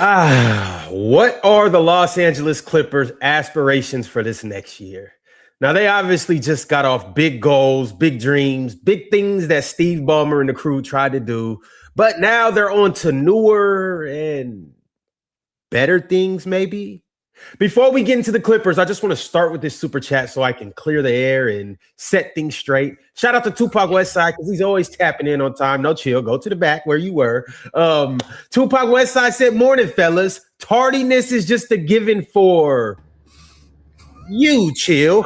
What are the Los Angeles Clippers' aspirations for this next year? Now, they obviously just got off big goals, big dreams, big things that Steve Ballmer and the crew tried to do. But now they're on to newer and better things, maybe. Before we get into the Clippers, I just want to start with this super chat so I can clear the air and set things straight. Shout out to Tupac Westside because he's always tapping in on time. No chill. Go to the back where you were. Tupac Westside said, "Morning, fellas. Tardiness is just a given for you, chill."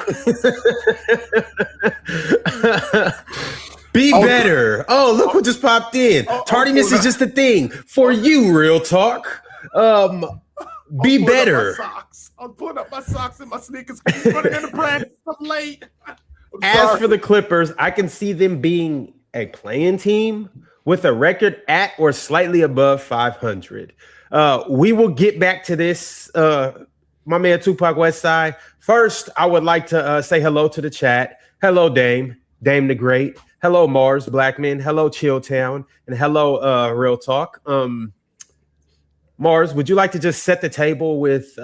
Be better. Oh, look what just popped in. Tardiness is just a thing for you, real talk. Be better. I'm pulling up my socks and my sneakers. Running into practice. I'm late. As for the Clippers, I can see them being a playing team with a record at or slightly above 500. We will get back to this. My man Tupac Westside. First, I would like to say hello to the chat. Hello, Dame the Great. Hello, Mars Blackman. Hello, Chilltown, and hello, Real Talk. Mars, would you like to just set the table with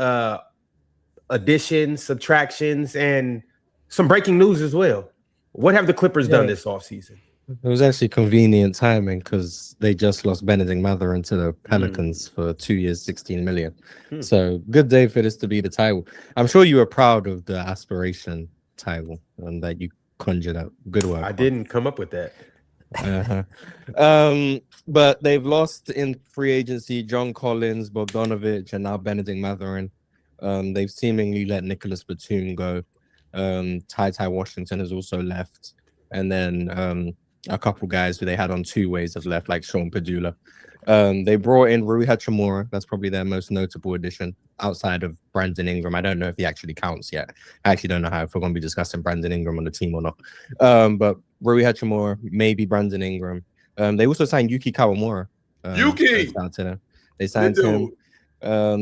additions, subtractions, and some breaking news as well? What have the Clippers done this offseason? It was actually convenient timing because they just lost Benedict Mathurin to the Pelicans for 2 years, 16 million. So good day for this to be the title. I'm sure you were proud of the aspiration title and that you conjured up. Good work. I didn't come up with that. But they've lost in free agency John Collins, Bogdanovic, and now Benedict Mathurin. They've seemingly let Nicholas Batum go. Ty Washington has also left, and then a couple guys who they had on two ways have left, like Sean Padula. They brought in Rui Hachimura. That's probably their most notable addition outside of Brandon Ingram. I don't know if he actually counts yet. I actually don't know if we're going to be discussing Brandon Ingram on the team or not. But Rui Hachimura, maybe Brandon Ingram. They also signed Yuki Kawamura. They signed him.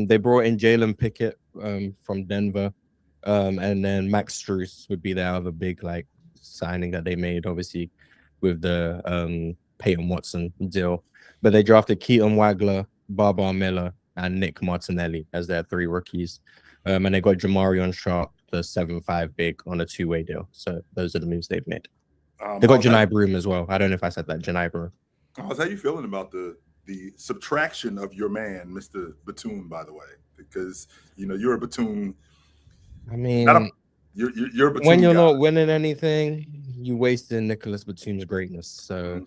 They brought in Jalen Pickett from Denver. And then Max Strus would be their other big signing that they made, obviously, with the Peyton Watson deal. But they drafted Keaton Wagler, Barbara Miller, and Nick Martinelli as their three rookies. And they got Jamarion Sharp, the 7'5" big, on a two-way deal. So those are the moves they've made. They got Janai Broom as well. I don't know if I said that. Janai Broom. How you feeling about the subtraction of your man, Mr. Batum, by the way? Because, you're a Batum. I mean, you're a Batum when you're guy. not winning anything, you wasting Nicholas Batum's greatness. So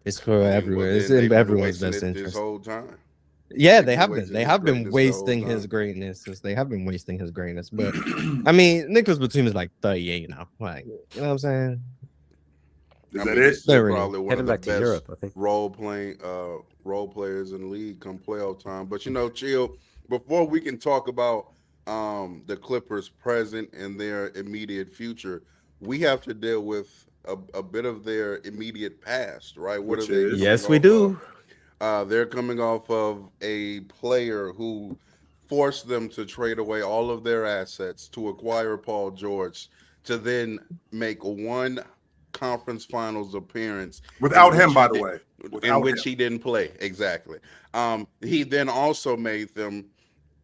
it's for everywhere. It's in everyone's best interest. This whole time. Yeah, they have been. They have been wasting his greatness. They have been wasting his greatness. But I mean, Nicholas Batum is 38 now. You know what I'm saying? Is that it? They're probably one Heading of the back to best Europe, I think. role players in the league come playoff time. But Chill, before we can talk about the Clippers' present and their immediate future, we have to deal with a bit of their immediate past, right? What are they? Yes, we do. They're coming off of a player who forced them to trade away all of their assets to acquire Paul George, to then make one conference finals appearance Without him, by the way. In which he didn't play. Exactly. He then also made them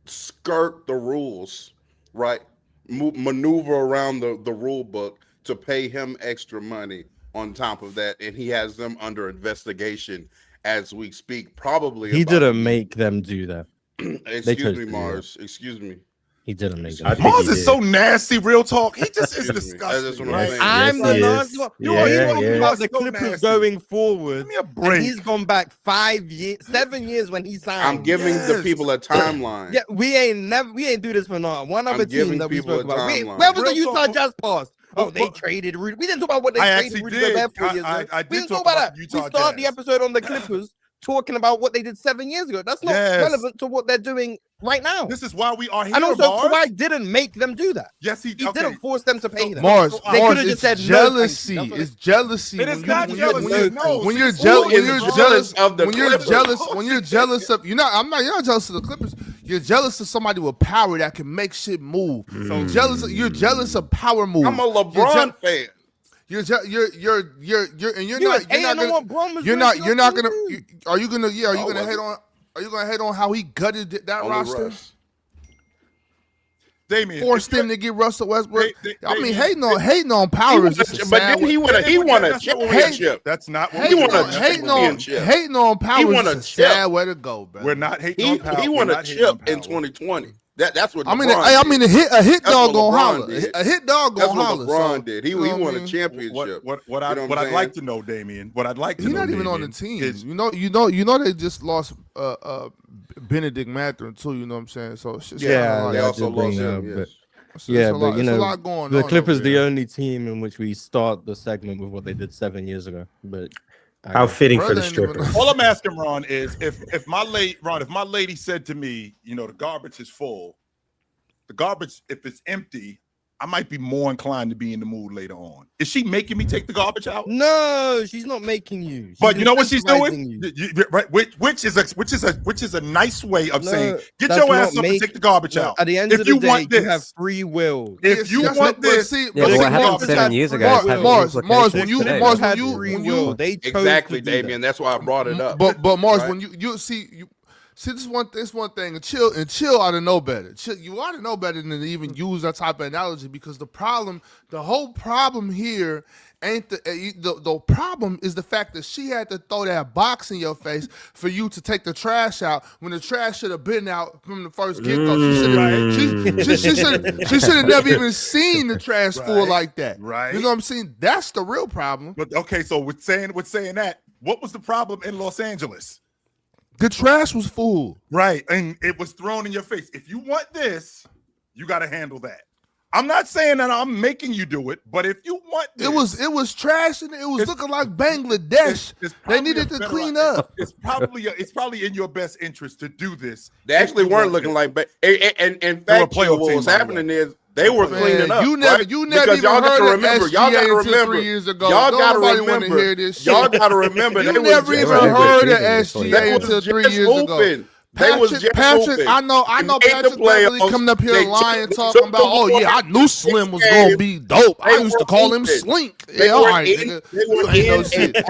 skirt the rules, right? Maneuver around the rule book to pay him extra money on top of that. And he has them under investigation as we speak. Probably he didn't make them do that. Excuse me, Mars. Excuse me. He didn't make them. Mars is so nasty, real talk. He just is disgusting. That's what I'm saying. I'm the nasty one. He's talking about the So Clippers nasty. going forward. Give me a break. And he's gone back 7 years when he signed. I'm giving the people a timeline. Yeah, we ain't do this for not one other team giving that we people spoke a about. timeline. Where was the Real Utah talk. Jazz pass? Oh, they traded Rudy. We didn't talk about what they I traded actually Rudy did. Gobert 4 years ago. I We did didn't talk talk about about that. Utah We start the Jazz. episode on the Clippers talking about what they did 7 years ago. That's not relevant to what they're doing right now. This is why we are here, And also, Mars. Kawhi didn't make them do that. Yes, he He didn't force them to pay them. Mars, They Mars, could've it's just said jealousy. no, thank you. It's jealousy. It is not jealousy. No, when you're Who jealous, is jealous of the Clippers? when you're jealous of, you're not jealous of the Clippers. You're jealous of somebody with power that can make shit move. So you're jealous of power moves. I'm a LeBron fan. You're not gonna. Are you gonna hate on how he gutted that Only roster? Russ. Damian, Forced him to get Russell Westbrook. I mean, hating on He power won is just a- a but sad then he won a championship. That's not what He we're won a doing. championship. Hating on power He is won just a a sad chip. way to go, bro. We're not hating He on power. won We're a not hating on chip in power. 2020. That's what I mean, LeBron did. a hit That's dog what gonna LeBron holler. did. A hit dog That's gonna what holler. LeBron So, did. He you know won what I a mean? championship. What You know I'd I'm like saying? to know, Damian. What I'd like to He's know, not even on the Damian, team. is You know they just lost Benedict Mathurin too. You know what I'm saying? So it's just Yeah, They I also did bring lost that him. up, Yes. it's Yeah, a but lot, you it's a know, lot going the on. Clippers over the there. only team in which we start the segment with what they did 7 years ago. But How fitting for Brother the ain't even- stripper. all I'm asking, Ron, is if my lady said to me, the garbage is full, the garbage, if it's empty, I might be more inclined to be in the mood later on. Is she making me take the garbage out? No, she's not making you. But you know what she's incentivizing doing? you. Right, which is a nice way of No, saying, get that's your ass not up and take the garbage No, out. at the end If of the you day, want you this, have free will. if you Yes, want but this, see- Yeah, but but see, what happened Mars, 7 years ago Mars, is having Mars, implications when you- today. Mars, You had when you- free when will. you- They chose Exactly, to do Damian. that. That's why I brought it up. But Mars, Right. when you see this one thing, and chill ought to know better. You ought to know better than to even use that type of analogy, because the whole problem here ain't the problem is the fact that she had to throw that box in your face for you to take the trash out when the trash should have been out from the first get-go. She should have never even seen the trash full Right. like that. Right. You know what I'm saying? That's the real problem. But okay, so with saying that, what was the problem in Los Angeles? The trash was full. Right, and it was thrown in your face. If you want this, you got to handle that. I'm not saying that I'm making you do it, but if you want this, It was trash and it was looking like Bangladesh. it's They probably needed a to better clean idea. up. It's probably in your best interest to do this. They actually If you weren't want looking this. like, but in They were a fact, playoff what team, was by the happening way. is they were Man, cleaning up. you never right? even Because y'all got heard to of remember. Y'all got SGA to until remember. 3 years ago. Y'all Don't got to nobody wanna remember. hear this Y'all shit. got to remember. You they never was even They were heard of good team before SGA you. until 3 just years ago. hooping. They was just Patrick, hooping. I know They made the Patrick Beverly playoffs. coming up here They lying, took talking the about, oh yeah, I knew Slim was gonna be dope. I They used to were call him hooping. Slink. They Yeah, all were right, in- nigga. they were You ain't no in shit. and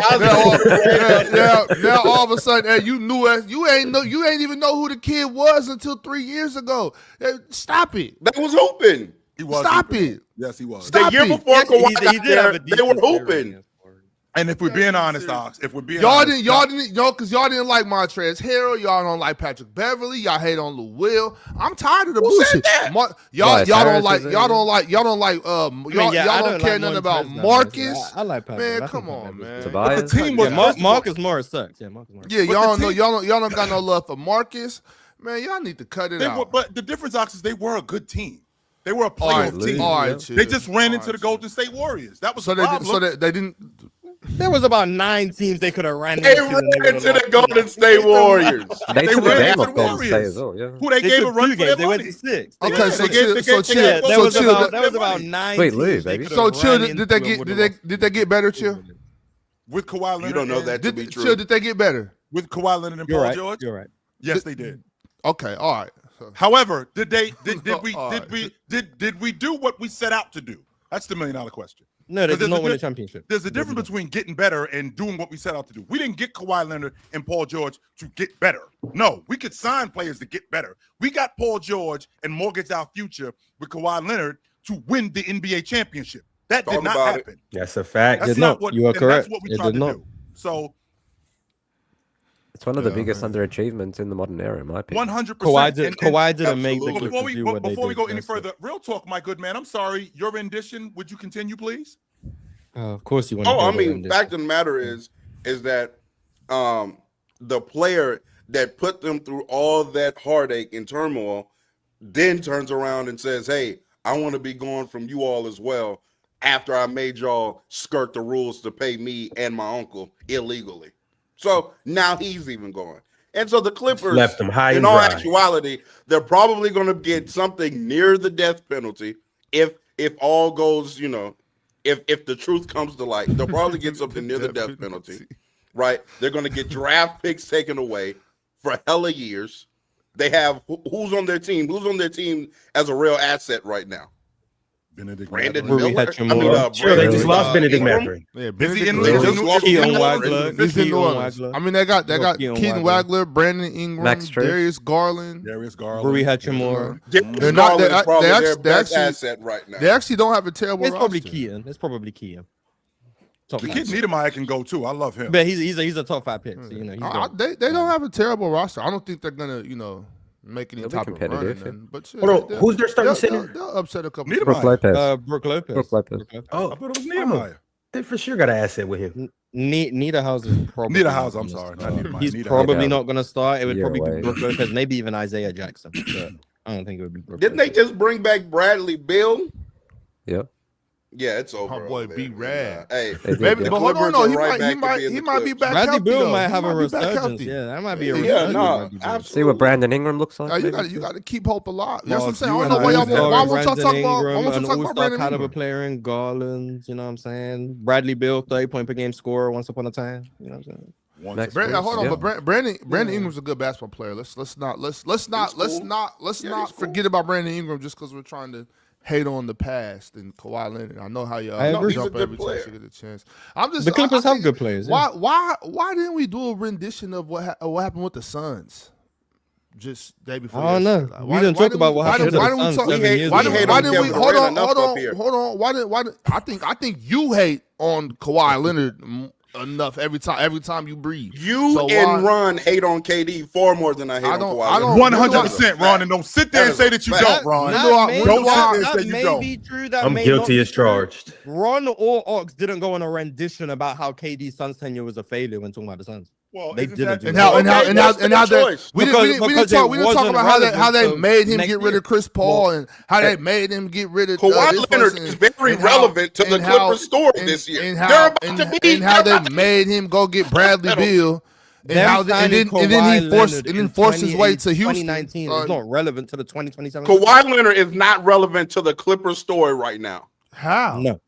out. Now all of a sudden, hey, you knew us. You ain't even know who the kid was until 3 years ago. Stop it. They was hooping. He was Stop hooping. it. Yes, he was. Stop The year it. before Yes, Kawhi he got did have a there, they were decent period hooping. against Warriors. And if we're being honest, Ox, if we're being Y'all honest, because y'all didn't like Montrezl Harrell. Y'all don't like Patrick Beverly. Y'all hate on Lou Will. I'm tired of the Who said bullshit. that? Y'all Tobias don't like. Harris is Y'all there. don't like. Y'all don't like. I Y'all don't don't care like nothing about Montrezl that much. Marcus. I like Patrick. Man, I think come Patrick on, is man. good. Tobias. But the team was- Yeah, Marcus Morris sucks. Yeah, Marcus Morris. Yeah, But y'all the know. team- Y'all don't got no love for Marcus. Man, y'all need to cut it out. but the difference, Ox, is they were a good team. They were a All right, playoff team. all right, Yeah. chill. They just ran All into the right, Golden State Warriors. That was So the problem. they didn't. There was about 9 teams they could have ran They into. ran and they into would've the lost. Golden State Warriors. They took a ran game into off the Golden State Warriors. as well. Yeah. Who they They gave a took run 2 for their games. They went money. to 6. Okay, Yeah, so they gave- chill. they So gave- chill. they Yeah, gave- there So was chill. about their money. 9 Wait, teams Lou, they baby. could've So chill. ran Did they into and get? would've Did they get better? Chill. With Kawhi Leonard. You don't know and- that to be true. Chill. Did they get better? With Kawhi Leonard and You're Paul right. George. You're right. Yes, they did. Okay. All right. So, However, did we do what we set out to do? That's the $1 million question. No, they Because did not there's a win a di- championship. There's a difference between getting better and doing what we set out to do. We didn't get Kawhi Leonard and Paul George to get better. No, we could sign players to get better. We got Paul George and mortgage our future with Kawhi Leonard to win the NBA championship. That Talk did not about it. happen. That's a fact. That's Did not not. what You are and correct. That's what we It tried did to not. do. So It's one of the Yeah, biggest man. underachievements in the modern era, in my opinion. 100%. Kawhi didn't make the absolutely. Clippers Before we do what they before we did. go any That's it. further, real talk, my good man. I'm sorry. Your rendition. Would you continue, please? Of course you want. Oh, I mean, fact of the matter is that the player that put them through all that heartache and turmoil then turns around and says, "Hey, I want to be gone from you all as well." After I made y'all skirt the rules to pay me and my uncle illegally, so now he's even gone. And so the Clippers Left them high in and all dry. actuality, they're probably going to get something near the death penalty if all goes, if the truth comes to light. They'll probably get something near the death penalty, right? They're going to get draft picks taken away for hella years. They have who's on their team? Who's on their team as a real asset right now? Benedict Brandon Mathurin. Miller. Miller. Sure, they just lost Benedict Ingram. Mathurin. Yeah, Is he Benedict in Miller. Leeds? Just lost Keon Miller. Wagler. He's in New Keon Orleans. Wagler. I mean, they got Keon Keaton Wagler, Brandon Ingram, Max Strus. Darius Garland. Darius Garland. Rui Hachimura. Darius They're not- Garland is probably they their actually- best they actually- asset right now. They actually don't have a terrible It's probably roster. Keaton. It's probably Keaton. Top The five. kid Niedermeyer can go too. I love him. But he's a top 5 pick. So, you know, he's They don't have a terrible roster. I don't think they're gonna make any They'll be type of run. competitive, or nothing. But shit, Hold on, they'll- who's their starting they'll- center? They'll upset a couple. Niedermeyer. Brook Lopez. Brook Lopez. Brook Lopez. Oh, I thought it was Niedermeyer. they for sure got an asset with him. Niederhaus is probably Niederhaus, not I'm gonna sorry, start. not Niedermeyer, He's Niederhaus. probably Yeah. not going to start. It would Year probably away. be Brook Lopez, maybe even Isaiah Jackson. But I don't think it would be Brook Didn't they Lopez. just bring back Bradley Bill? Yep. Yeah, it's over. My boy over there. B-Rad. Hey, They did, Maybe, yeah. but hold on, Clippers no, are he right might, back he to might, being he the might be Clippers. back Bradley healthy. Beal though. might He have a might be back resurgence. healthy. Yeah, that might be a Yeah, resurgence. no, might be good. absolutely. See what Brandon Ingram looks like. You maybe? got to keep hope alive. That's what I'm Mark, saying. you I and don't know why I y'all used to why won't y'all Brandon talk about Ingram, why won't an you talk about all-star Brandon caliber Ingram? player in Garland. You know what I'm saying? Bradley Beal, 30-point per game scorer once upon a time. You know what I'm saying? Max Brandon, Strus, hold on, yeah. but Brandon Ingram's a good basketball player. Let's not he's forget about Brandon Ingram just because we're trying to hate on the past and Kawhi Leonard. I know how y'all I agree. jump He's a every good chance player. you get a chance. I'm just The Clippers I have think- good players. Yeah. Why didn't we do a rendition of what happened with the Suns? Just day before. I don't know. yesterday? Like, We didn't talk about what happened to the why didn't we Suns talk- 7 years Why ago. didn't Why we? didn't we- Hold on, enough hold up on, here. hold on. Why did I think you hate on Kawhi Leonard enough every time you breathe. You So and why- Ron hate on KD far more than I hate on Kawhi. I don't- Leonard. 100%, Ron, and don't sit there and say that you don't, Ron. That- Don't may, sit there and that say you may don't. be true. That I'm may guilty not as be true. charged. Ron or Ox didn't go on a rendition about how KD's Suns tenure was a failure when talking about the Suns. Well, They isn't didn't that do And that. how Okay, what's that their choice? we Because didn't talk it wasn't about how they relevant made him next get rid year. of Chris Paul and how they made him get rid of Kawhi this Leonard person is very and how- relevant to the and how- Clippers story and- this year. and They're how about and, to be- and how they're they about to made him go get Bradley Beal and Them how and signing then he Kawhi forced Leonard in his way to Houston. 2019 is not relevant to the 2027. Kawhi Leonard is not relevant to the Clippers story right now. How? No.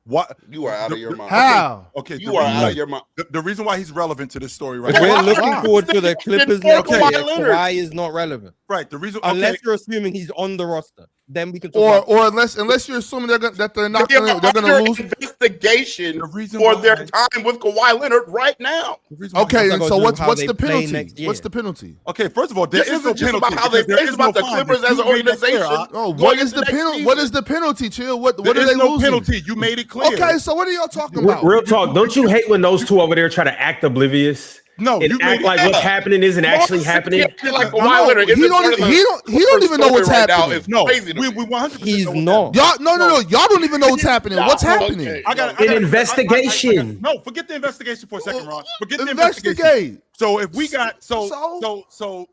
What? You are out of your mind. How? Okay, You are out of your mind. the reason why he's relevant to this story right If we're now. looking Why? forward to the Clippers Before next year, Kawhi Leonard. Kawhi is not relevant. Right, the reason Unless okay, you're assuming he's on the roster. Then we can talk Or about unless you're assuming that they're not They're they're gonna under lose. investigation The reason for why- their time with Kawhi Leonard right now. the reason why- Okay, It's and not so gonna what's do how the they play penalty? next year. What's the penalty? Okay, first of all, there This is no isn't just penalty. about how they because there play, it's is no about the fine. Clippers as an You made that clear. organization. No, what Going is into the next penalty? season. What is the penalty, Chill? What There are is they no losing? penalty. You made it clear. Okay, so what are y'all talking about? Real talk. Don't you hate when those two over there try to act oblivious No, and you act made like it what's happening isn't actually happening? Like No, Kawhi Leonard he isn't don't- part of the he don't Clippers even know what's story right now. happening. It's No, crazy to we me. 100% He's know what's not. happening. Y'all, no, y'all don't even know what's happening. What's happening? Okay. I got An investigation. No, forget the investigation for a second, Ron. Forget the investigation. Investigate. So if we got so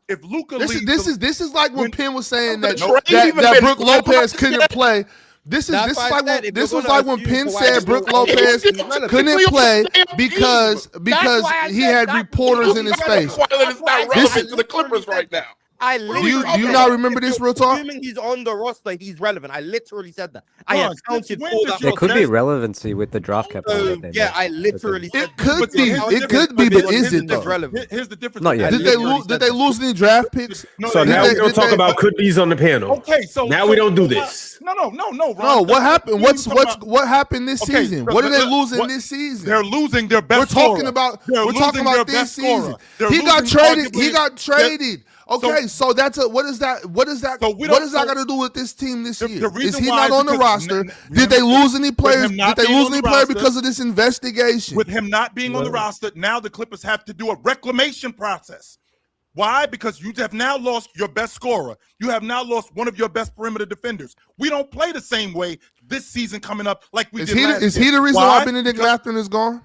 if Luka This is like when Penn was saying that The trade that, even that been- Brook Lopez couldn't play. This is That's why I like said when if this you're was gonna like when assume Penn Kawhi said is Brook not relevant, Lopez he's relevant. couldn't play because That's why I he said had that- reporters in his face. Kawhi Leonard's not This relevant is- to the Clippers right now. I Do literally you not remember this real talk? Assuming he's on the roster, he's relevant. I literally said that. I Ron, accounted since when for did that. your There could be best- relevancy with the draft capital. So, that they yeah, made. I literally said It could But be, here's the it could difference. be, but But is here's it the though? relevant. Here's the difference. Not yet. Did they lose? Did they lose any draft picks? No, So they now did we're they- gonna did talk they- about could be's on the panel. Okay, so Now we don't do this. No, Ron. No, what happened? We What talking about- happened this Okay, season? so What are they let- losing what- this season? They're losing their best. We're talking scorer. about They're we're talking losing their about this best scorer. season. They're He got losing traded. He arguably- got traded. Okay, so that's a what is that? What is that? So we What don't- is that so- got to do with this team this The year? Is reason he why not is on the because roster? him- Did they lose any players? him not Did they being lose on any the player roster- because of this investigation? With him not being on the roster, now the Clippers have to do a reclamation process. Why? Because you have now lost your best scorer. You have now lost one of your best perimeter defenders. We don't play the same way this season coming up like we Is did last he year. the reason why Benedict Mathurin is gone?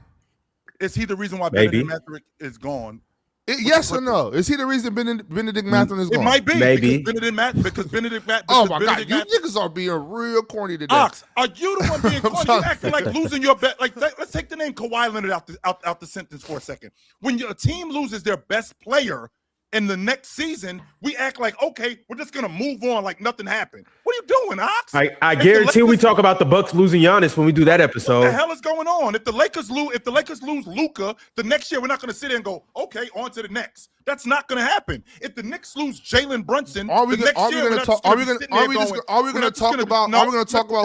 Is he the reason why Maybe. Benedict Mathurin is gone? Yes or no? Is he the reason Benedict Mathurin is It gone? might be. Maybe. Because Benedict Mathurin. Oh my God, you niggas are being real corny today. Ox, are you the one being I'm corny? You sorry. acting like losing your bet. Like, let's take the name Kawhi Leonard out the sentence for a second. When your team loses their best player and the next season we act like, okay, we're just gonna move on like nothing happened. What are you doing, Ox? I guarantee we talk about the Bucks losing Giannis when we do that What episode. the hell is going on? If the Lakers lose Luka, the next year we're not going to sit there and go, okay, on to the next. That's not going to happen. If the Knicks lose Jalen Brunson, Are we going to talk about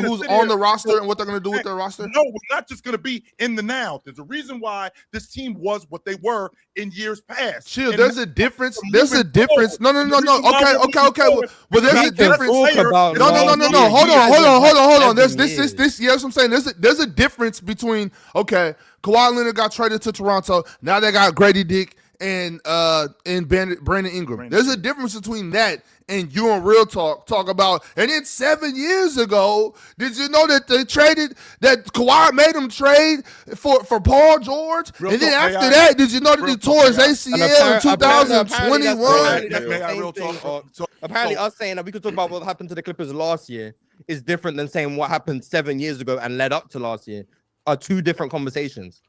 who's on the roster and what they're going to do with their roster? No, we're not just going to be in the now. There's a reason why this team was what they were in years past. Chill. There's a difference. There's a difference. No. Okay. Well, there's a difference. No. Hold on. There's this. Yeah, that's what I'm saying. There's a difference between Kawhi Leonard got traded to Toronto. Now they got Grady Dick and Brandon Ingram. There's a difference between that and you and Real Talk about. And then 7 years ago, did you know that they traded that Kawhi made them trade for Paul George? And then after that, did you know that he tore his ACL in 2021? Apparently, us saying that we could talk about what happened to the Clippers last year is different than saying what happened 7 years ago and led up to last year. Are two different conversations.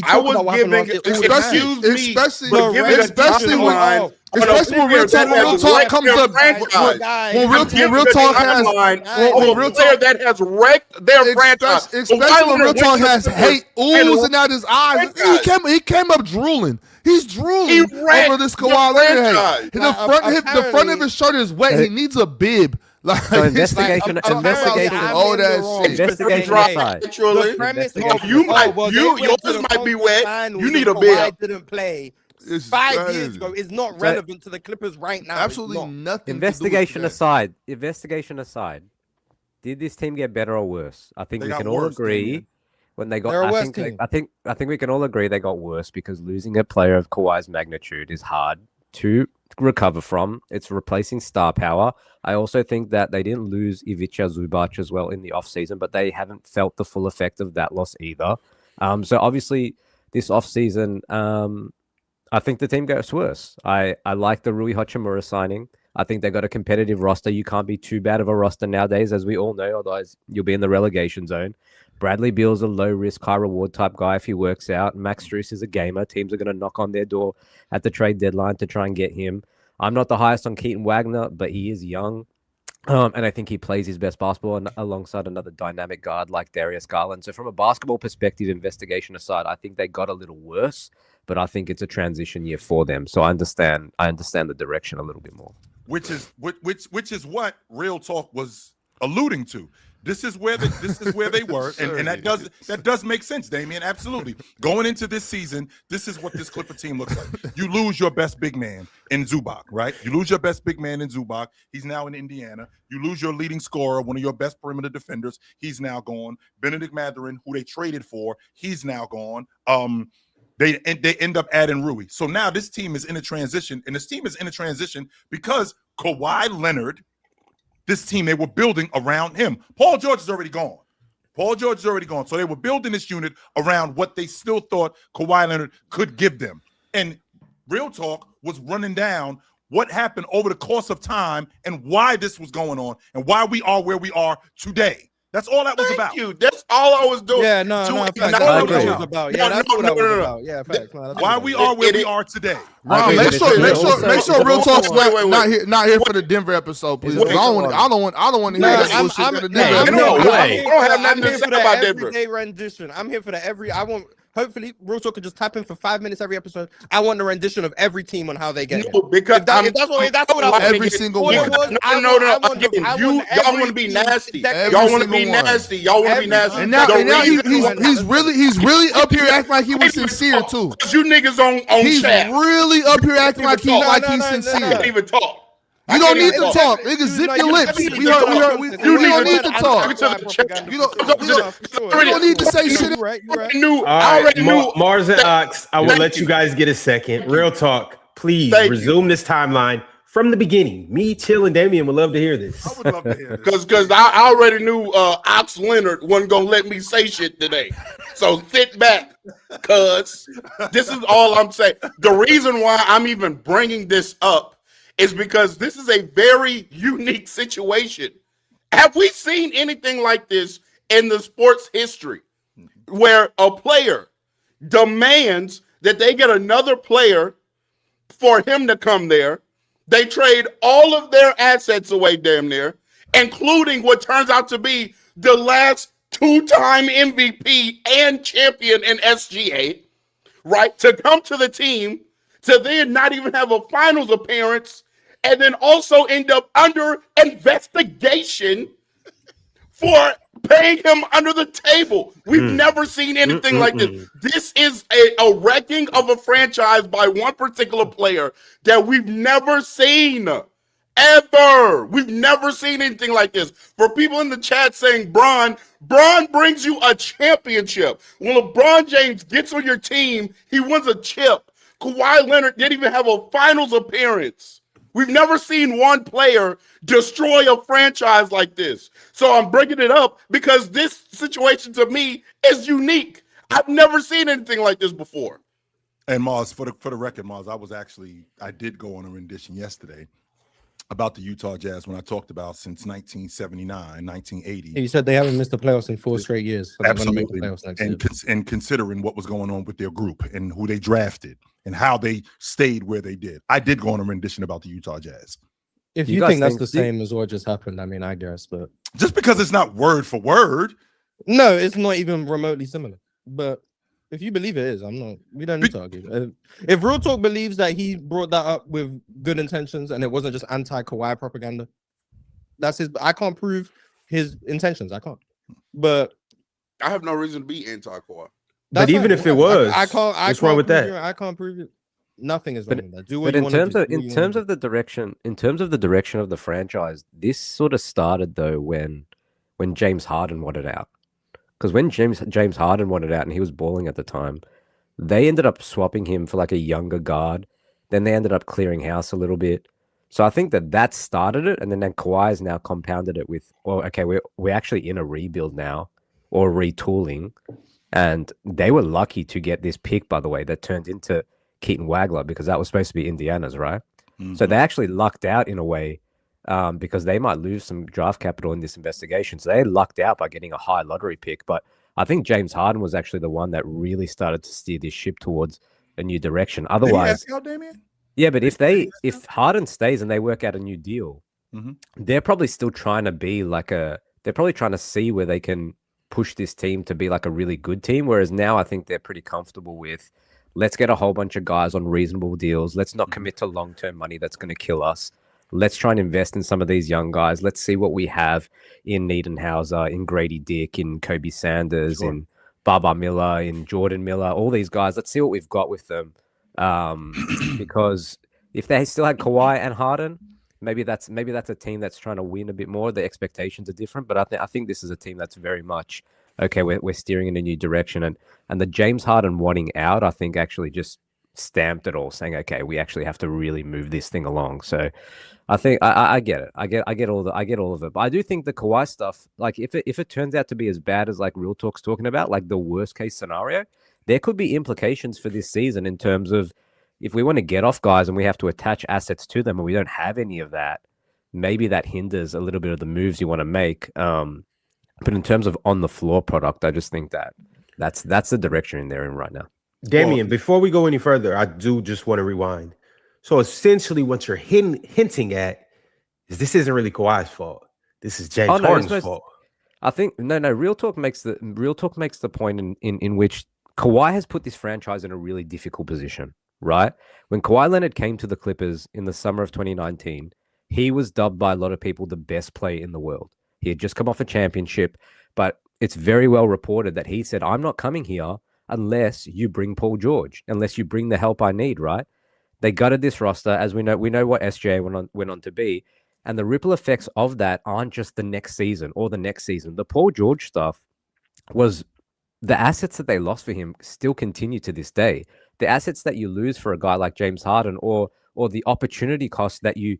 I was giving, especially when Real Talk comes up, when Real Talk has a player that has wrecked their franchise, especially when Real Talk has hate oozing out his eyes. He came up drooling. He's drooling over this Kawhi Leonard hate. The front of his shirt is wet. He needs a bib. So investigation aside. Yours might be wet. You need a bib. Didn't play 5 years ago is not relevant to the Clippers right now. Absolutely nothing. Investigation aside, did this team get better or worse? I think we can all agree when they got. I think we can all agree they got worse because losing a player of Kawhi's magnitude is hard to recover from. It's replacing star power. I also think that they didn't lose Ivica Zubac as well in the offseason, but they haven't felt the full effect of that loss either. So obviously this offseason, I think the team gets worse. I like the Rui Hachimura signing. I think they got a competitive roster. You can't be too bad of a roster nowadays, as we all know, otherwise you'll be in the relegation zone. Bradley Beal's a low-risk, high-reward type guy if he works out. Max Strus is a gamer. Teams are going to knock on their door at the trade deadline to try and get him. I'm not the highest on Keaton Wagner, but he is young. And I think he plays his best basketball alongside another dynamic guard like Darius Garland. So from a basketball perspective, investigation aside, I think they got a little worse, but I think it's a transition year for them. So I understand the direction a little bit more. Which is what Real Talk was alluding to. This is where they were, and that does make sense, Damian. Absolutely. Going into this season, this is what this Clipper team looks like. You lose your best big man in Zubac, right? You lose your best big man in Zubac. He's now in Indiana. You lose your leading scorer, one of your best perimeter defenders. He's now gone. Benedict Mathurin, who they traded for, he's now gone. They end up adding Rui. So now this team is in a transition, and this team is in a transition because Kawhi Leonard. This team, they were building around him. Paul George is already gone. So they were building this unit around what they still thought Kawhi Leonard could give them. And Real Talk was running down what happened over the course of time and why this was going on and why we are where we are today. That's all that was about. Thank you. That's all I was doing. Yeah, no. That's what that was about. Yeah, that's what that was about. Yeah, facts. Why we are where we are today. Ron, make sure Real Talk's not here for the Denver episode, please. I don't want to hear that bullshit for the Denver episode. I don't have nothing to say about Denver. Everyday rendition. I'm here for the I want. Hopefully, Real Talk could just tap in for 5 minutes every episode. I want the rendition of every team on how they get it. Because that's what I want. Every single one. Y'all want to be nasty. Y'all want to be nasty. And now he's really up here acting like he was sincere too. You niggas on he's chat. really up here acting like he's sincere. Can't even talk. You don't need to talk. Nigga, zip your lips. We don't need to talk. You don't need to say shit. I already knew. Mars and Ox, I will let you guys get a second. Real Talk, please resume this timeline from the beginning. Me, Chill, and Damian would love to hear this. I would love to hear this. Because I already knew Ox Leonard wasn't going to let me say shit today. So sit back, cuz. This is all I'm saying. The reason why I'm even bringing this up is because this is a very unique situation. Have we seen anything like this in the sports history where a player demands that they get another player for him to come there. They trade all of their assets away damn near, including what turns out to be the last two-time MVP and champion in SGA, right? To come to the team, to then not even have a finals appearance, and then also end up under investigation for paying him under the table. We've never seen anything like this. This is a wrecking of a franchise by one particular player that we've never seen. Ever. We've never seen anything like this. For people in the chat saying, Bron brings you a championship. When LeBron James gets on your team, he wins a chip. Kawhi Leonard didn't even have a finals appearance. We've never seen one player destroy a franchise like this. So I'm bringing it up because this situation to me is unique. I've never seen anything like this before. And Mars, for the record, Mars, I did go on a rendition yesterday about the Utah Jazz when I talked about since 1979, 1980. You said they haven't missed the playoffs in 4 straight years. So absolutely. And considering what was going on with their group and who they drafted and how they stayed where they did. I did go on a rendition about the Utah Jazz. If you think that's the same as what just happened, I mean, I guess, but just because it's not word for word. No, it's not even remotely similar. But if you believe it is, we don't need to argue. If Real Talk believes that he brought that up with good intentions and it wasn't just anti-Kawhi propaganda, I can't prove his intentions. I can't. But I have no reason to be anti-Kawhi. But even if it was, what's wrong with that? I can't prove it. Nothing is wrong with that. But in terms of the direction of the franchise, this sort of started though when James Harden wanted out. Because when James Harden wanted out and he was balling at the time, they ended up swapping him for like a younger guard. Then they ended up clearing house a little bit. So I think that started it, and then Kawhi has now compounded it with, well, okay, we're actually in a rebuild now or retooling, and they were lucky to get this pick, by the way, that turned into Keaton Wagler because that was supposed to be Indiana's, right? Mm-hmm. So they actually lucked out in a way. Because they might lose some draft capital in this investigation. So they lucked out by getting a high lottery pick. But I think James Harden was actually the one that really started to steer this ship towards a new direction. Otherwise, yeah, but if Harden stays and they work out a new deal, they're probably still trying to be they're probably trying to see where they can push this team to be like a really good team. Whereas now I think they're pretty comfortable with, let's get a whole bunch of guys on reasonable deals. Let's not commit to long-term money that's going to kill us. Let's try and invest in some of these young guys. Let's see what we have in Niedenhauser, in Grady Dick, in Kobe Sanders, in Baba Miller, in Jordan Miller, all these guys. Let's see what we've got with them. Because if they still had Kawhi and Harden, maybe that's a team that's trying to win a bit more. The expectations are different, but I think this is a team that's very much, okay, we're steering in a new direction. And the James Harden wanting out, I think actually just stamped it all, saying, okay, we actually have to really move this thing along. So I think I get it. I get all of it. But I do think the Kawhi stuff, like if it turns out to be as bad as like Real Talk's talking about, like the worst case scenario, there could be implications for this season in terms of if we want to get off guys and we have to attach assets to them and we don't have any of that, maybe that hinders a little bit of the moves you want to make. But in terms of on the floor product, I just think that's the direction they're in right now. Damian, before we go any further, I do just want to rewind. So essentially what you're hinting at is this isn't really Kawhi's fault. This is James Harden's fault. I think no. Real Talk makes the point in which Kawhi has put this franchise in a really difficult position, right? When Kawhi Leonard came to the Clippers in the summer of 2019, he was dubbed by a lot of people the best player in the world. He had just come off a championship, but it's very well reported that he said, I'm not coming here unless you bring Paul George, unless you bring the help I need, right? They gutted this roster, as we know what SGA went on to be, and the ripple effects of that aren't just the next season or the next season. The Paul George stuff was the assets that they lost for him still continue to this day. The assets that you lose for a guy like James Harden, or the opportunity cost that you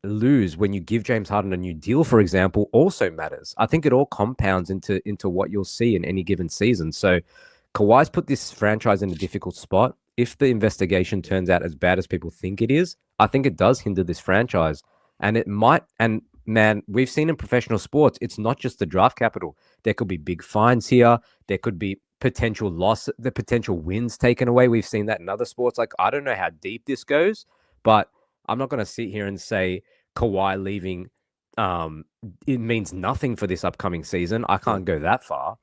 lose when you give James Harden a new deal, for example, also matters. I think it all compounds into what you'll see in any given season. So Kawhi's put this franchise in a difficult spot. If the investigation turns out as bad as people think it is, I think it does hinder this franchise. And it might, and man, we've seen in professional sports, it's not just the draft capital. There could be big fines here. There could be potential loss, the potential wins taken away. We've seen that in other sports. Like, I don't know how deep this goes, but I'm not going to sit here and say Kawhi leaving, it means nothing for this upcoming season. I can't go that far.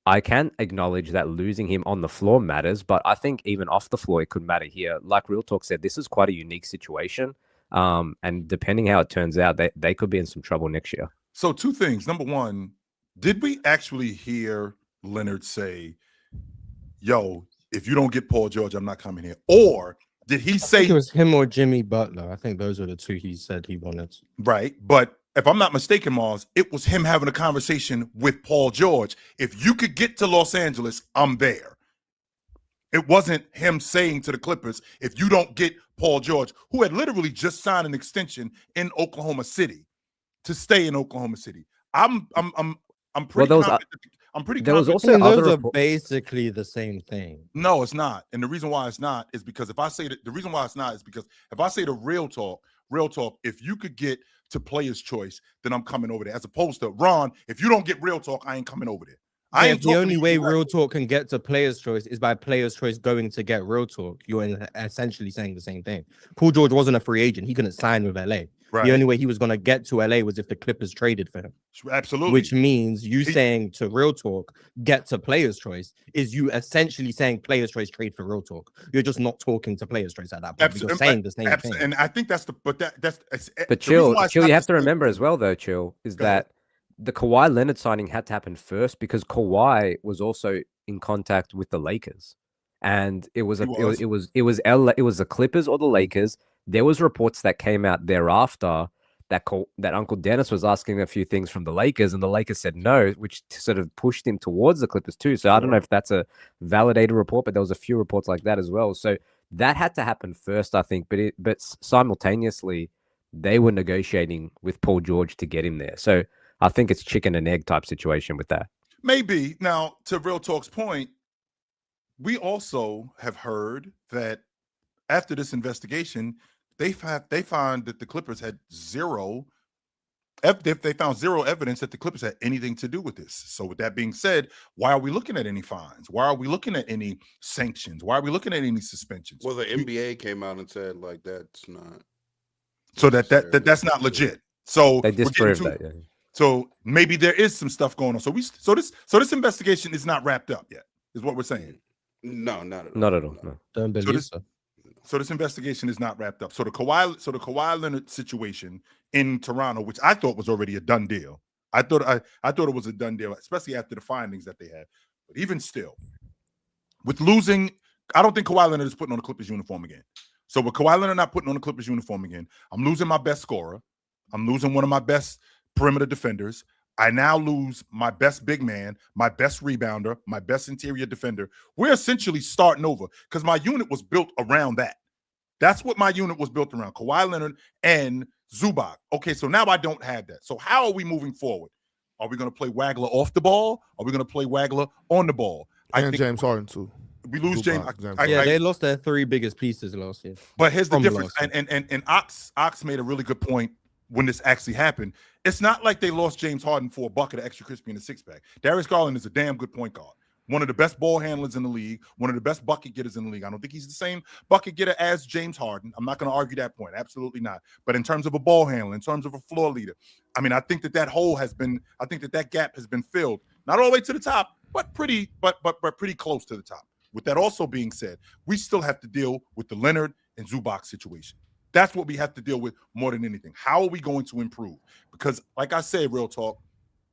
I can acknowledge that losing him on the floor matters, but I think even off the floor, it could matter here. Like Real Talk said, this is quite a unique situation. And depending how it turns out, they could be in some trouble next year. So 2 things. Number one, did we actually hear Leonard say, yo, if you don't get Paul George, I'm not coming here? Or did he say... I think it was him or Jimmy Butler? I think those are the 2 he said he wanted. Right. But if I'm not mistaken, Mars, it was him having a conversation with Paul George. If you could get to Los Angeles, I'm there. It wasn't him saying to the Clippers, if you don't get Paul George, who had literally just signed an extension in Oklahoma City to stay in Oklahoma City. I'm pretty confident. I'm pretty there was confident. also those are basically the same thing. No, it's not. And the reason why it's not is because if I say that if I say the real talk, if you could get to player's choice, then I'm coming over there. As opposed to Ron, if you don't get real talk, I ain't coming over there. The only way Real Talk can get to player's choice is by player's choice going to get Real Talk. You're essentially saying the same thing. Paul George wasn't a free agent. He couldn't sign with LA. Right. The only way he was going to get to LA was if the Clippers traded for him. Absolutely. Which means saying to Real Talk, get to player's choice, is you essentially saying player's choice trade for Real Talk. You're just not talking to player's choice at that point. You're saying the same thing. And I think that's But Chill, you have to remember as well, though, Chill, is that the Kawhi Leonard signing had to happen first because Kawhi was also in contact with the Lakers, and it was the Clippers or the Lakers. There was reports that came out thereafter that Uncle Dennis was asking a few things from the Lakers, and the Lakers said no, which sort of pushed him towards the Clippers too. So I don't know if that's a validated report, but there was a few reports like that as well. So that had to happen first, I think. But simultaneously, they were negotiating with Paul George to get him there. So I think it's chicken and egg type situation with that. Maybe. Now, to Real Talk's point, we also have heard that after this investigation, they found that the Clippers had they found zero evidence that the Clippers had anything to do with this. So with that being said, why are we looking at any fines? Why are we looking at any sanctions? Why are we looking at any suspensions? Well, the NBA came out and said like that's not. So that's not legit. So they disproved that. Yeah. So maybe there is some stuff going on. So this investigation is not wrapped up yet, is what we're saying. No, not at all. Not at all. No. Don't believe so. So this investigation is not wrapped up. So the Kawhi Leonard situation in Toronto, which I thought was already a done deal. I thought it was a done deal, especially after the findings that they had. But even still, with losing, I don't think Kawhi Leonard is putting on the Clippers uniform again. So with Kawhi Leonard not putting on the Clippers uniform again, I'm losing my best scorer. I'm losing one of my best perimeter defenders. I now lose my best big man, my best rebounder, my best interior defender. We're essentially starting over because my unit was built around that. That's what my unit was built around, Kawhi Leonard and Zubac. Okay, so now I don't have that. So how are we moving forward? Are we going to play Wagler off the ball? Are we going to play Wagler on the ball? I think James Harden too. We lose James. They lost their 3 biggest pieces last year. But here's the difference. And Ox made a really good point when this actually happened. It's not like they lost James Harden for a bucket of extra crispy in a 6-pack. Darius Garland is a damn good point guard. One of the best ball handlers in the league, one of the best bucket getters in the league. I don't think he's the same bucket getter as James Harden. I'm not going to argue that point. Absolutely not. But in terms of a ball handler, in terms of a floor leader, I mean, I think that gap has been filled. Not all the way to the top, but pretty close to the top. With that also being said, we still have to deal with the Leonard and Zubac situation. That's what we have to deal with more than anything. How are we going to improve? Because, like I said, Real Talk,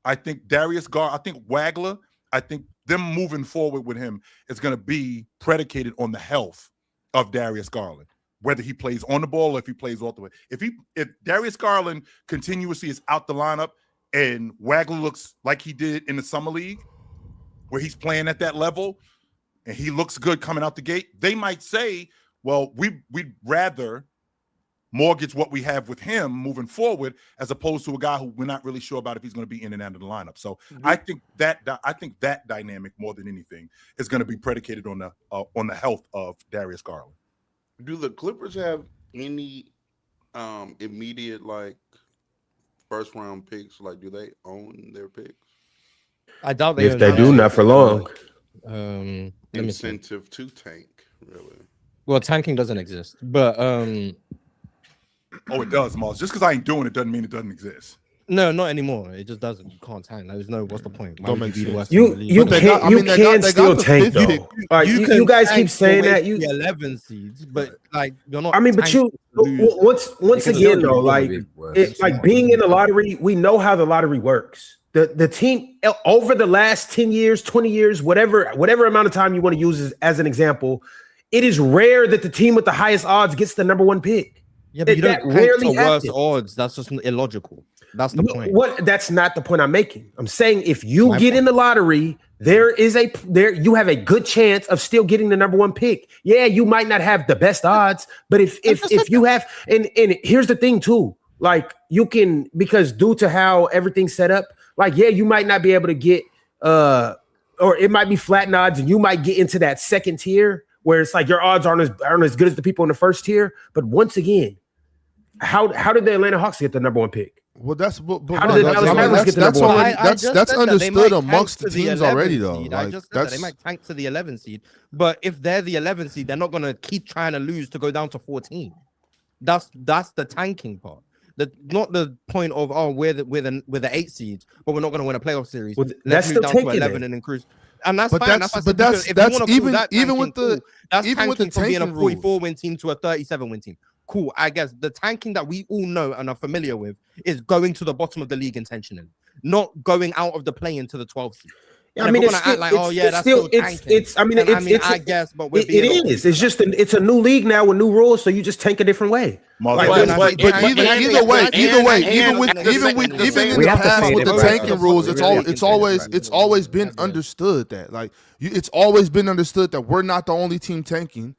I think Wagler, I think them moving forward with him is going to be predicated on the health of Darius Garland, whether he plays on the ball or if he plays off the way. If Darius Garland continuously is out the lineup and Wagler looks like he did in the summer league, where he's playing at that level and he looks good coming out the gate, they might say, well, we'd rather mortgage what we have with him moving forward, as opposed to a guy who we're not really sure about if he's going to be in and out of the lineup. So I think that dynamic more than anything is going to be predicated on the health of Darius Garland. Do the Clippers have any immediate first round picks? Like, do they own their picks? I doubt they. If they do, not for long. incentive to tank, really. Well, tanking doesn't exist, but Oh, it does, Mars. Just because I ain't doing it doesn't mean it doesn't exist. no, not anymore. It just doesn't. You can't tank. There's no. What's the point? Why Don't would make you be the sense. worst in the league? You But they can't. got- I You mean, they can got still the tank fifth though. pick. All right, you guys keep saying that. the 11 seeds, but like you're not. I mean, but tanking to lose. once can again still though, lose, like it'll be worse. it, like being in the lottery, we know how the lottery works. The team over the last 10 years, 20 years, whatever amount of time you want to use as an example, it is rare that the team with the highest odds gets the number one pick. Yeah, but you don't that tank rarely to worse happens. odds. That's just illogical. That's the point. That's not the point I'm making. I'm saying if you get in the lottery, you have a good chance of still getting the number one pick. Yeah, you might not have the best odds, but if you have, and here's the thing too, like you can, because due to how everything's set up, like yeah, you might not be able to get or it might be flat odds, and you might get into that second tier where it's like your odds aren't as good as the people in the first tier. But once again, how did the Atlanta Hawks get the number one pick? Well, that's How did the Dallas Mavericks get the number one? That's understood amongst the teams already, though. Seed. I just said that they might tank to the 11 seed, but if they're the 11 seed, they're not gonna keep trying to lose to go down to 14. That's the tanking part. Not the point of we're the 8 seeds, but we're not gonna win a playoff series. Well, Let's that's move still down to tanking 11 it. and increase. And that's But fine. that's- That's but that's even with the from being a tanking 44 win team to a 37 win team. Cool. I guess the tanking that we all know and are familiar with is going to the bottom of the league intentionally, not going out of the play into the 12th seed. I mean, it's act like, that's still tanking. I guess, but it is. It's just it's a new league now with new rules, so you just tank a different way. But either way, even in the past with the tanking rules, it's always been understood that it's always been understood that we're not the only team tanking.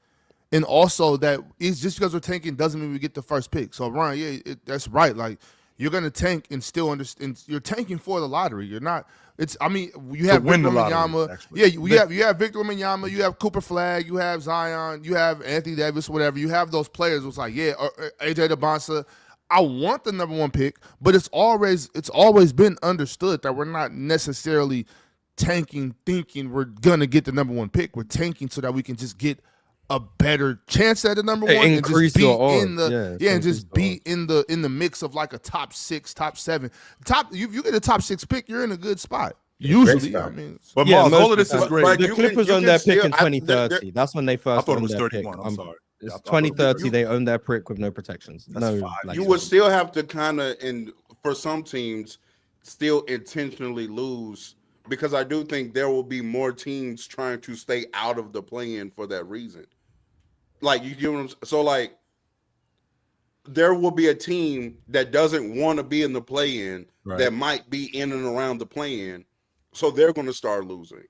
And also that it's just because we're tanking doesn't mean we get the first pick. So Ryan, that's right. Like you're gonna tank and still understand. You're tanking for the lottery. You're not. You have Victor Wembanyama. Yeah, you have Victor Wembanyama. You have Cooper Flag. You have Zion. You have Anthony Davis. Whatever. You have those players. It's like AJ DeBonsa. I want the number one pick, but it's always been understood that we're not necessarily tanking thinking we're gonna get the number one pick. We're tanking so that we can just get a better chance at the number one and just be in the mix of like a top 6, top 7. You get a top 6 pick, you're in a good spot. Usually, I mean, but Mars, all of this is great. The Clippers own their pick in 2030. That's when they first. I thought it was 31. I'm sorry. It's 2030. They own their pick with no protections. You would still have to kind of, and for some teams, still intentionally lose. Because I do think there will be more teams trying to stay out of the play-in for that reason. Like, you get what I'm saying? So, like, there will be a team that doesn't want to be in the play-in that might be in and around the play-in. So they're going to start losing.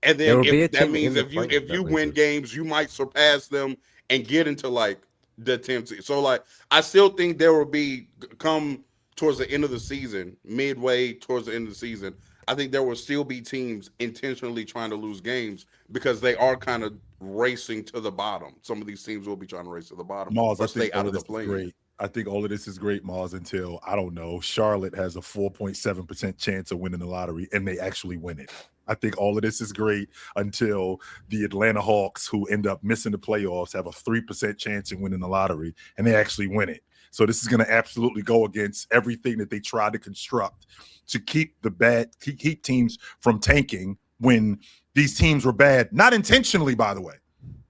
And then that means if you win games, you might surpass them and get into, like, the 10th seed. So, like, I still think there will be, come towards the end of the season, midway towards the end of the season, I think there will still be teams intentionally trying to lose games because they are kind of racing to the bottom. Some of these teams will be trying to race to the bottom. Mars, or stay out of the play. Great. I think all of this is great, Mars, until, I don't know, Charlotte has a 4.7% chance of winning the lottery and they actually win it. I think all of this is great until the Atlanta Hawks, who end up missing the playoffs, have a 3% chance of winning the lottery and they actually win it. So this is going to absolutely go against everything that they tried to construct to keep teams from tanking when these teams were bad, not intentionally, by the way.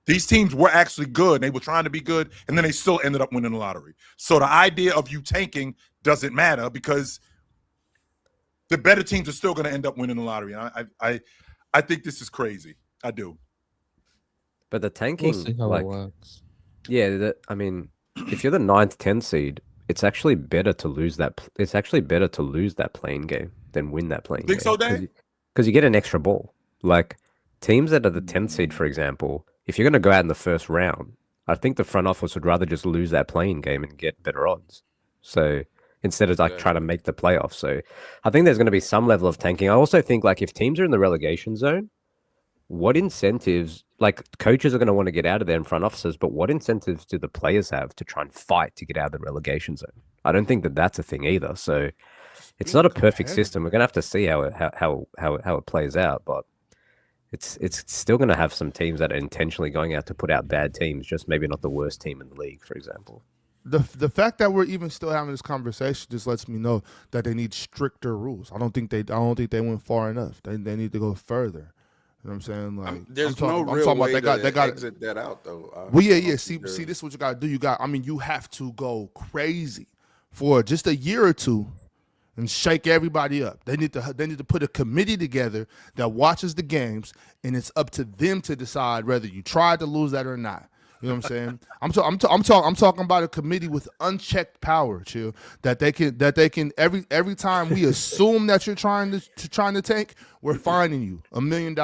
These teams were actually good. They were trying to be good, and then they still ended up winning the lottery. So the idea of you tanking doesn't matter because the better teams are still going to end up winning the lottery. And I think this is crazy. I do. But the tanking, we'll see how it works. Yeah, I mean, if you're the 9th, 10th seed, it's actually better to lose that. It's actually better to lose that playing game than win that playing game. Think so, Dan? Because you get an extra ball. Like teams that are the 10th seed, for example, if you're going to go out in the first round, I think the front office would rather just lose that playing game and get better odds. So instead of like trying to make the playoffs. So I think there's going to be some level of tanking. I also think like if teams are in the relegation zone, what incentives, like coaches are going to want to get out of there in front offices, but what incentives do the players have to try and fight to get out of the relegation zone? I don't think that that's a thing either. So it's not a perfect system. We're going to have to see how it plays out, but it's still going to have some teams that are intentionally going out to put out bad teams, just maybe not the worst team in the league, for example. The fact that we're even still having this conversation just lets me know that they need stricter rules. I don't think they went far enough. They need to go further. You know what I'm saying? Like, there's no real way to exit that out, though. Well, yeah. See, this is what you got to do. You have to go crazy for just a year or two and shake everybody up. They need to put a committee together that watches the games, and it's up to them to decide whether you tried to lose that or not. You know what I'm saying? I'm talking about a committee with unchecked power, chill. That they can every time we assume that you're trying to tank, we're fining you $1 million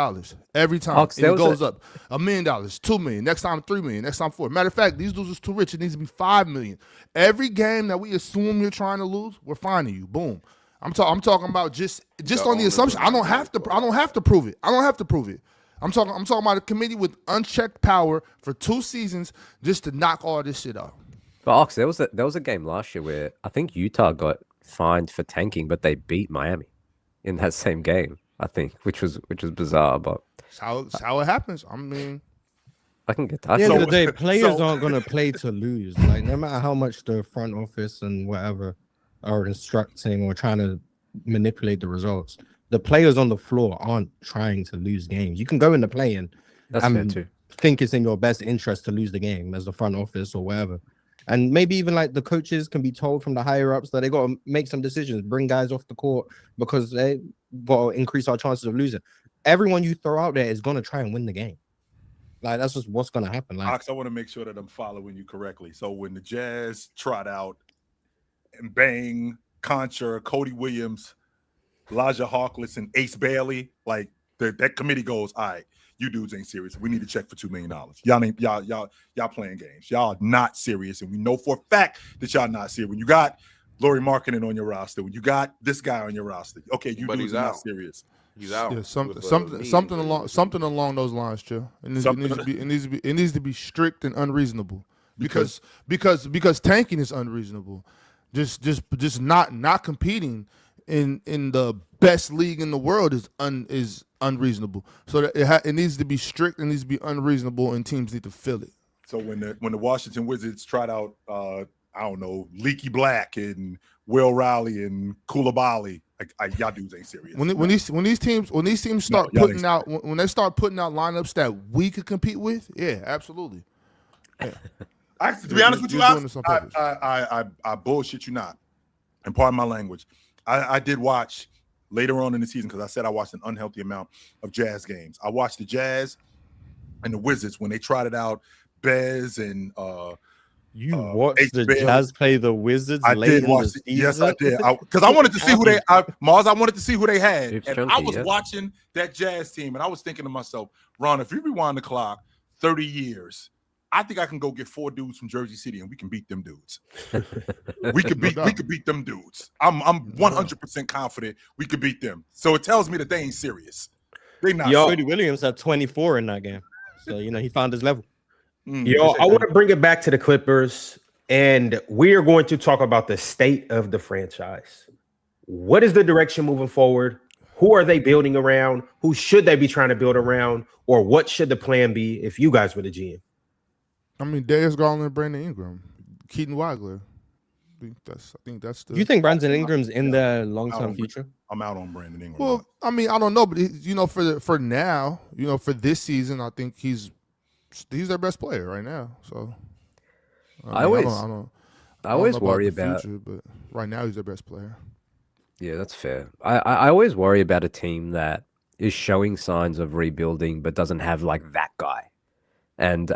every time. And it goes up $1 million, $2 million, next time $3 million, next time $4 million. Matter of fact, these dudes is too rich. It needs to be $5 million. Every game that we assume you're trying to lose, we're fining you. Boom. I'm talking about just on the assumption. I don't have to prove it. I'm talking about a committee with unchecked power for 2 seasons just to knock all this shit off. But Ox, there was a game last year where I think Utah got fined for tanking, but they beat Miami in that same game, I think, which was bizarre. But that's how it happens. I can get that. At the end of the day, players aren't going to play to lose. Like, no matter how much the front office and whatever are instructing or trying to manipulate the results, the players on the floor aren't trying to lose games. You can go in the play and think it's in your best interest to lose the game as the front office or whatever. And maybe even like the coaches can be told from the higher ups that they got to make some decisions, bring guys off the court because they got to increase our chances of losing. Everyone you throw out there is going to try and win the game. Like, that's just what's going to happen. Like, Ox, I want to make sure that I'm following you correctly. So when the Jazz trot out and bang, Concha, Cody Williams, Elijah Harkless, and Ace Bailey, like that committee goes, all right, you dudes ain't serious. We need to check for $2 million. Y'all playing games. Y'all not serious, and we know for a fact that y'all not serious. When you got Lauri Markkanen on your roster, when you got this guy on your roster, okay, you dudes are not serious. He's out. Yeah, something along those lines, Joe. It needs to be strict and unreasonable because tanking is unreasonable. Just not competing in the best league in the world is unreasonable. So that it needs to be strict and needs to be unreasonable, and teams need to feel it. So when the Washington Wizards tried out, Leaky Black and Will Riley and Koulibaly, y'all dudes ain't serious. When these teams start putting out lineups that we could compete with, yeah, absolutely. Yeah. To be honest with you, I bullshit you not, and pardon my language. I did watch later on in the season because I said I watched an unhealthy amount of Jazz games. I watched the Jazz and the Wizards when they trotted out Bez and you watched the Jazz play the Wizards. I did watch it. Yes, I did. Because I wanted to see who they Mars. I wanted to see who they had, and I was watching that Jazz team, and I was thinking to myself, Ron, if you rewind the clock 30 years. I think I can go get 4 dudes from Jersey City and we can beat them dudes. we could beat them dudes. I'm 100% confident we could beat them. So it tells me that they ain't serious. They not. Cody Williams had 24 in that game. So he found his level. I want to bring it back to the Clippers, and we are going to talk about the state of the franchise. What is the direction moving forward? Who are they building around? Who should they be trying to build around? Or what should the plan be if you guys were the GM? Darius Garland, Brandon Ingram, Keaton Wagler. I think that's the. You think Brandon Ingram's in the long-term future? I'm out on Brandon Ingram. Well, I don't know, but for now, for this season, I think he's their best player right now. So I always worry about future, but right now he's their best player. Yeah, that's fair. I always worry about a team that is showing signs of rebuilding but doesn't have like that guy, and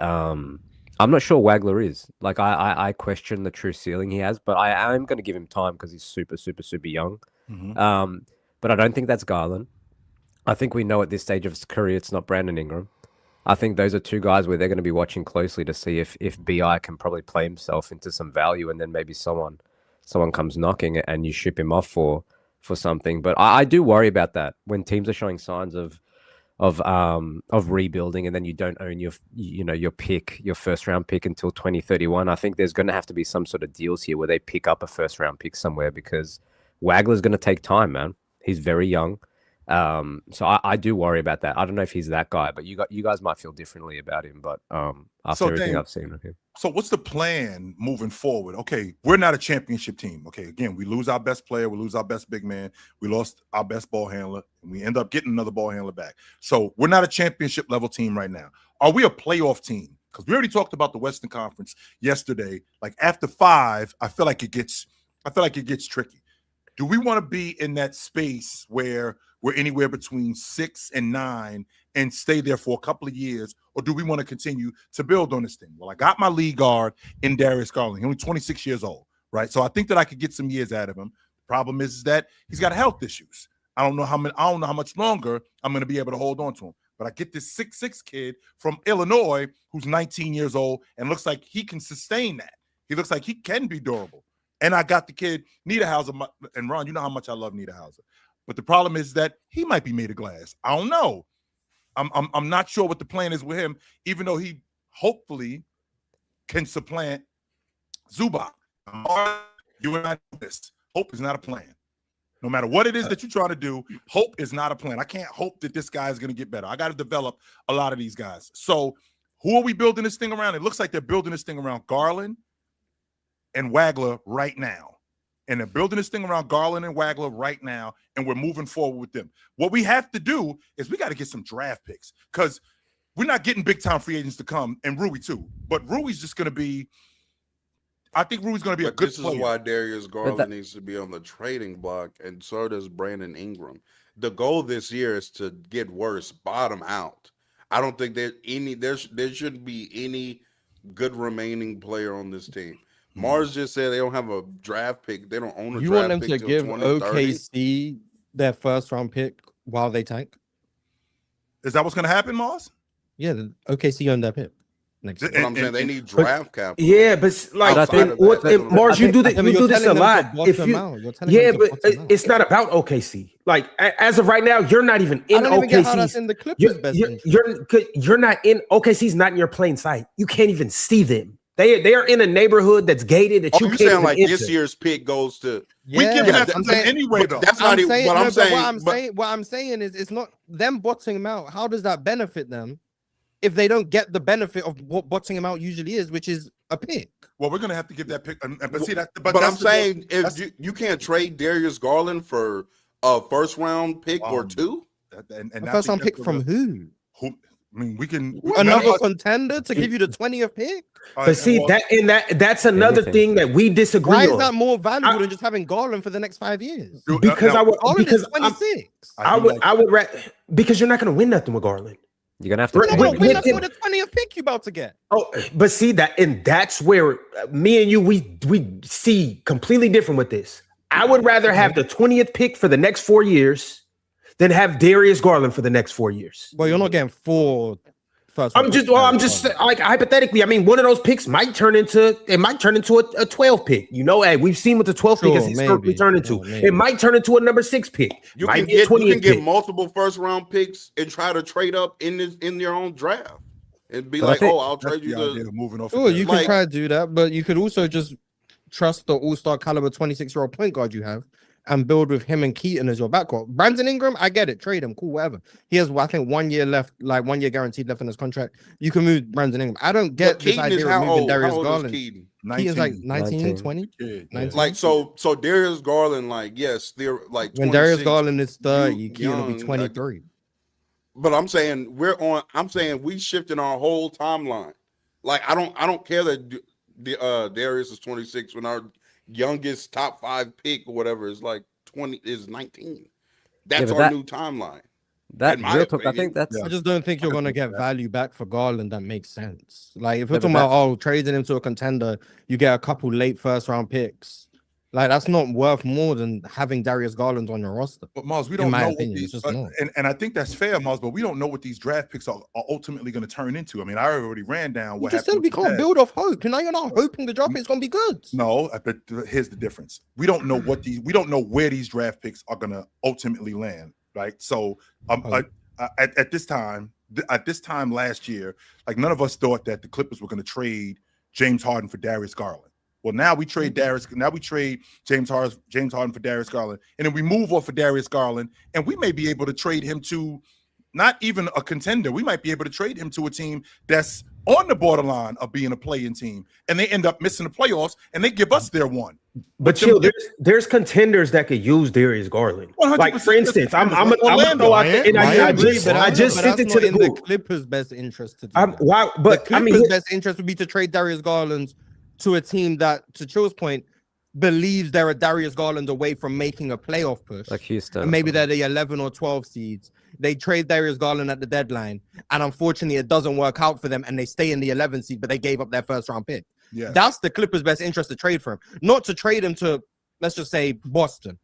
I'm not sure Wagler is. Like, I question the true ceiling he has, but I am going to give him time because he's super, super, super young. Mm-hmm. But I don't think that's Garland. I think we know at this stage of his career it's not Brandon Ingram. I think those are 2 guys where they're going to be watching closely to see if BI can probably play himself into some value, and then maybe someone comes knocking and you ship him off for something. But I do worry about that when teams are showing signs of rebuilding, and then you don't own your first round pick until 2031. I think there's going to have to be some sort of deals here where they pick up a first round pick somewhere, because Wagler's going to take time, man. He's very young. So I do worry about that. I don't know if he's that guy, but you guys might feel differently about him. But after everything I've seen of him. So what's the plan moving forward? Okay, we're not a championship team. Okay, again, we lose our best player, we lose our best big man, we lost our best ball handler, and we end up getting another ball handler back. So we're not a championship level team right now. Are we a playoff team? Because we already talked about the Western Conference yesterday. Like after 5, I feel like it gets tricky. Do we want to be in that space where we're anywhere between 6 and 9 and stay there for a couple of years, or do we want to continue to build on this thing? Well, I got my lead guard in Darius Garland. He's only 26 years old, right? So I think that I could get some years out of him. The problem is that he's got health issues. I don't know how much longer I'm going to be able to hold on to him. But I get this 6'6" kid from Illinois who's 19 years old and looks like he can sustain that. He looks like he can be durable. And I got the kid, Niederhauser, and Ron, you know how much I love Niederhauser. But the problem is that he might be made of glass. I don't know. I'm not sure what the plan is with him, even though he hopefully can supplant Zubac. You and I know this. Hope is not a plan. No matter what it is that you're trying to do, hope is not a plan. I can't hope that this guy is going to get better. I got to develop a lot of these guys. So who are we building this thing around? It looks like they're building this thing around Garland and Wagler right now. And they're building this thing around Garland and Wagler right now, and we're moving forward with them. What we have to do is we got to get some draft picks because we're not getting big-time free agents to come, and Rui too. But Rui's just going to be – I think Rui's going to be a good player. This is why Darius Garland needs to be on the trading block, and so does Brandon Ingram. The goal this year is to get worse, bottom out. I don't think there shouldn't be any good remaining player on this team. Mars just said they don't have a draft pick. They don't own a draft pick. You want them to give OKC their first-round pick while they tank? Is that what's going to happen, Mars? Yeah, the OKC owned that pick. Next year. I'm saying they need draft capital. Yeah, but like Mars, you do this a lot. If it's not about OKC. Like as of right now, you're not even in OKC. In the Clippers' best you're not in OKC's not in your plain sight. You can't even see them. They are in a neighborhood that's gated that you can't saying like enter. This year's pick goes to we give that to them anyway though. That's not even what I'm saying. What I'm saying is it's not them botting him out. How does that benefit them if they don't get the benefit of what botting him out usually is, which is a pick? Well, we're gonna have to give that pick. But see that. But I'm saying if you can't trade Darius Garland for a first round pick or two, and first round pick from who? I mean, we can another contender to give you the 20th pick. But see that's another thing that we disagree on. Why is that more valuable than just having Garland for the next 5 years? Because Garland is 26. I would because you're not going to win nothing with Garland. You're gonna have to win nothing with the 20th pick you about to get. Oh, but see that's where me and you we see completely different with this. I would rather have the 20th pick for the next 4 years than have Darius Garland for the next 4 years. Well, you're not getting 4 first. I'm just like hypothetically. I mean, one of those picks might turn into a 12 pick. You know, hey, we've seen what the 12 pick has historically turned into. It might turn into a number 6 pick. You can get multiple first round picks and try to trade up in your own draft and be like, I'll trade you the moving off. Sure, you can try to do that, but you could also just trust the all-star caliber 26-year-old point guard you have and build with him and Keaton as your backcourt. Brandon Ingram, I get it. Trade him. Cool, whatever. He has, I think, 1 year left, like 1 year guaranteed left in his contract. You can move Brandon Ingram. I don't get this idea of moving Darius Garland. Keaton's like 19, 20? 19. Like, so Darius Garland, like, yes, they're like 26. When Darius Garland is 30, Keaton will be 23. But I'm saying we shifting our whole timeline. Like, I don't care that Darius is 26 when our youngest top 5 pick or whatever is like 19. That's our new timeline. I think that's. I just don't think you're gonna get value back for Garland that makes sense. Like if you're talking about trading him to a contender, you get a couple late first round picks. Like that's not worth more than having Darius Garland on your roster. But Miles, we don't know what these, and I think that's fair, Miles. But we don't know what these draft picks are ultimately going to turn into. I mean, I already ran down what happened. You just said we can't build off hope. Now you're not hoping the draft pick's going to be good. No, but here's the difference. We don't know we don't know where these draft picks are going to ultimately land. Right. So at this time last year, like none of us thought that the Clippers were going to trade James Harden for Darius Garland. Well, now we trade Darius. Now we trade James Harden for Darius Garland, and then we move off of Darius Garland, and we may be able to trade him to not even a contender. We might be able to trade him to a team that's on the borderline of being a play-in team, and they end up missing the playoffs, and they give us their one. But chill, there's contenders that could use Darius Garland. Like for instance, I'm gonna throw out I just sent it to the group. The Clippers' best interest to do that. Why? But the Clippers' best interest would be to trade Darius Garland to a team that, to Chill's point, believes they're a Darius Garland away from making a playoff push. Like Houston. And maybe they're the 11 or 12 seeds. They trade Darius Garland at the deadline, and unfortunately, it doesn't work out for them, and they stay in the 11 seed, but they gave up their first-round pick. Yeah. That's the Clippers' best interest to trade for him. Not to trade him to, let's just say, Boston,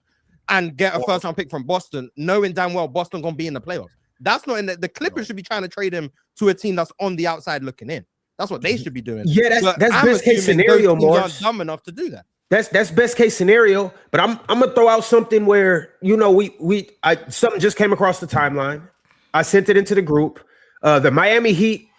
and get a first-round pick from Boston, knowing damn well Boston going to be in the playoffs. That's not in the Clippers should be trying to trade him to a team that's on the outside looking in. That's what they should be doing. Yeah, that's best case scenario, Morris. Dumb enough to do that. That's best case scenario. But I'm gonna throw out something where something just came across the timeline. I sent it into the group. The Miami Heat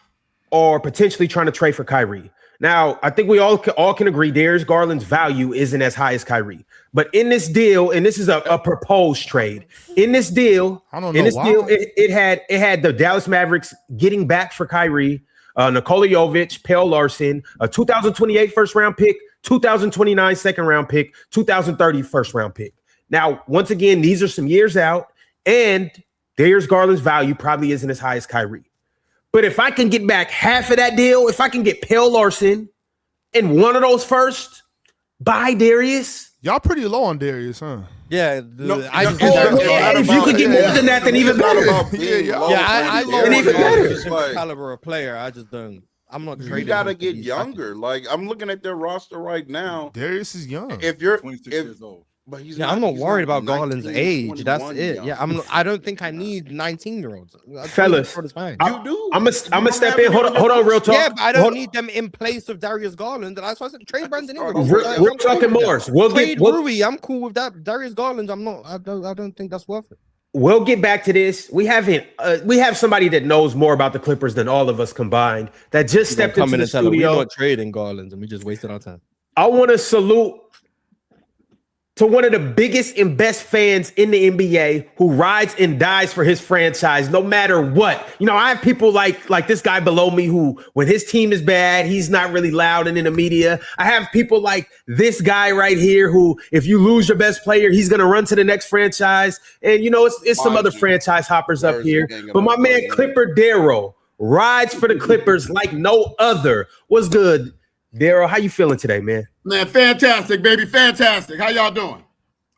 are potentially trying to trade for Kyrie. Now, I think we all can agree Darius Garland's value isn't as high as Kyrie. But in this deal, and this is a proposed trade. In this deal, it had the Dallas Mavericks getting back for Kyrie, Nikola Jovic, Pale Larson, a 2028 first-round pick, 2029 second-round pick, 2030 first-round pick. Now, once again, these are some years out, and Darius Garland's value probably isn't as high as Kyrie. But if I can get back half of that deal, if I can get Pale Larson in one of those first, buy Darius. Y'all pretty low on Darius, huh? Yeah, if you could get more than that, then even better. I even better. Caliber of player, I just don't. I'm not trading. You gotta get younger. Like I'm looking at their roster right now. Darius is young. If you're 26 years old. But I'm not worried about Garland's age. That's it. Young. Yeah, I don't think I need 19-year-olds. Fellas, you do. I'm gonna step in. Hold on, real talk. Yeah, but I don't need them in place of Darius Garland. That's why I said trade Brandon Ingram. We're talking Morris. Trade Rui. I'm cool with that. Darius Garland, I'm not. I don't think that's worth it. We'll get back to this. We have somebody that knows more about the Clippers than all of us combined. That just stepped into the studio. We're not trading Garland, and we just wasted our time. I want to salute to one of the biggest and best fans in the NBA who rides and dies for his franchise no matter what. I have people like this guy below me who, when his team is bad, he's not really loud and in the media. I have people like this guy right here who, if you lose your best player, he's going to run to the next franchise. And, it's some other franchise hoppers up here. But my man, Clipper Darrell, rides for the Clippers like no other. What's good, Darrell? How you feeling today, man? Man, fantastic, baby, fantastic. How y'all doing?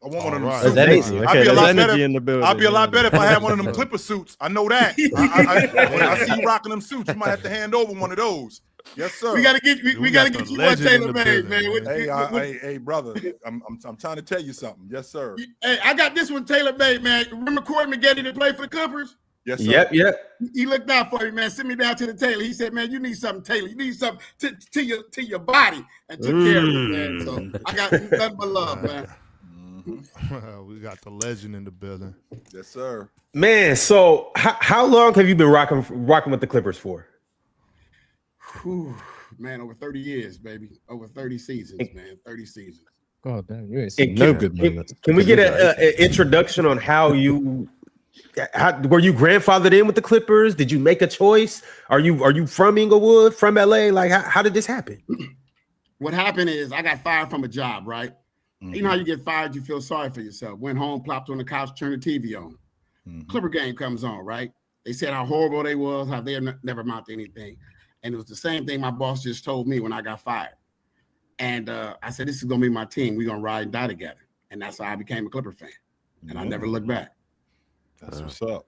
I want one of them suits. I'd be a lot better if I had one of them Clipper suits. I know that. When I see you rocking them suits, you might have to hand over one of those. Yes, sir. We gotta get you one tailor made, man. Hey, brother. I'm trying to tell you something. Yes, sir. Hey, I got this one tailor made, man. Remember Corey McGetty that played for the Clippers? Yes, sir. Yep. He looked out for me, man. Sent me down to the tailor. He said, "Man, you need something tailored. You need something to your body," and took care of it, man. So I got nothing but love, man. We got the legend in the building. Yes, sir. Man, so how long have you been rocking with the Clippers for? Whew, man, over 30 years, baby. Over 30 seasons, man. 30 seasons. God damn, you ain't seen no good moments. Can we get an introduction on how were you grandfathered in with the Clippers? Did you make a choice? Are you from Inglewood, from LA? Like how did this happen? What happened is I got fired from a job, right? Mm-hmm. You know how you get fired, you feel sorry for yourself. Went home, plopped on the couch, turned the TV on. Mm-hmm. Clipper game comes on, right? They said how horrible they was, how they never amount to anything. And it was the same thing my boss just told me when I got fired. And I said, this is going to be my team. We're going to ride and die together. And that's how I became a Clipper fan. And I never looked back. That's what's up.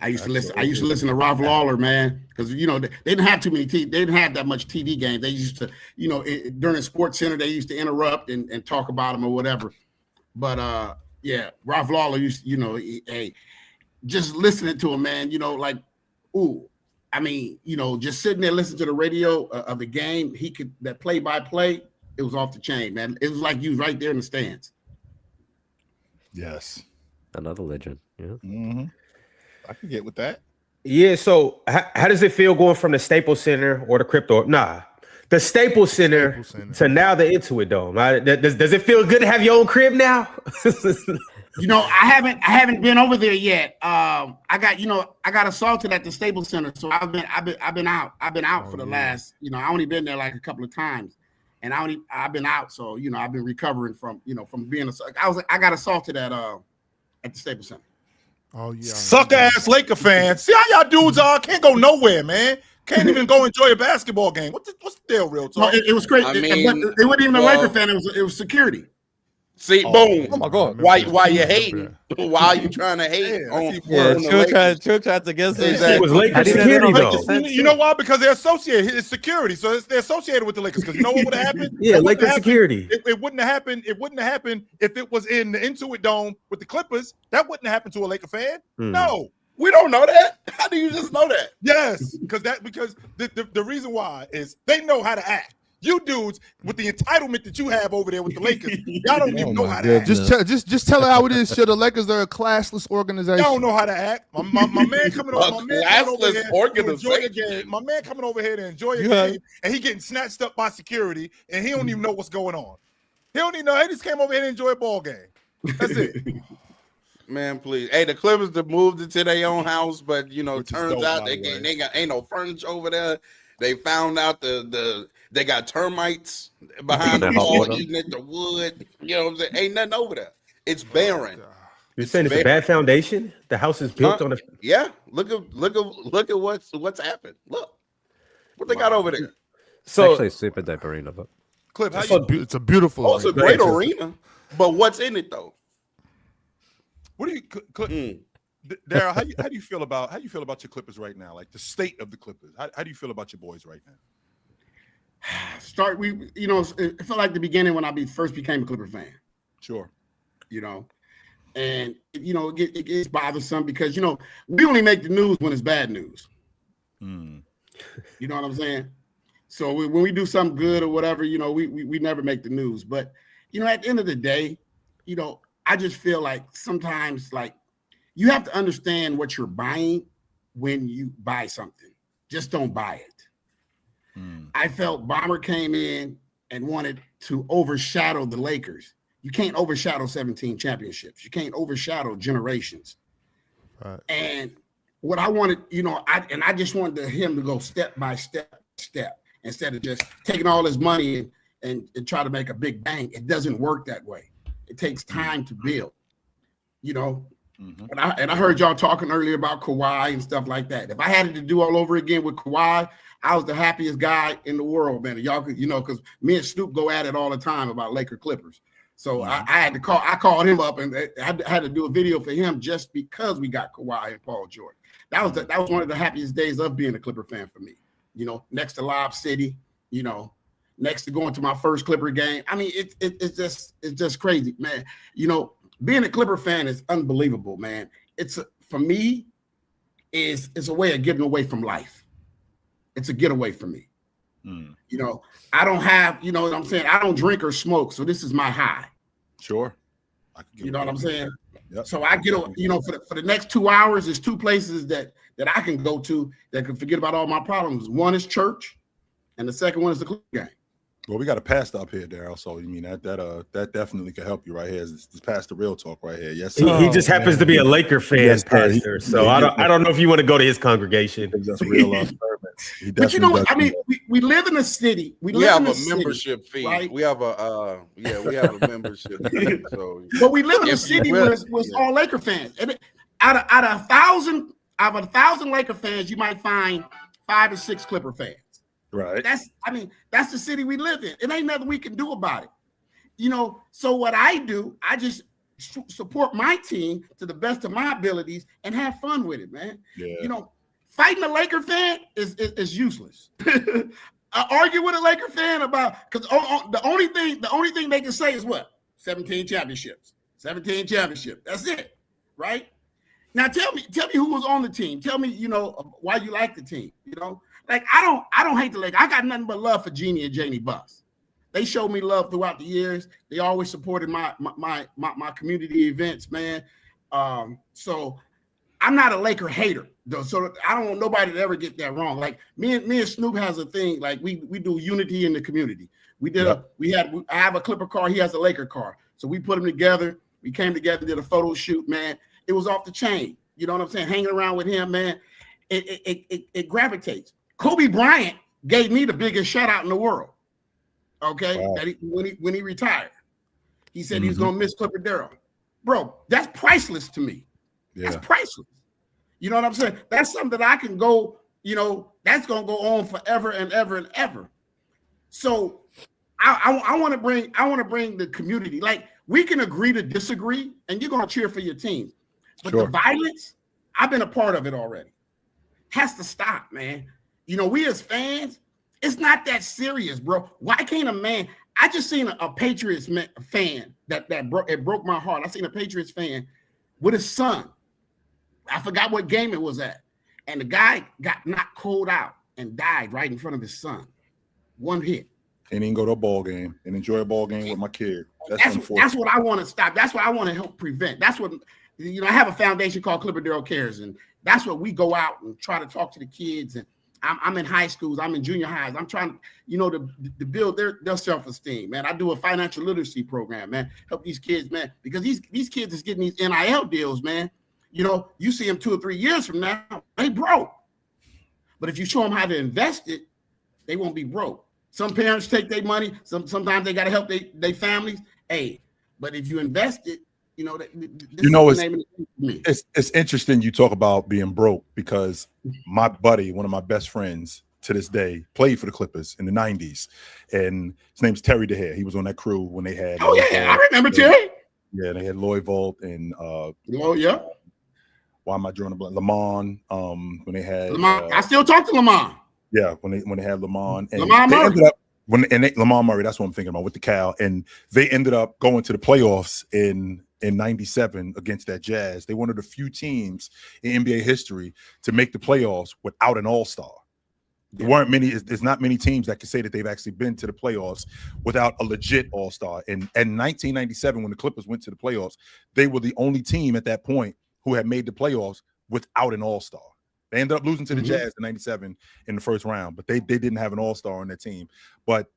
I used to listen to Ralph Lawler, man, because they didn't have too many they didn't have that much TV games. They used to, during the Sports Center, they used to interrupt and talk about them or whatever. But Ralph Lawler used, just listening to him, man, just sitting there listening to the radio of the game, that play by play, it was off the chain, man. It was like you was right there in the stands. Yes. Another legend. Yeah. Mm-hmm. I can get with that. Yeah. So how does it feel going from the Staples Center or the the Staples Center to now the Intuit Dome. Does it feel good to have your own crib now? I haven't been over there yet. I got assaulted at the Staples Center, so I've been out. I've been out for the last, I only been there like a couple of times, and I've been out. So I've been recovering from being I got assaulted at the Staples Center. Oh yeah, sucker ass Laker fans. See how y'all dudes are? Can't go nowhere, man. Can't even go enjoy a basketball game. What's the deal, real talk? No, it was crazy. But it wasn't even a Laker fan. It was security. See, boom. Oh my God. Why you hating? Why are you trying to hate? Chill tried to guess it. It was Lakers security though. You know why? Because they're associated. It's security, so they're associated with the Lakers. Because you know what would have happened? Yeah, Lakers security. It wouldn't have happened. It wouldn't have happened if it was in the Intuit Dome with the Clippers. That wouldn't happen to a Laker fan. No. We don't know that. How do you just know that? Yes, because the reason why is they know how to act. You dudes with the entitlement that you have over there with the Lakers, y'all don't even know how to act. Just tell her how it is. Sure, the Lakers are a classless organization. Y'all don't know how to act. My man coming over. My man coming over here to enjoy a game, and he getting snatched up by security, and he don't even know what's going on. He don't even know. He just came over here to enjoy a ball game. That's it. Man, please. Hey, the Clippers that moved into their own house, but turns out they ain't no furniture over there. They found out they got termites behind the wall eating at the wood. You know what I'm saying? Ain't nothing over there. It's barren. You're saying it's a bad foundation? The house is built on a Look at what's happened. Look what they got over there. It's actually a super dope arena, but Cliff, it's a beautiful. Oh, it's a great arena, but what's in it though? What do you, Darrell? How do you feel about your Clippers right now? Like the state of the Clippers. How do you feel about your boys right now? It felt like the beginning when I first became a Clipper fan. Sure. And it gets bothersome because we only make the news when it's bad news. You know what I'm saying? So when we do something good or whatever, we never make the news. But at the end of the day, I just feel like sometimes you have to understand what you're buying when you buy something. Just don't buy it. I felt Bomber came in and wanted to overshadow the Lakers. You can't overshadow 17 championships. You can't overshadow generations. Right. And what I wanted, I just wanted him to go step by step instead of just taking all his money and try to make a big bang. It doesn't work that way. It takes time to build, And I heard y'all talking earlier about Kawhi and stuff like that. If I had it to do all over again with Kawhi, I was the happiest guy in the world, man. Y'all could, because me and Snoop go at it all the time about Laker Clippers. So I had to call. I called him up and I had to do a video for him just because we got Kawhi and Paul George. That was one of the happiest days of being a Clipper fan for me. Next to Lob City, next to going to my first Clipper game. I mean, it's just crazy, man. Being a Clipper fan is unbelievable, man. For me, it's a way of getting away from life. It's a getaway for me. I don't have, you know what I'm saying? I don't drink or smoke, so this is my high. Sure. You know what I'm saying? Yep. So I get, for the next 2 hours, there's two places that I can go to that can forget about all my problems. One is church, and the second one is the Clipper game. Well, we got a pastor up here, Darrell. So you mean that definitely could help you right here. This pastor real talk right here. Yes, sir. He just happens to be a Laker fan, pastor. So I don't know if you want to go to his congregation. Just real but you know what? I mean, we live in a city. We have a membership fee. Right? We have a membership fee. So, but we live in a city where it's all Laker fans. And out of 1,000 Laker fans, you might find 5 or 6 Clipper fans. Right. That's the city we live in. It ain't nothing we can do about it. So what I do, I just support my team to the best of my abilities and have fun with it, man. Yeah. Fighting a Laker fan is useless. I argue with a Laker fan about, because the only thing they can say is what? 17 championships. 17 championships. That's it. Right? Now tell me who was on the team. Tell me, why you like the team, Like I don't hate the Lakers. I got nothing but love for Jeannie and Janie Buss. They showed me love throughout the years. They always supported my community events, man. So I'm not a Laker hater, though, so I don't want nobody to ever get that wrong. Like me and Snoop has a thing. Like we do unity in the community. I have a Clipper car. He has a Laker car. So we put them together. We came together, did a photo shoot, man. It was off the chain. You know what I'm saying? Hanging around with him, man. It gravitates. Kobe Bryant gave me the biggest shout out in the world. Okay, wow. When he retired, he said he was gonna miss Clipper Darrell. Bro, that's priceless to me. Yeah. That's priceless. You know what I'm saying? That's something that I can go. You know, that's gonna go on forever and ever and ever. So I want to bring the community. Like we can agree to disagree, and you're gonna cheer for your team. But the violence, I've been a part of it already. Has to stop, man. You know, we as fans, it's not that serious, bro. Why can't a man? I just seen a Patriots fan that broke my heart. I seen a Patriots fan with his son. I forgot what game it was at, and the guy got knocked cold out and died right in front of his son. One hit. Can't even go to a ball game and enjoy a ball game with my kid. That's what I want to stop. That's what I want to help prevent. That's what, you know, I have a foundation called Clipper Darrell Cares, and that's what we go out and try to talk to the kids. And I'm in high schools, I'm in junior highs. I'm trying, you know, to build their self-esteem, man. I do a financial literacy program, man. Help these kids, man, because these kids is getting these NIL deals, man. You know, you see them 2 or 3 years from now, they broke. But if you show them how to invest it, they won't be broke. Some parents take their money. Sometimes they got to help their families. Hey, but if you invest it, you know, it's interesting you talk about being broke, because my buddy, one of my best friends to this day, played for the Clippers in the 90s. And his name's Terry DeHare. He was on that crew when they had. Oh, yeah, I remember Terry. Yeah, they had Lloyd Volt and yeah. Why am I drawing a blank? Lamont, when they had Lamont. I still talk to Lamont. Yeah, when they had Lamont and Lamont they Murray. ended up Lamont Murray, that's what I'm thinking about with the Cal, and they ended up going to the playoffs in 97 against that Jazz. They one of the few teams in NBA history to make the playoffs without an all-star. There weren't many. There's not many teams that can say that they've actually been to the playoffs without a legit all-star. And in 1997, when the Clippers went to the playoffs, they were the only team at that point who had made the playoffs without an all-star. They ended up losing to the Jazz in 97 in the first round, but they didn't have an all-star on their team. But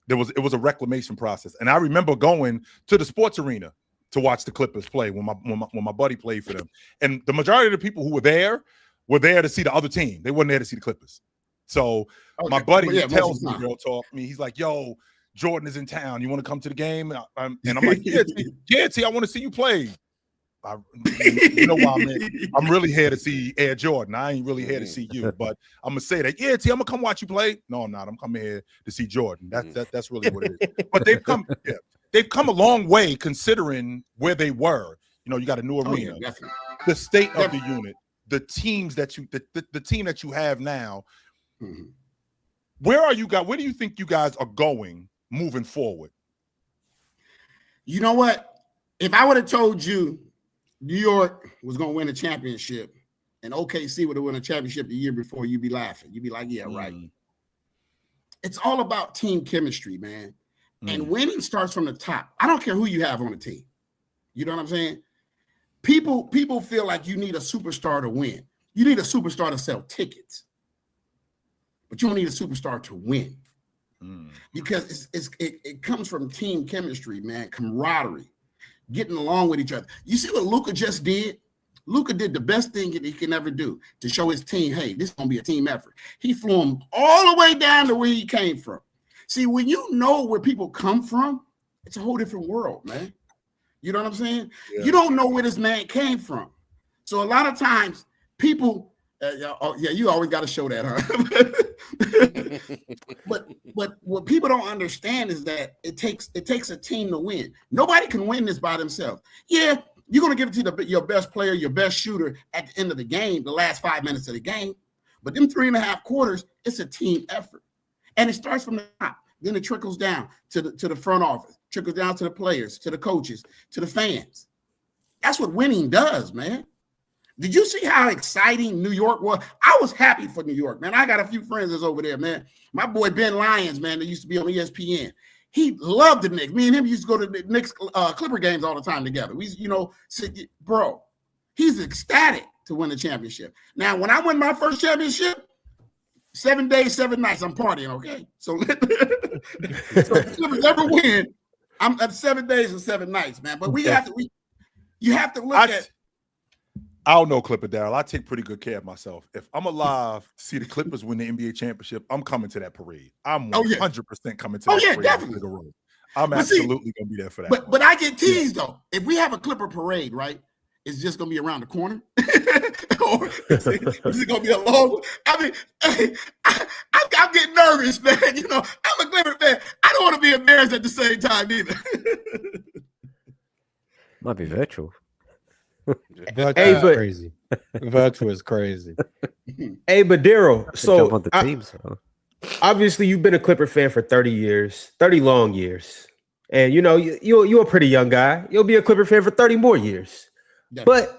it was a reclamation process. And I remember going to the sports arena to watch the Clippers play when my buddy played for them. And the majority of the people who were there to see the other team. They weren't there to see the Clippers. So my buddy tells me, real talk, he's like, yo, Jordan is in town. You want to come to the game? And I'm like, yeah, T, I want to see you play. You know why I'm really here to see Air Jordan. I ain't really here to see you, but I'm gonna say that. Yeah, T, I'm gonna come watch you play. No, I'm not. I'm coming here to see Jordan. That's really what it is. But they've come a long way considering where they were. You know, you got a new arena, the state of the unit, the teams that the team that you have now. Where are you guys? Where do you think you guys are going moving forward? You know what? If I would have told you New York was going to win a championship and OKC would have won a championship the year before, you'd be laughing. You'd be like, yeah, right. It's all about team chemistry, man. And winning starts from the top. I don't care who you have on the team. You know what I'm saying? People feel like you need a superstar to win. You need a superstar to sell tickets. But you don't need a superstar to win. Because it comes from team chemistry, man, camaraderie. Getting along with each other. You see what Luka just did? Luka did the best thing that he can ever do to show his team, hey, this is going to be a team effort. He flew them all the way down to where he came from. See, when you know where people come from, it's a whole different world, man. You know what I'm saying? Yeah. You don't know where this man came from. So a lot of times people, you always got to show that, huh? but what people don't understand is that it takes a team to win. Nobody can win this by themselves. Yeah, you're going to give it to your best player, your best shooter at the end of the game, the last 5 minutes of the game. But them 3.5 quarters, it's a team effort. And it starts from the top. Then it trickles down to the front office, trickles down to the players, to the coaches, to the fans. That's what winning does, man. Did you see how exciting New York was? I was happy for New York, man. I got a few friends that's over there, man. My boy Ben Lyons, man, that used to be on ESPN. He loved the Knicks. Me and him used to go to the Knicks Clipper games all the time together. We, bro, he's ecstatic. to win the championship. Now, when I win my first championship, 7 days, 7 nights, I'm partying, okay? So, so if the Clippers ever win, I'm at 7 days and 7 nights, man. But you have to look at. I don't know, Clipper Darrell. I take pretty good care of myself. If I'm alive to see the Clippers win the NBA championship, I'm coming to that parade. I'm 100% coming to that parade. Definitely. I'm absolutely going to be there for that. But I get teased, though. If we have a Clipper parade, right, it's just going to be around the corner? Or is it going to be a long? I mean, I'm getting nervous, man. You know, I'm a Clipper fan. I don't want to be embarrassed at the same time either. Might be virtual. Crazy. Virtual is crazy. Hey, but Darrell, so on the team, so obviously you've been a Clipper fan for 30 years, 30 long years. And you know, you're a pretty young guy. You'll be a Clipper fan for 30 more years. Definitely. But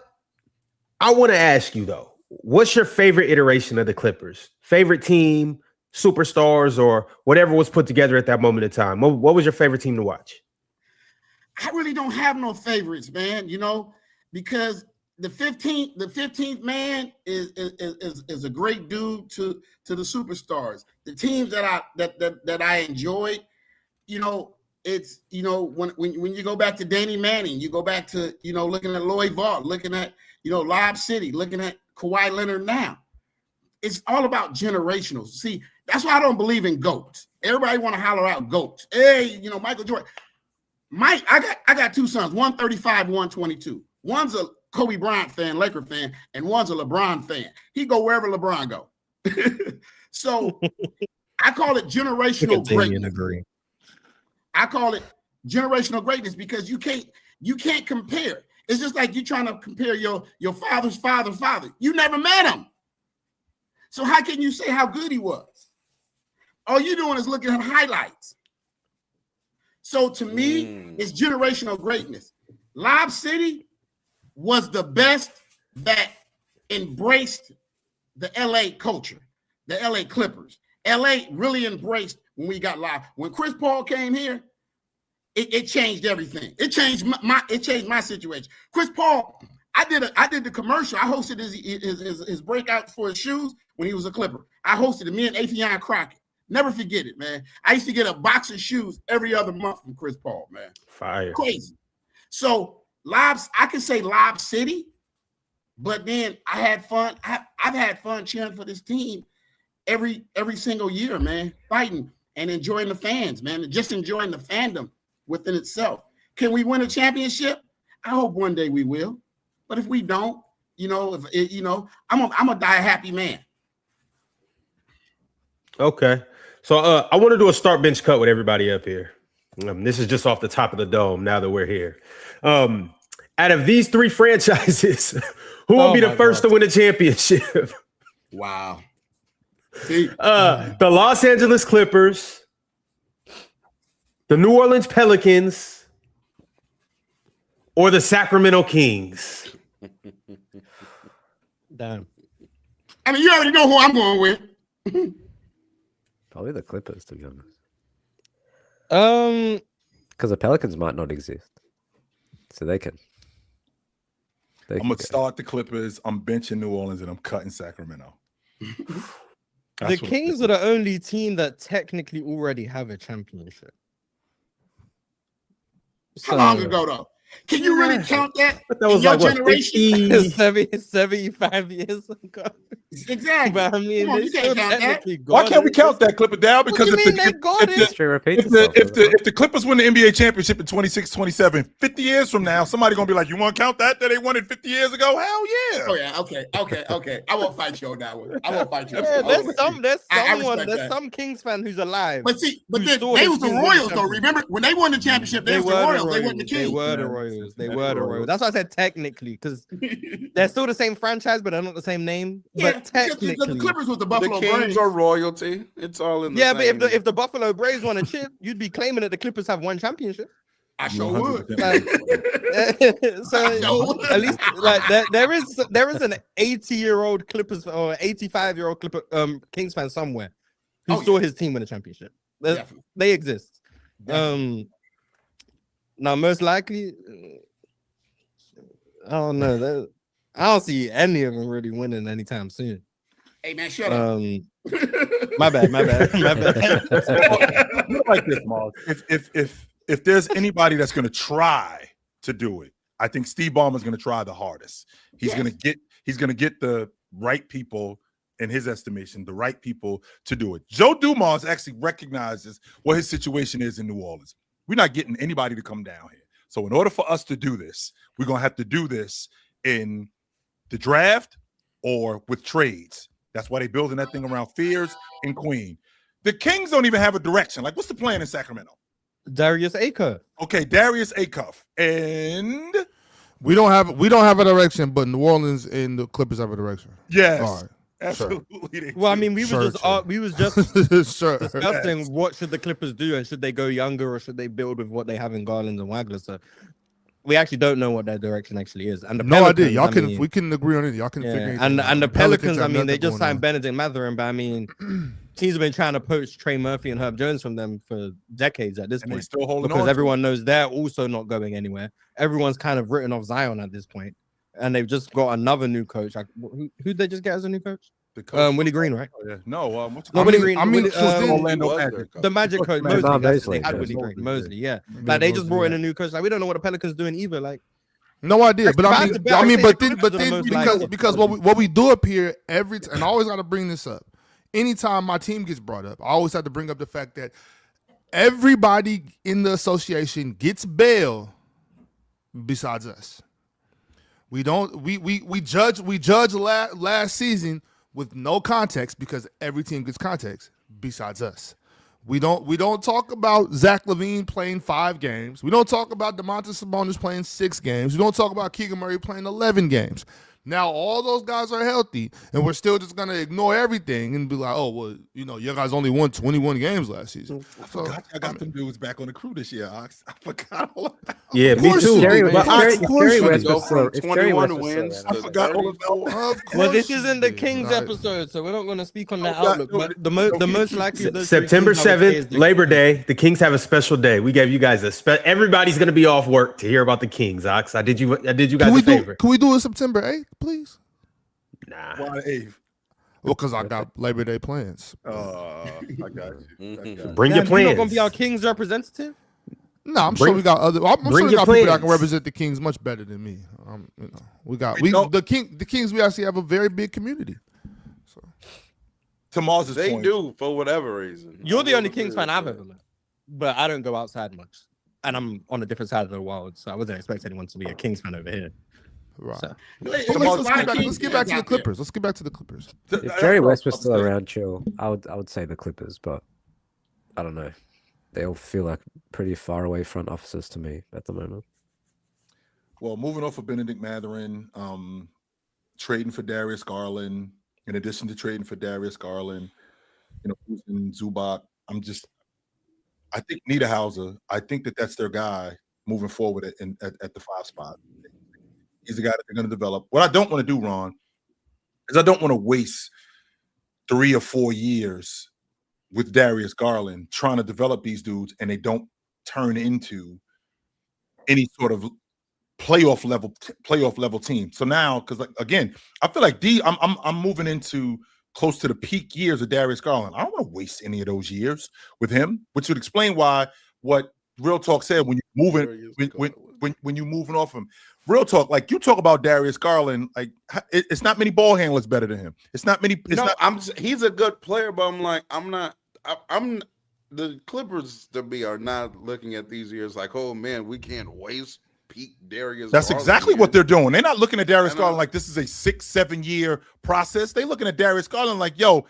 I want to ask you though, what's your favorite iteration of the Clippers? Favorite team, superstars, or whatever was put together at that moment in time? What was your favorite team to watch? I really don't have no favorites, man. You know, because the 15th man is a great dude to the superstars. The teams that I enjoyed, you know, it's, you know, when you go back to Danny Manning, you go back to, you know, looking at Lloyd Vaught, looking at, you know, Lob City, looking at Kawhi Leonard now. It's all about generational. See, that's why I don't believe in GOATs. Everybody want to holler out GOATs. Hey, you know, Michael Jordan. Mike, I got two sons, 135, 122. One's a Kobe Bryant fan, Laker fan, and one's a LeBron fan. He go wherever LeBron go. So I call it generational greatness. I call it generational greatness because you can't compare. It's just like you trying to compare your father's father. You never met him. So how can you say how good he was? All you're doing is looking at highlights. So to me, it's generational greatness. Lob City was the best that embraced the LA culture, the LA Clippers. LA really embraced when we got live. When Chris Paul came here, it changed everything. It changed my situation. Chris Paul, I did the commercial. I hosted his breakout for his shoes when he was a Clipper. I hosted it, me and Afion Crockett. Never forget it, man. I used to get a box of shoes every other month from Chris Paul, man. Fire. Crazy. So I can say Lob City, but then I had fun. I've had fun cheering for this team every single year, man, fighting and enjoying the fans, man, and just enjoying the fandom within itself. Can we win a championship? I hope one day we will. But if we don't, you know, I'm a die happy man. Okay. So I want to do a start bench cut with everybody up here. This is just off the top of the dome now that we're here. Out of these three franchises, who will be the first to win a championship? Wow. See, the Los Angeles Clippers, the New Orleans Pelicans, or the Sacramento Kings? Damn. I mean, you already know who I'm going with. Probably the Clippers, to be honest. Because the Pelicans might not exist, so they can. I'm gonna start the Clippers. I'm benching New Orleans, and I'm cutting Sacramento. The Kings are the only team that technically already have a championship. How long ago, though? Can you really count that? That was like what, 75 years ago. Exactly. But I mean, you can't count that. Why can't we count that, Clipper down? Because if the Clippers win the NBA championship in 26, 27, 50 years from now, somebody gonna be like, "You want to count that they won it 50 years ago?" Hell yeah! Oh yeah. Okay. I won't fight you on that one. I won't fight you. Yeah, there's some Kings fan who's alive. But they was the Royals though. Remember when they won the championship? They were the Royals. They weren't the Kings. They were the Royals. They were the Royals. That's why I said technically, because they're still the same franchise, but they're not the same name. Yeah, but technically, the Clippers was the Buffalo Kings Braves. are royalty. It's all in the same. But if the Buffalo Braves won a chip, you'd be claiming that the Clippers have one championship. I sure would. So at least like there is an 80-year-old Clippers or 85-year-old Clipper Kings fan somewhere who saw his team win a championship. They exist. Now most likely, I don't know. I don't see any of them really winning anytime soon. Hey man, shut up. My bad. Like this, Mars. If there's anybody that's going to try to do it, I think Steve Ballmer's going to try the hardest. He's going to get the right people, in his estimation, the right people to do it. Joe Dumars actually recognizes what his situation is in New Orleans. We're not getting anybody to come down here. So in order for us to do this, we're going to have to do this in the draft or with trades. That's why they're building that thing around Fears and Queen. The Kings don't even have a direction. Like, what's the plan in Sacramento? Darius Acuff. Okay, Darius Acuff. And we don't have a direction, but New Orleans and the Clippers have a direction. Yes. All right. Absolutely. Sure. Well, I mean, we were just discussing what should the Clippers do, and should they go younger or should they build with what they have in Garland and Wagler. So we actually don't know what their direction actually is. And the Pelicans, idea. We can agree on it. Y'all can figure it out. And the Pelicans, I mean, they just signed Benedict Mathurin, but I mean, teams have been trying to poach Trey Murphy and Herb Jones from them for decades at this point. Still holding because everyone knows they're also not going anywhere. Everyone's kind of written off Zion at this point. And they've just got another new coach. Who'd they just get as a new coach? Willie Green, right? Oh, yeah. No, Willie Green. Orlando Magic. The Magic coach, Mosley. They had Willie Green, Mosley, yeah. Like they just brought in a new coach. Like we don't know what the Pelicans doing either. Like no idea. But I mean, because what we do up here every time, and I always got to bring this up. Anytime my team gets brought up, I always have to bring up the fact that everybody in the association gets bail besides us. We don't. We judge last season with no context because every team gets context besides us. We don't talk about Zach LaVine playing 5 games. We don't talk about DeMontis Sabonis playing 6 games. We don't talk about Keegan Murray playing 11 games. Now all those guys are healthy, and we're still just gonna ignore everything and be like, "Oh, well, you know, you guys only won 21 games last season." I forgot I got them dudes back on the crew this year, Ox. I forgot all about. Yeah, me too. From 21 wins. I forgot all about. Well, this isn't the Kings episode, so we're not going to speak on that outlook. But the most likely September 7th, Labor Day. The Kings have a special day. We gave you guys everybody's going to be off work to hear about the Kings. Ox, I did you guys a favor. Can we do it September 8th, please? Nah. Why 8th? Well, because I got Labor Day plans. I got you. Bring your plans. You're not going to be our Kings representative? No, I'm sure we got other. I'm sure we got people that can represent the Kings much better than me. The Kings. We actually have a very big community. So, to Mars's they point, do for whatever reason. You're the only Kings fan I've ever met, but I don't go outside much, and I'm on a different side of the world, so I wasn't expecting anyone to be a Kings fan over here. Right. So. Let's get back to the Clippers. Let's get back to the Clippers. If Jerry West was still around, chill, I would say the Clippers, but I don't know. They all feel like pretty far away front offices to me at the moment. Well, moving off of Benedict Mathurin, trading for Darius Garland, in addition to trading for Darius Garland, losing Zubac. I think Niederhauser, I think that's their guy moving forward at the 5 spot. He's the guy that they're going to develop. What I don't want to do, Ron, is I don't want to waste 3 or 4 years with Darius Garland trying to develop these dudes and they don't turn into any sort of playoff level team. So now, because again, I feel like I'm moving into close to the peak years of Darius Garland. I don't want to waste any of those years with him, which would explain why what Real Talk said when you're moving when you're moving off him. Real talk, like you talk about Darius Garland, like it's not many ball handlers better than him. It's not many. He's a good player, but I'm the Clippers to me are not looking at these years like, oh man, we can't waste peak Darius. That's exactly what they're doing. They're not looking at Darius Garland like this is a 6-7 year process. They're looking at Darius Garland like, yo,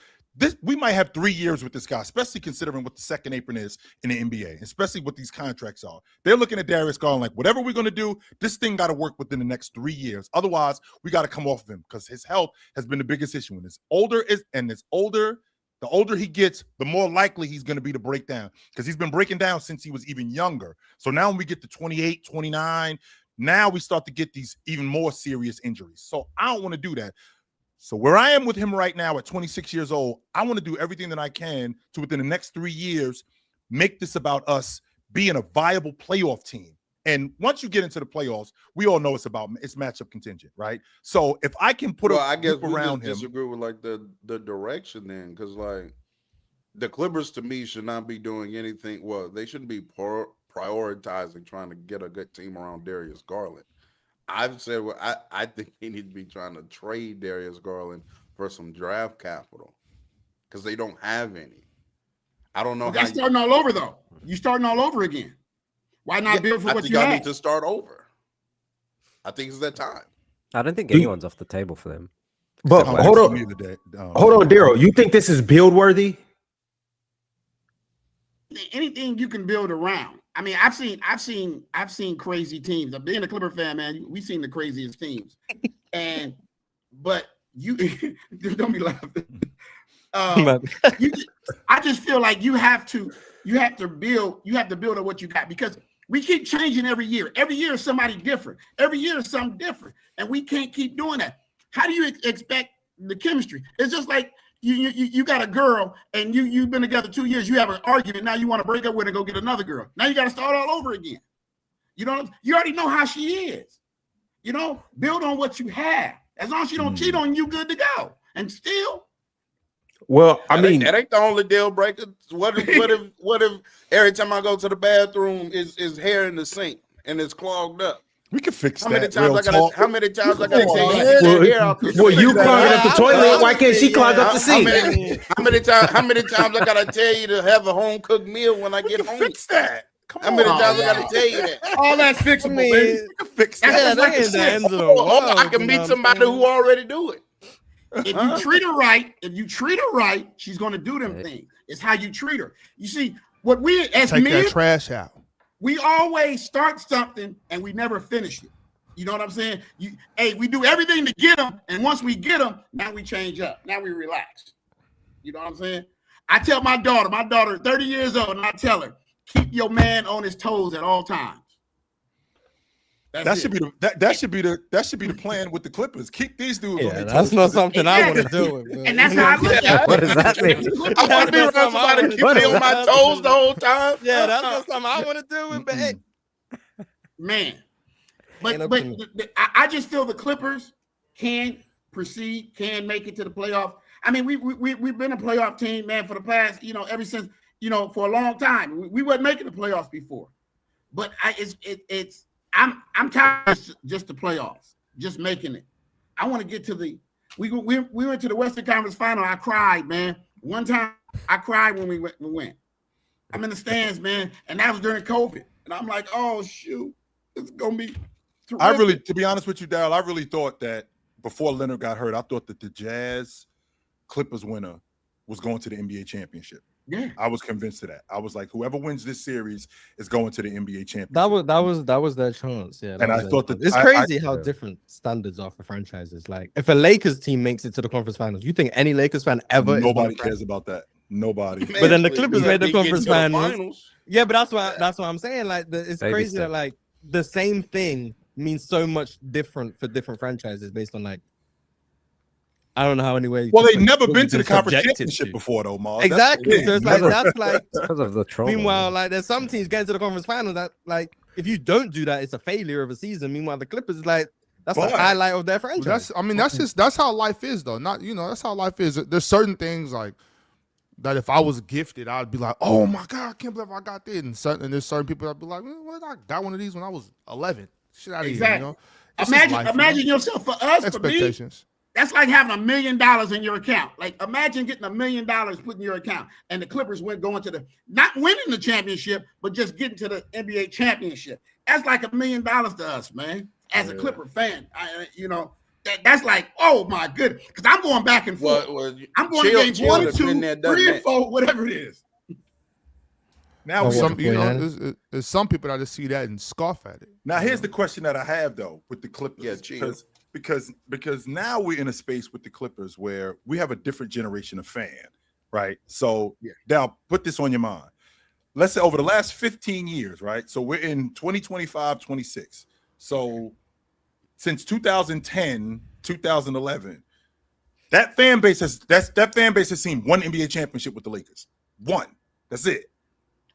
we might have 3 years with this guy, especially considering what the second apron is in the NBA, especially what these contracts are. They're looking at Darius Garland like, whatever we're going to do, this thing got to work within the next 3 years. Otherwise, we got to come off of him because his health has been the biggest issue. And the older he gets, the more likely he's going to be to break down because he's been breaking down since he was even younger. So now when we get to 28, 29, now we start to get these even more serious injuries. So I don't want to do that. So where I am with him right now at 26 years old, I want to do everything that I can to within the next 3 years, make this about us being a viable playoff team. And once you get into the playoffs, we all know it's matchup contingent, right? So if I can put I guess we around just disagree with like the direction then, because like the Clippers to me should not be doing anything. Well, they shouldn't be prioritizing trying to get a good team around Darius Garland. I've said I think they need to be trying to trade Darius Garland for some draft capital because they don't have any. I don't know. But that's starting all over though. You starting all over again. Why not build for what you have? I need to start over. I think it's that time. I don't think anyone's off the table for them. But hold on, Darrell. You think this is build worthy? Anything you can build around. I mean, I've seen crazy teams. Being a Clipper fan, man, we've seen the craziest teams. But you don't be laughing. I just feel like you have to build on what you got, because we keep changing every year. Every year is somebody different. Every year is something different, and we can't keep doing that. How do you expect the chemistry? It's just like you got a girl and you've been together 2 years. You have an argument. Now you want to break up with her and go get another girl. Now you got to start all over again. You already know how she is. Build on what you have. As long as she don't cheat on you, good to go. And still. Well, I mean, that ain't the only deal breaker. What if every time I go to the bathroom is hair in the sink and it's clogged up? We can fix How that. How many times I gotta take hair out the sink? Well, you clogging up the toilet. Why can't she clog up the sink? How many times I gotta tell you to have a home cooked meal when I get home? Fix that. Come on. How many times I gotta tell you that? All that's fixable, baby. We can fix that. Yeah, that ain't the end of the world. I can meet somebody who already do it. If you treat her right, she's going to do them things. It's how you treat her. You see, what we as Take men, that trash out. we always start something and we never finish it. You know what I'm saying? We do everything to get them, and once we get them, now we change up. Now we relax. You know what I'm saying? I tell my daughter, 30 years old, and I tell her, keep your man on his toes at all times. That should be the plan with the Clippers. Keep these dudes. Yeah, that's not something I want to do with. And that's how I look at it. What does that mean? I want to be around somebody keep me on my toes the whole time. Yeah, that's not something I want to do with. But hey, man, but I just feel the Clippers can proceed, can make it to the playoff. I mean, we've been a playoff team, man, for the past, ever since, for a long time. We weren't making the playoffs before, but I'm tired of just the playoffs, just making it. I want to get to we went to the Western Conference Final. I cried, man. One time I cried when we went. I'm in the stands, man, and that was during COVID. And I'm like, oh shoot, it's gonna be terrific. To be honest with you, Darrell, I really thought that before Leonard got hurt, I thought that the Jazz Clippers winner was going to the NBA championship. Yeah, I was convinced of that. I was like, whoever wins this series is going to the NBA championship. That was their chance. Yeah, and I thought that it's crazy how different standards are for franchises. Like, if a Lakers team makes it to the conference finals, you think any Lakers fan ever? Nobody cares about that. Nobody. But then the Clippers made the conference finals. Yeah, but that's what I'm saying. Like, it's crazy that like the same thing means so much different for different franchises based on like. I don't know how anyway. Well, they've never been to the conference championship before, though, Mars. Exactly. So it's like that's like because of the trauma. Meanwhile, like there's some teams getting to the conference final that like if you don't do that, it's a failure of a season. Meanwhile, the Clippers is like that's the highlight of their franchise. That's how life is, though. That's how life is. There's certain things like that. If I was gifted, I'd be like, oh my god, I can't believe I got this. And there's certain people that'd be like, well, I got one of these when I was 11. Shit out of here, Imagine yourself for us. Expectations. For me, that's like having $1 million in your account. Like, imagine getting $1 million put in your account, and the Clippers going to not winning the championship, but just getting to the NBA championship. That's like $1 million to us, man. As a Clipper fan, that's like, oh my goodness, because I'm going back and forth. I'm going to game 1, 2, 3, and 4, whatever it is. Now, there's some people that just see that and scoff at it. Now, here's the question that I have though with the Clippers. Yeah, because now we're in a space with the Clippers where we have a different generation of fan, right? So now put this on your mind. Let's say over the last 15 years, right? So we're in 2025, 26. So since 2010, 2011, that fan base has seen one NBA championship with the Lakers. One. That's it.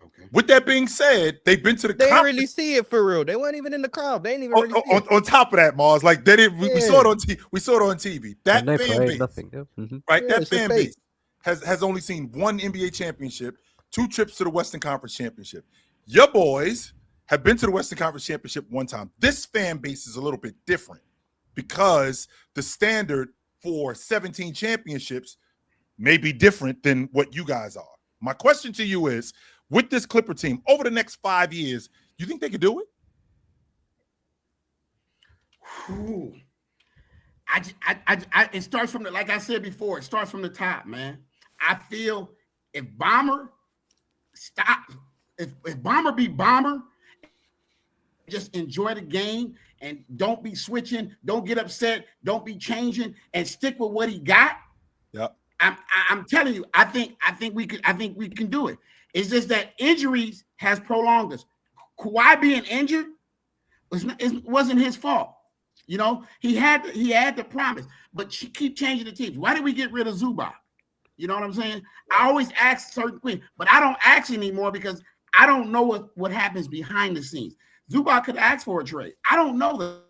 Okay. With that being said, they've been to the. They didn't really see it for real. They weren't even in the crowd. They didn't even really see it. On top of that, Mars, like they didn't. We saw it on TV. We saw it on TV. That and they fan played base, nothing. Yeah. right? Yeah, That fan base has only seen one NBA championship, 2 trips to the Western Conference Championship. Your boys have been to the Western Conference Championship one time. This fan base is a little bit different because the standard for 17 championships may be different than what you guys are. My question to you is, with this Clipper team over the next 5 years, you think they could do it? Ooh. It starts from like I said before, it starts from the top, man. I feel if Bomber be Bomber, just enjoy the game and don't be switching, don't get upset, don't be changing, and stick with what he got. Yeah, I'm telling you, I think we can do it. It's just that injuries has prolonged us. Kawhi being injured wasn't his fault. You know, he had the promise, but she keep changing the teams. Why did we get rid of Zubac? You know what I'm saying? I always ask certain things, but I don't ask anymore because I don't know what happens behind the scenes. Zubac could ask for a trade. I don't know that.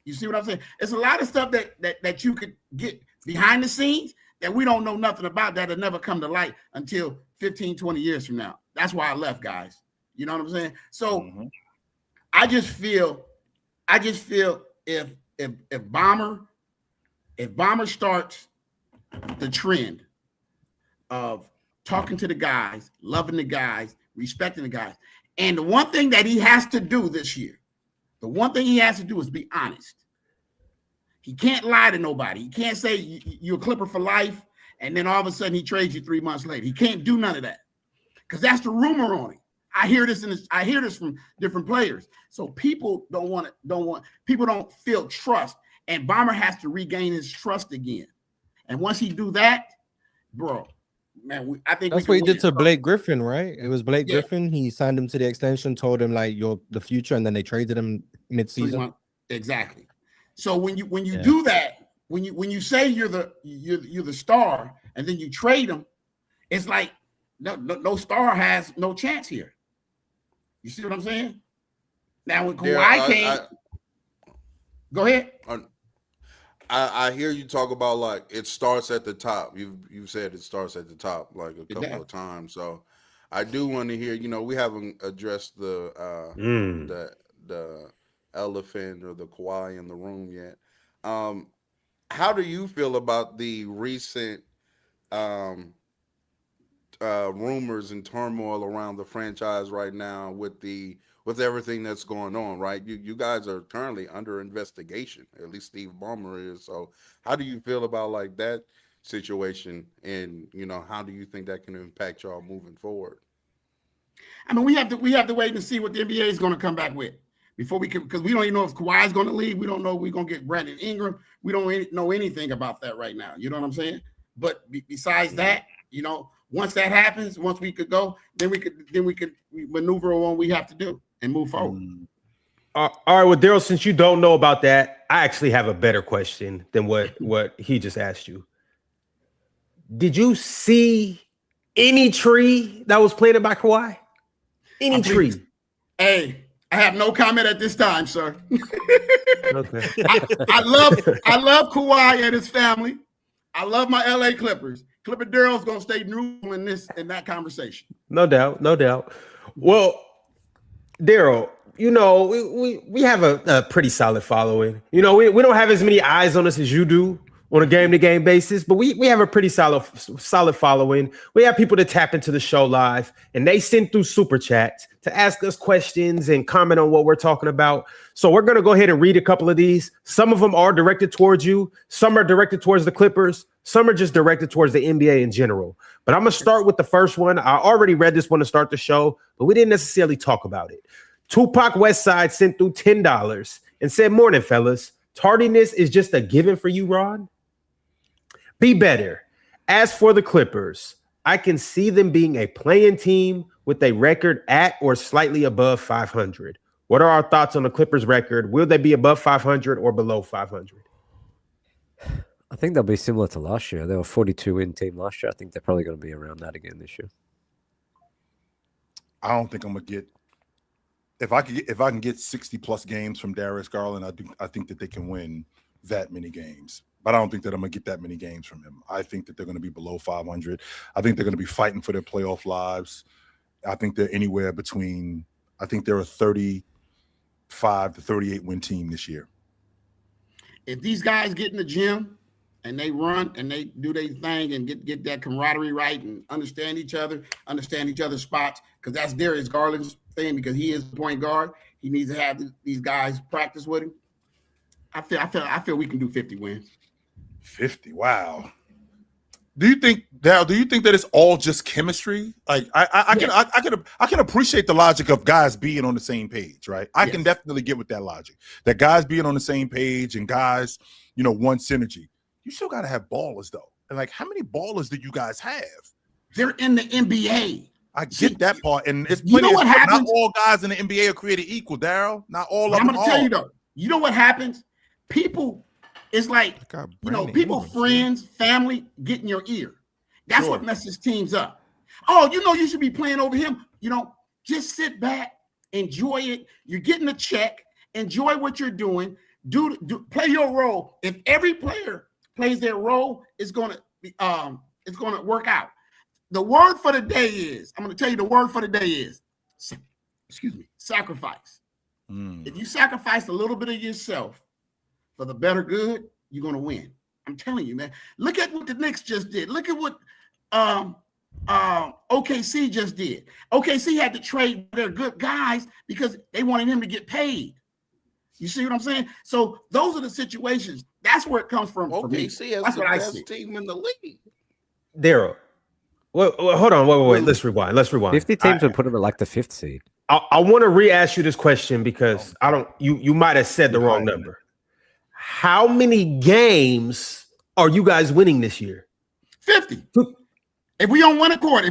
You see what I'm saying? It's a lot of stuff that you could get behind the scenes that we don't know nothing about that'll never come to light until 15, 20 years from now. That's why I left, guys. You know what I'm saying? So I just feel if Bomber starts the trend of talking to the guys, loving the guys, respecting the guys, and the one thing that he has to do this year, is be honest. He can't lie to nobody. He can't say you're a Clipper for life, and then all of a sudden he trades you 3 months later. He can't do none of that because that's the rumor on it. I hear this from different players. So people people don't feel trust, and Bomber has to regain his trust again. And once he do that, bro, man, I think that's what he did to Blake Griffin, right? It was Blake Griffin. He signed him to the extension, told him like you're the future, and then they traded him mid-season. Exactly. So when you do that, when you say you're the star, and then you trade him, it's like no star has no chance here. You see what I'm saying? Now when Kawhi came, go ahead. I hear you talk about like it starts at the top. You've said it starts at the top like a couple of times. So I do want to hear. You know, we haven't addressed the elephant or the Kawhi in the room yet. How do you feel about the recent rumors and turmoil around the franchise right now with everything that's going on, right? You guys are currently under investigation, at least Steve Ballmer is. So how do you feel about like that situation, and you know, how do you think that can impact y'all moving forward? I mean, we have to wait and see what the NBA is going to come back with before we can, because we don't even know if Kawhi is going to leave. We don't know if we're going to get Brandon Ingram. We don't know anything about that right now. You know what I'm saying? But besides that, you know, once that happens, once we could go, then we could maneuver on what we have to do and move forward. All right, well, Darrell, since you don't know about that, I actually have a better question than what he just asked you. Did you see any tree that was planted by Kawhi? Any tree? Hey, I have no comment at this time, sir. Okay. I love Kawhi and his family. I love my LA Clippers. Clipper Darrell's gonna stay neutral in that conversation. No doubt. Well, Darrell, you know, we have a pretty solid following. You know, we don't have as many eyes on us as you do on a game-to-game basis, but we have a pretty solid following. We have people that tap into the show live, and they send through super chats to ask us questions and comment on what we're talking about. So we're going to go ahead and read a couple of these. Some of them are directed towards you. Some are directed towards the Clippers. Some are just directed towards the NBA in general. But I'm going to start with the first one. I already read this one to start the show, but we didn't necessarily talk about it. Tupac Westside sent through $10 and said, "Morning, fellas. Tardiness is just a given for you, Rod? Be better. As for the Clippers, I can see them being a playing team with a record at or slightly above 500. What are our thoughts on the Clippers record? Will they be above 500 or below 500? I think they'll be similar to last year. They were a 42-win team last year. I think they're probably going to be around that again this year. I don't think I'm gonna get. If I can get 60+ games from Darius Garland, I think that they can win that many games. But I don't think that I'm gonna get that many games from him. I think that they're gonna be below 500. I think they're gonna be fighting for their playoff lives. I think they're anywhere between. I think they're a 35 to 38 win team this year. If these guys get in the gym and they run and they do their thing and get that camaraderie right and understand each other's spots, because that's Darius Garland's thing, because he is the point guard. He needs to have these guys practice with him. I feel we can do 50 wins. 50, wow. Do you think that it's all just chemistry? Like I can appreciate the logic of guys being on the same page, right? I can definitely get with that logic. That guys being on the same page and guys, want synergy. You still got to have ballers though. And like, how many ballers do you guys have? They're in the NBA. I get that part, and it's plenty. You know what happens? Not all guys in the NBA are created equal, Darrell. Not all of them. I'm going to tell you though. You know what happens? People. It's like, people, friends, family get in your ear. That's what messes teams up. Oh, you should be playing over him. Just sit back, enjoy it. You're getting a check. Enjoy what you're doing. Do play your role. If every player plays their role, it's gonna work out. The word for the day is, I'm gonna tell you the word for the day is, sacrifice. If you sacrifice a little bit of yourself for the better good, you're going to win. I'm telling you, man. Look at what the Knicks just did. Look at what OKC just did. OKC had to trade their good guys because they wanted him to get paid. You see what I'm saying? So those are the situations. That's where it comes from. OKC has the best team in the league. Darrell, well, hold on. Wait. Let's rewind. 50 teams would put him at like the 5th seed. I want to re-ask you this question because you might have said the wrong number. How many games are you guys winning this year? 50. If we on one accord,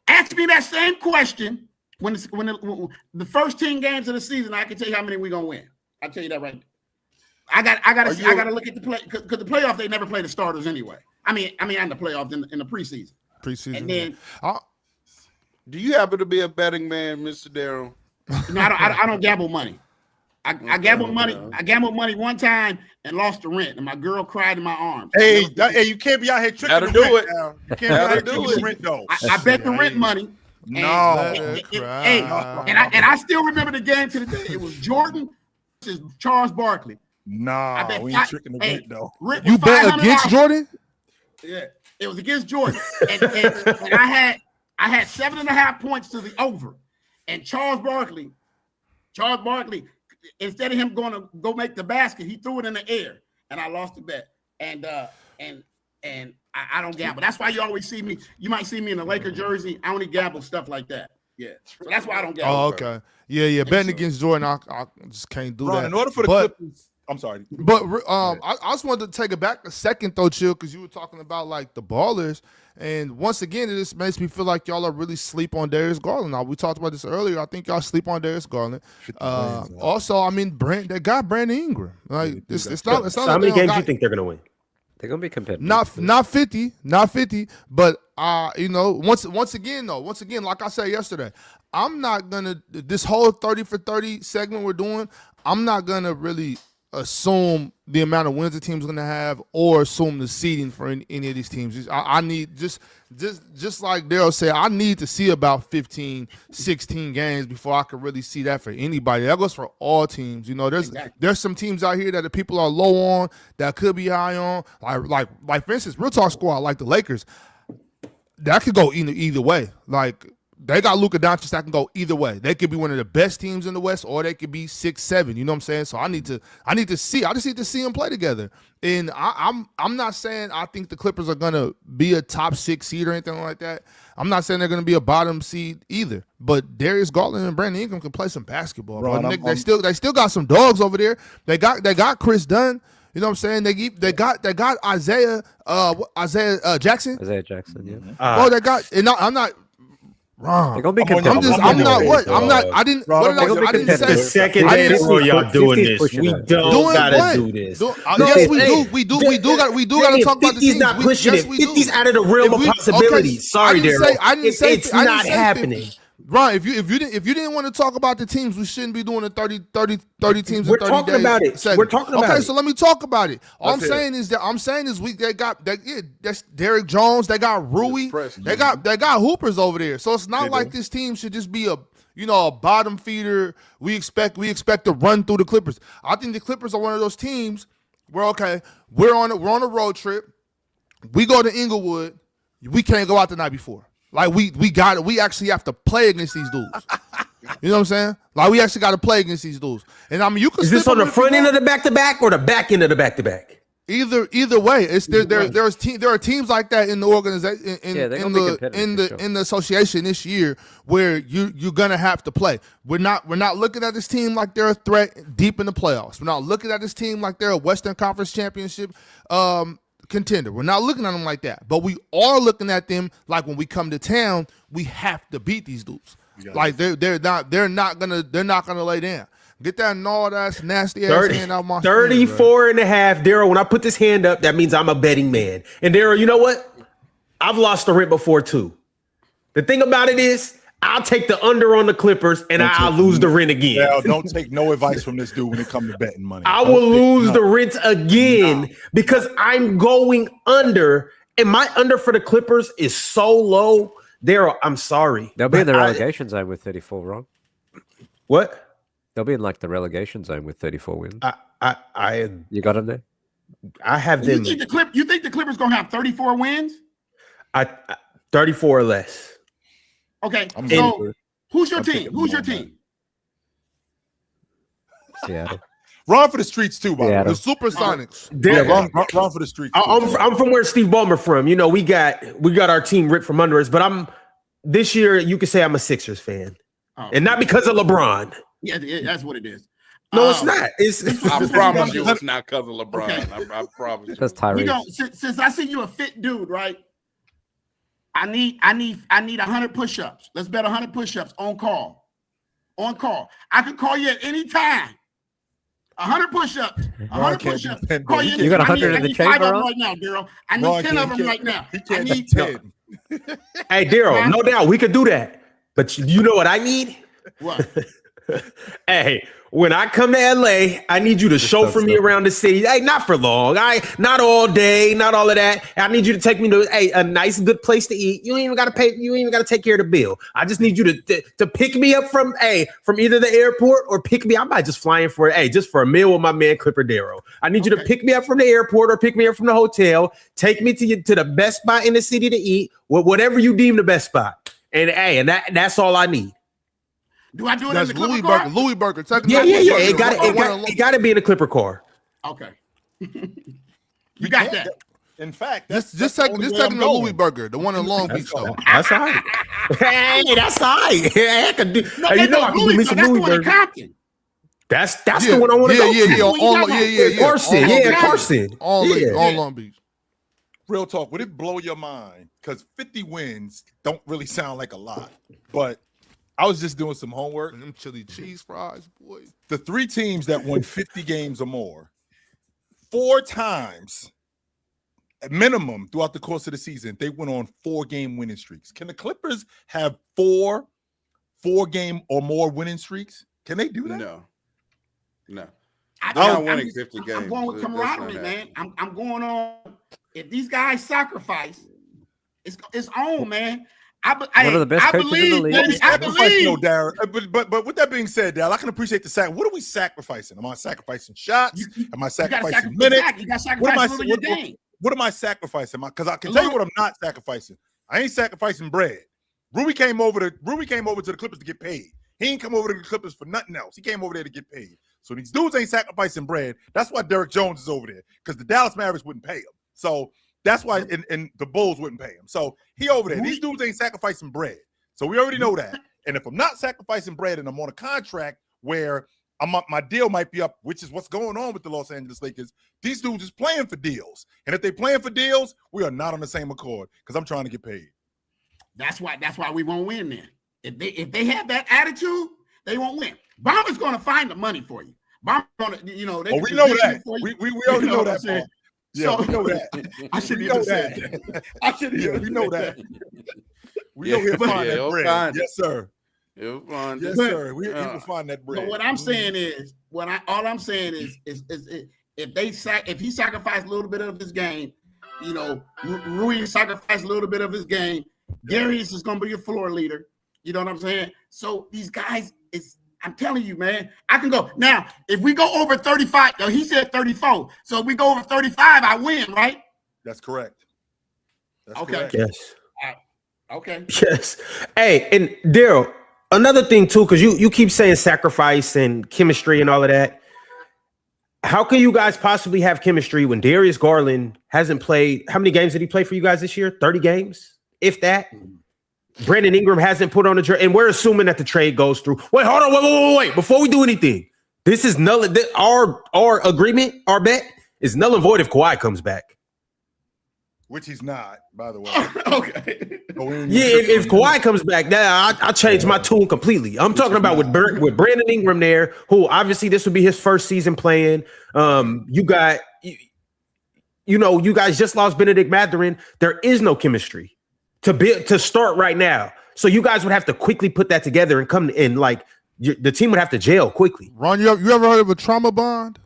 ask me that same question when the first 10 games of the season. I can tell you how many we're gonna win. I'll tell you that right now. I gotta look at the play because the playoff they never play the starters anyway. I mean in the playoffs in the preseason. And then do you happen to be a betting man, Mr. Darrell? No, I don't gamble money. I gambled money. I gambled money one time and lost the rent, and my girl cried in my arms. Hey, you can't be out here tricking the rent. You can't be out here tricking the rent though. I bet the rent money. And I still remember the game to the day. It was Jordan versus Charles Barkley. Nah, we ain't tricking the rent though. You bet against Jordan? Yeah, it was against Jordan, and I had 7.5 points to the over, and Charles Barkley, instead of him going to go make the basket, he threw it in the air, and I lost the bet. And I don't gamble. That's why you always see me. You might see me in a Laker jersey. I only gamble stuff like that. Yeah, so that's why I don't gamble. Oh, okay. Yeah. Betting against Jordan, I just can't do that. In order for the Clippers, I'm sorry, but I just wanted to take it back a second though, Chill, because you were talking about like the ballers. And once again, it just makes me feel like y'all are really sleep on Darius Garland. Now, we talked about this earlier. I think y'all sleep on Darius Garland. Also, I mean, that guy Brandon Ingram. Like, it's not. So how many games do you think they're gonna win? They're gonna be competitive. Not 50, but once again, like I said yesterday, I'm not gonna this whole 30 for 30 segment we're doing. I'm not gonna really assume the amount of wins the team's going to have or assume the seeding for any of these teams. I need just like Darrell said, I need to see about 15, 16 games before I can really see that for anybody. That goes for all teams. There's some teams out here that the people are low on that could be high on. Like for instance, Real Talk Squad, like the Lakers, that could go either way. Like, they got Luka Doncic that can go either way. They could be one of the best teams in the West, or they could be 6-7. You know what I'm saying? So I need to see. I just need to see them play together. And I'm not saying I think the Clippers are gonna be a top 6 seed or anything like that. I'm not saying they're gonna be a bottom seed either. But Darius Garland and Brandon Ingram can play some basketball. They still got some dogs over there. They got Chris Dunn. You know what I'm saying? They got Isaiah Jackson. Isaiah Jackson, yeah. They got. And I'm not. Wrong. They're gonna be competitive. I'm not. I didn't. I didn't say. The second day before y'all doing this, we don't gotta do this. Yes, we do. We do gotta talk about the teams. He's not pushing it. 50's out of the realm of possibilities. Sorry, Darrell. It's not happening. Ron, if you didn't want to talk about the teams, we shouldn't be doing the 30 teams We're in 30 talking days. about it. Segment. We're talking about it. Okay, so let me talk about it. All That's I'm saying is that's Derrick Jones. They got Rui. They got hoopers over there. So it's not like this team should just be a bottom feeder. We expect to run through the Clippers. I think the Clippers are one of those teams where we're on a road trip. We go to Inglewood. We can't go out the night before. Like we actually have to play against these dudes. You know what I'm saying? Like we actually got to play against these dudes. And I mean, you can. Is this on the front end of the back-to-back or the back end of the back-to-back? Either way, it's there are teams like that in the organization in the association this year where you're gonna have to play. We're not looking at this team like they're a threat deep in the playoffs. We're not looking at this team like they're a Western Conference championship contender. We're not looking at them like that, but we are looking at them like when we come to town, we have to beat these dudes. Like they're not gonna lay down. Get that gnawed ass, nasty ass hand out my 34 and a half. Darrell, when I put this hand up, that means I'm a betting man. And Darrell, you know what? I've lost the rent before too. The thing about it is, I'll take the under on the Clippers and I'll lose the rent again. Yeah, don't take no advice from this dude when it comes to betting money. I will lose the rent again because I'm going under, and my under for the Clippers is so low. Darrell, I'm sorry. They'll be in the relegation zone with 34, Ron. What? They'll be in like the relegation zone with 34 wins. You got them there? I have them. You think the Clippers gonna have 34 wins? 34 or less. Okay, so who's your team? Who's your team? Seattle. Run for the streets too, by the way. The Supersonics. Run for the streets. I'm from where Steve Ballmer from. You know, we got our team ripped from under us, but this year you could say I'm a Sixers fan, and not because of LeBron. Yeah, that's what it is. No, it's not. I promise you, it's not because of LeBron. Okay. I promise you. That's Tyrese. Since I see you a fit dude, right? I need 100 push-ups. Let's bet 100 push-ups on call. On call. I can call you at any time. 100 push-ups. 100 push-ups. Call you. You got 100 in the chamber right now, Darrell. I need 10 of them right now. I need 10. Hey, Darrell, no doubt we could do that. But you know what I need? What? Hey, when I come to LA, I need you to chauffeur me around the city. Hey, not for long. Not all day, not all of that. I need you to take me to a nice, good place to eat. You ain't even gotta pay. You ain't even gotta take care of the bill. I just need you to pick me up from either the airport or pick me. I might just fly in for just for a meal with my man Clipper Darrell. I need you to pick me up from the airport or pick me up from the hotel. Take me to the best spot in the city to eat, whatever you deem the best spot. And that's all I need. Do I do it That's in the Louis Clipper Burger. car? Louis Burger. Yeah. It got to be in a Clipper car. Okay. You got that. In fact, just taking the Louis Burger, the one in Long Beach, though. That's all right. Hey, that's all right. I can do. No, You know I can do me some Louis Burger. That's the one I want to go to. Carson. On Long Beach. Real talk. Would it blow your mind? Because 50 wins don't really sound like a lot, but I was just doing some homework. And them chili cheese fries, boy. The 3 teams that won 50 games or more, 4 times at minimum throughout the course of the season, they went on 4-game winning streaks. Can the Clippers have 4-game or more winning streaks? Can they do that? No. I'm not winning 50 games. I'm going with camaraderie, man. I'm going on. If these guys sacrifice, it's on, man. One of the best coaches in the league. I believe. No, Darrell. But with that being said, Darrell, I can appreciate the sack. What are we sacrificing? Am I sacrificing shots? Am I sacrificing minutes? You got to sacrifice your game. What am I sacrificing? Because I can tell you what I'm not sacrificing. I ain't sacrificing bread. Rui came over to the Clippers to get paid. He ain't come over to the Clippers for nothing else. He came over there to get paid. So these dudes ain't sacrificing bread. That's why Derrick Jones is over there, because the Dallas Mavericks wouldn't pay him. So that's why and the Bulls wouldn't pay him. So he over there. These dudes ain't sacrificing bread. So we already know that. And if I'm not sacrificing bread and I'm on a contract where my deal might be up, which is what's going on with the Los Angeles Lakers, these dudes is playing for deals. And if they're playing for deals, we are not on the same accord because I'm trying to get paid. That's why we won't win then. If they have that attitude, they won't win. Bomber's going to find the money for you. Bomber's going to, we know that. We already know that, Paul. Yeah, we know that. I shouldn't even say that. I shouldn't even. We know that. We know he'll find that bread. Yes, sir. It was fun. Yes, sir. We will find that bread. But what I'm saying is, all I'm saying is if he sacrificed a little bit of his game, you know, Rui sacrificed a little bit of his game, Darius is going to be your floor leader. You know what I'm saying? So these guys, I'm telling you, man, I can go. Now, if we go over 35, he said 34. So if we go over 35, I win, right? That's correct. That's okay. Correct. Yes. Okay. Yes. Hey, and Darrell, another thing too, because you keep saying sacrifice and chemistry and all of that. How can you guys possibly have chemistry when Darius Garland hasn't played? How many games did he play for you guys this year? 30 games, if that. Brandon Ingram hasn't put on a trade, and we're assuming that the trade goes through. Wait, hold on, wait. Before we do anything, this is null. Our agreement, our bet is null and void if Kawhi comes back. Which he's not, by the way. Okay. Yeah, if Kawhi comes back, now I change my tune completely. I'm talking about with Brandon Ingram there, who obviously this would be his first season playing. You guys just lost Benedict Mathurin. There is no chemistry to start right now. So you guys would have to quickly put that together and come in the team would have to jail quickly. Ron, you ever heard of a trauma bond?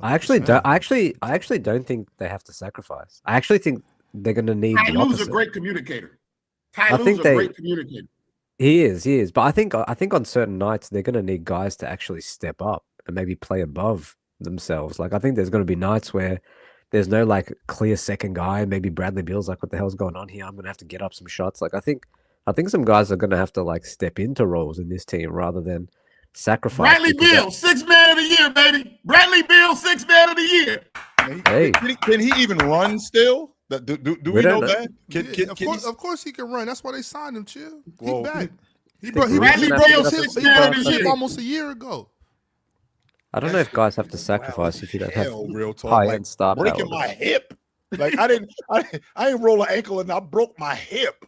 I actually don't think they have to sacrifice. I actually think they're going to need Ty the Lue's opposite. A great communicator. Ty Lue's a great communicator. He is. But I think on certain nights they're going to need guys to actually step up and maybe play above themselves. Like I think there's going to be nights where there's no like clear second guy. Maybe Bradley Beal's like, what the hell's going on here? I'm going to have to get up some shots. Like I think some guys are going to have to like step into roles in this team rather than sacrifice. Bradley Beal, 6th man of the year, baby. Bradley Beal, 6th man of the year. Hey. Can he even run still? Do we know that? Of course he can run. That's why they signed him, Chill. He back. He Bradley Beal, 6th man of the year. Almost a year ago. I don't know if guys have to sacrifice if you don't have real talk. high end start breaking my hip. Like I didn't roll an ankle and I broke my hip.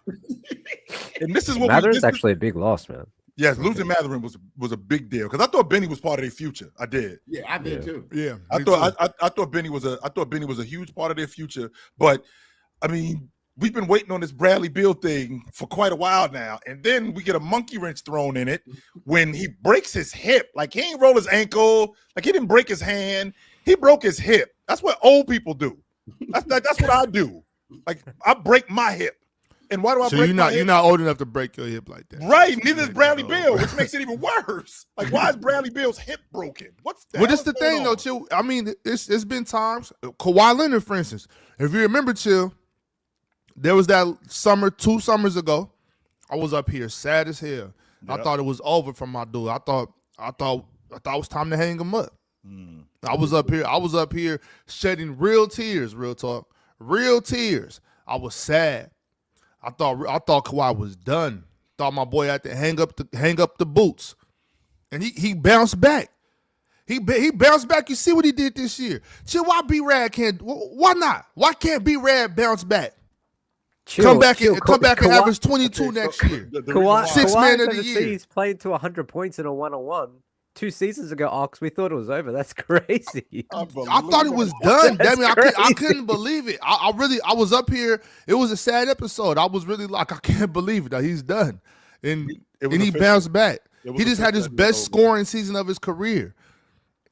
And this is what Mathurin's actually a big loss, man. Yes, losing Mathurin was a big deal because I thought Benny was part of their future. I did. Yeah, I did too. Yeah, I thought Benny was a huge part of their future. But I mean, we've been waiting on this Bradley Beal thing for quite a while now, and then we get a monkey wrench thrown in it when he breaks his hip. Like he ain't roll his ankle, like he didn't break his hand. He broke his hip. That's what old people do. That's what I do. Like I break my hip. And why do I break my hip? You're not old enough to break your hip like that. Right. Neither is Bradley Beal, which makes it even worse. Like, why is Bradley Beal's hip broken? What's that? Well, this the thing, though, Chill. I mean, it's been times. Kawhi Leonard, for instance. If you remember, Chill, there was that summer, 2 summers ago. I was up here sad as hell. Yep. I thought it was over for my dude. I thought it was time to hang him up. I was up here shedding real tears, real talk. Real tears. I was sad. I thought Kawhi was done. Thought my boy had to hang up the boots, and he bounced back. He bounced back. You see what he did this year. Chill. Why B-Rad can't? Why not? Why can't B-Rad bounce back? Come back and average 22 next year. Kawhi, 6th man of the year. He's played to 100 points in a 1-on-1. 2 seasons ago, Ox, we thought it was over. That's crazy. I thought it was done. Damn it, I couldn't believe it. I was up here. It was a sad episode. I was really like, I can't believe it. That he's done, and he bounced back. He just had his best scoring season of his career,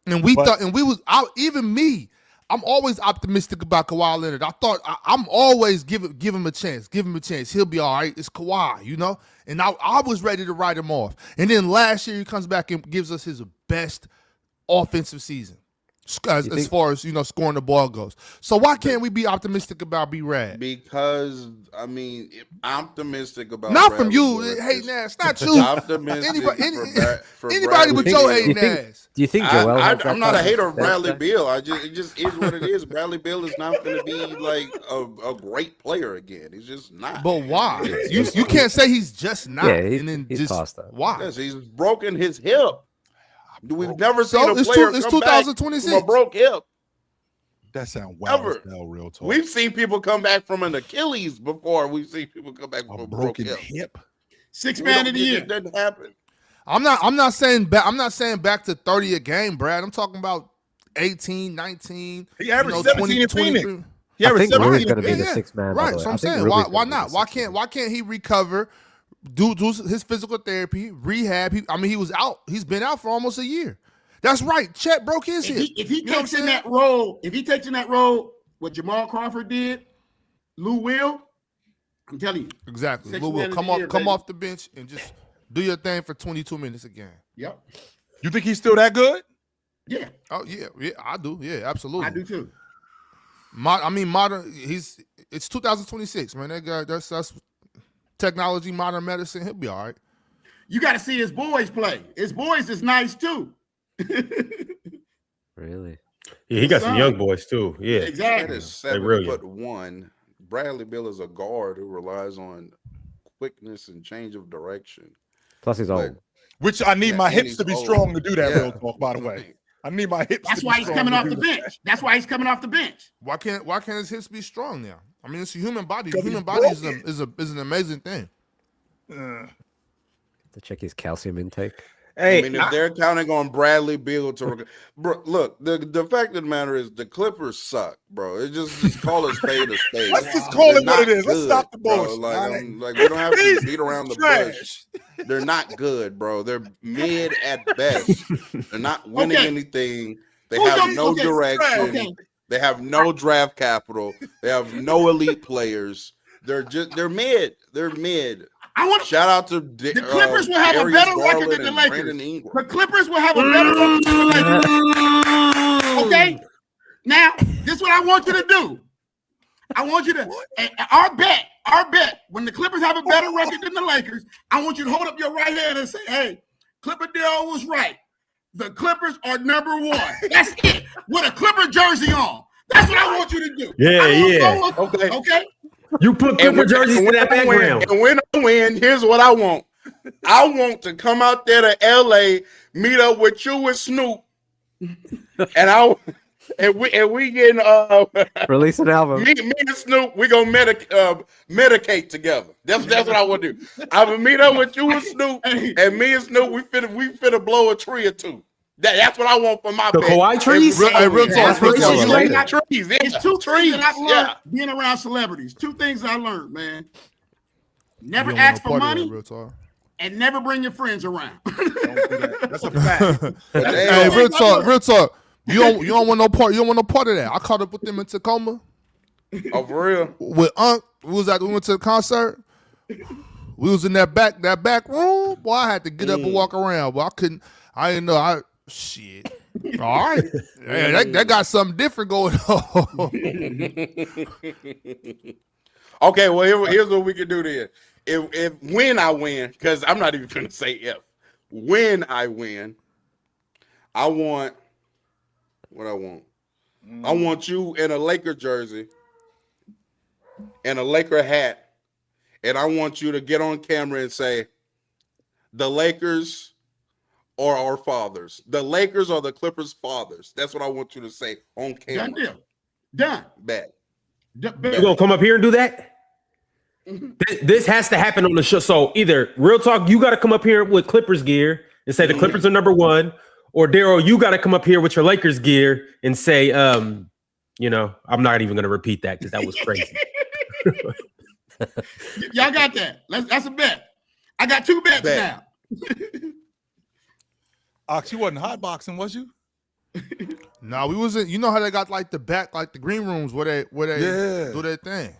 and even me. I'm always optimistic about Kawhi Leonard. I thought I'm always give him a chance. Give him a chance. He'll be all right. It's Kawhi, you know? And I was ready to write him off. And then last year he comes back and gives us his best offensive season as far as, scoring the ball goes. So why can't we be optimistic about B-Rad? Because, I mean, optimistic about not from you, hating ass. Not you. Optimistic anybody but your hating ass. Do you think Joel I'm not a hater of Bradley Beal. It just is what it is. Bradley Beal is not going to be like a great player again. He's just not. But why? You can't say he's just not. Yeah, he's past that. Why? Yes, he's broken his hip. We've never seen a player it's come 2026. back from a broke hip. That sounds wild. Real talk. We've seen people come back from an Achilles before. We've seen people come back from a broken hip. 6th man of the year. It doesn't happen. I'm not saying back to 30 a game, Brad. I'm talking about 18, 19. He averaged 17 in Phoenix. I think Rue's going to be the sixth man. Right. So I'm saying, why not? Why can't he recover? Do his physical therapy, rehab. He was out. He's been out for almost a year. That's right. Chet broke his hip. If he takes in that role, what Jamal Crawford did, Lou Will, I'm telling you. Exactly. Lou will come off the bench and just do your thing for 22 minutes again. Yep. You think he's still that good? Yeah. Oh yeah, I do. Yeah, absolutely. I do too. Modern. It's 2026, man. That's technology, modern medicine. He'll be all right. You got to see his boys play. His boys is nice too. Really? Yeah, he got some young boys too. Yeah, exactly. That is 7'1". Bradley Beal is a guard who relies on quickness and change of direction. Plus, he's old. Which I need my hips to be strong to do that. Real talk, by the way. I need my hips. That's why he's coming off the bench. That's why he's coming off the bench. Why can't his hips be strong now? I mean, it's a human body. The human body is an amazing thing. To check his calcium intake. Hey, if they're counting on Bradley Beal to look, the fact of the matter is the Clippers suck, bro. It just call it spade a spade. Let's just call it what it is. Let's stop the bullshit. Like we don't have to beat around the bush. They're not good, bro. They're mid at best. They're not winning anything. They have no direction. They have no draft capital. They have no elite players. They're mid. They're mid. Shout out to the Clippers will have a better record than the Lakers. The Clippers will have a better record than the Lakers. Okay? Now, this is what I want you to do. I want you to our bet, when the Clippers have a better record than the Lakers, I want you to hold up your right hand and say, hey, Clipper Darrell was right. The Clippers are number one. That's it. With a Clipper jersey on. That's what I want you to do. Yeah. Okay. You put Clipper jerseys in that background. And when I win, here's what I want. I want to come out there to LA, meet up with you and Snoop, and we getting release an album. Me and Snoop, we gonna medicate together. That's what I want to do. I will meet up with you and Snoop, and me and Snoop, we finna blow a tree or two. That's what I want for my the Kawhi trees. Real talk. Trees. It's two trees that I've learned being around celebrities. Two things I learned, man. Never ask for money, and never bring your friends around. That's a fact. Hey, real talk. You don't want no part. You don't want no part of that. I caught up with them in Tacoma. Oh, for real? With Unc, we went to the concert. We was in that back room. Boy, I had to get up and walk around. But I didn't know. Shit. All right. Yeah, that got something different going on. Okay, well, here's what we can do then. If when I win, because I'm not even going to say if. When I win, I want what I want. I want you in a Laker jersey and a Laker hat, and I want you to get on camera and say, the Lakers are our fathers. The Lakers are the Clippers' fathers. That's what I want you to say on camera. Done deal. Done. Bet. You gonna come up here and do that? This has to happen on the show. So either real talk, you got to come up here with Clippers gear and say the Clippers are number one, or Darrell, you got to come up here with your Lakers gear and say, I'm not even gonna repeat that because that was crazy. Y'all got that? That's a bet. I got two bets now. Ox, you wasn't hot boxing, was you? No, we wasn't. You know how they got like the back, like the green rooms where they do their thing.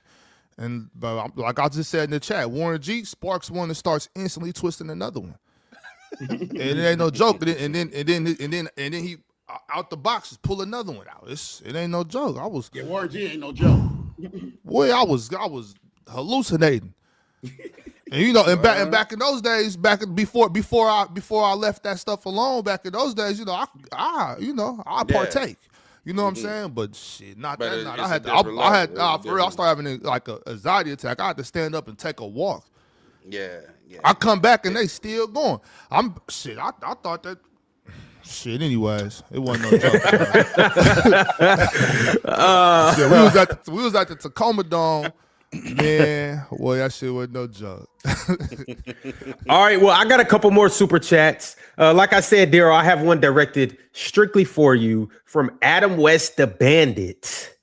And but like I just said in the chat, Warren G sparks one and starts instantly twisting another one. And it ain't no joke. And then he out the boxes pull another one out. It ain't no joke. Warren G ain't no joke. Boy, I was hallucinating. And and back in those days, before I left that stuff alone, back in those days, I partake. You know what I'm saying? But shit, not but that night. I started having like a anxiety attack. I had to stand up and take a walk. Yeah. I come back and they still going. I thought that. Shit. Anyways, it wasn't no joke. We was at the Tacoma Dome. Man, boy, that shit was no joke. All right, well, I got a couple more super chats. Like I said, Darrell, I have one directed strictly for you from Adam West, the Bandit.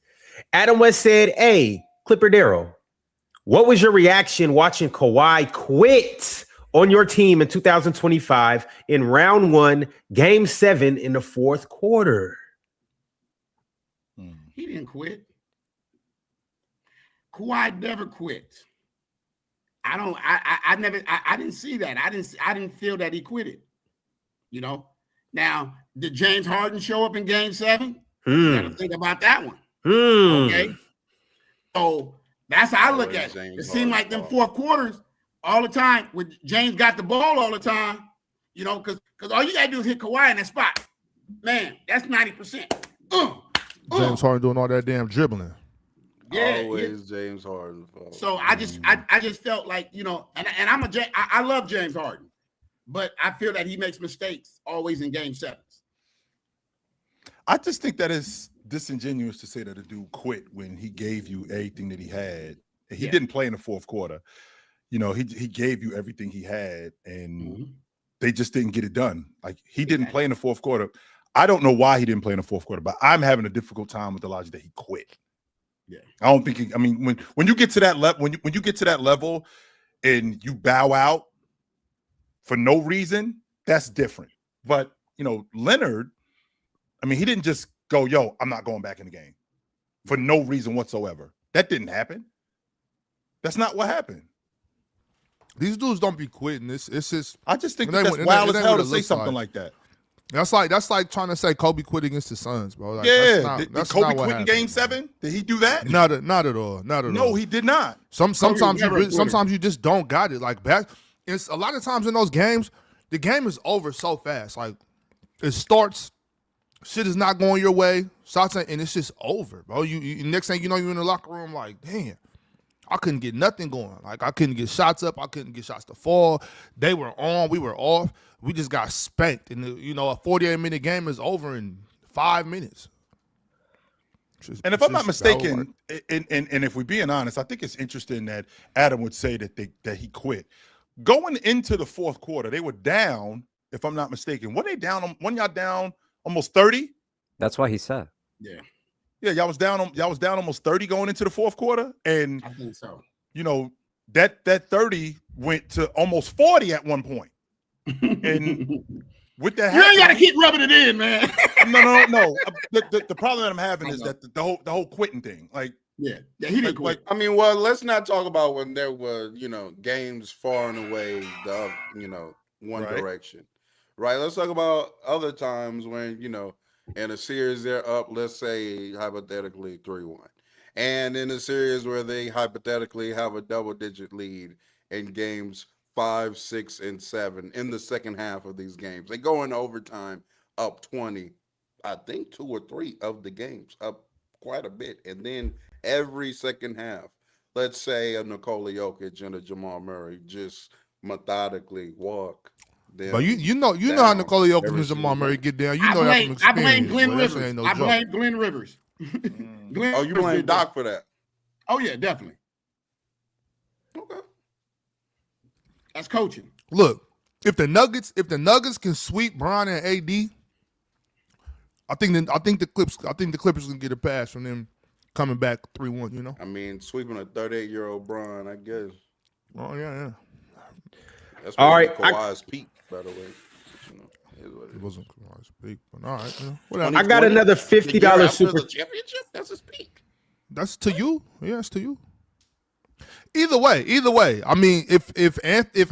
Adam West said, hey, Clipper Darrell, what was your reaction watching Kawhi quit on your team in 2025 in round 1, game 7 in the fourth quarter? He didn't quit. Kawhi never quit. I didn't see that. I didn't feel that he quitted. You know. Now, did James Harden show up in game 7? You got to think about that one. Okay. So that's how I look at it. It seemed like them fourth quarters all the time when James got the ball all the time, you know, because all you got to do is hit Kawhi in that spot. Man, that's 90%. James Harden doing all that damn dribbling. Yeah, always James Harden. So I just felt like, you know, and I love James Harden, but I feel that he makes mistakes always in game 7s. I just think that is disingenuous to say that a dude quit when he gave you everything that he had. He didn't play in the fourth quarter. You know, he gave you everything he had, and they just didn't get it done. Like, he didn't play in the fourth quarter. I don't know why he didn't play in the fourth quarter, but I'm having a difficult time with the logic that he quit. Yeah, I don't think. When you get to that level, when you get to that level, and you bow out for no reason, that's different. But you know, Leonard, he didn't just go, "Yo, I'm not going back in the game," for no reason whatsoever. That didn't happen. That's not what happened. These dudes don't be quitting. It's just. I just think that's wild as hell to say something like that. That's like trying to say Kobe quit against the Suns, bro. Like, did Kobe quit in game 7? Did he do that? Not at all. No, he did not. Sometimes you just don't got it. Like it's a lot of times in those games, the game is over so fast. Like it starts, shit is not going your way, and it's just over, bro. You next thing you know, you're in the locker room like, damn, I couldn't get nothing going. Like I couldn't get shots up, I couldn't get shots to fall. They were on, we were off. We just got spanked, and a 48-minute game is over in 5 minutes. And if I'm not mistaken, and if we're being honest, I think it's interesting that Adam would say that he quit. Going into the fourth quarter, they were down. If I'm not mistaken, were they down? One y'all down almost 30. That's why he said. Yeah, y'all was down almost 30 going into the fourth quarter, and I think so. You know that 30 went to almost 40 at one point. And with that, you ain't got to keep rubbing it in, man. No. The problem that I'm having is that the whole quitting thing. Like, he didn't quit. Well, let's not talk about when there were games far and away the one direction, right? Let's talk about other times when in a series they're up, let's say hypothetically 3-1, and in a series where they hypothetically have a double-digit lead in games 5, 6, and 7 in the second half of these games. They go in overtime up 20, I think 2 or 3 of the games, up quite a bit. And then every second half, let's say a Nikola Jokic and a Jamal Murray just methodically walk. But you know how Nikola Jokic and Jamal Murray get down. You know that from experience. I blame Glenn Rivers. No I blame Glenn Rivers. Oh, you blame Doc for that? Oh yeah, definitely. Okay. That's coaching. Look, if the Nuggets can sweep Bron and AD, I think the Clippers can get a pass from them coming back 3-1. Sweeping a 38-year-old Bron, I guess. Oh yeah. That's all right. Kawhi's peak, by the way. It wasn't Kawhi's peak, but all right. Whatever. I got another $50 super championship. That's his peak. That's to you. Yeah, it's to you. Either way. If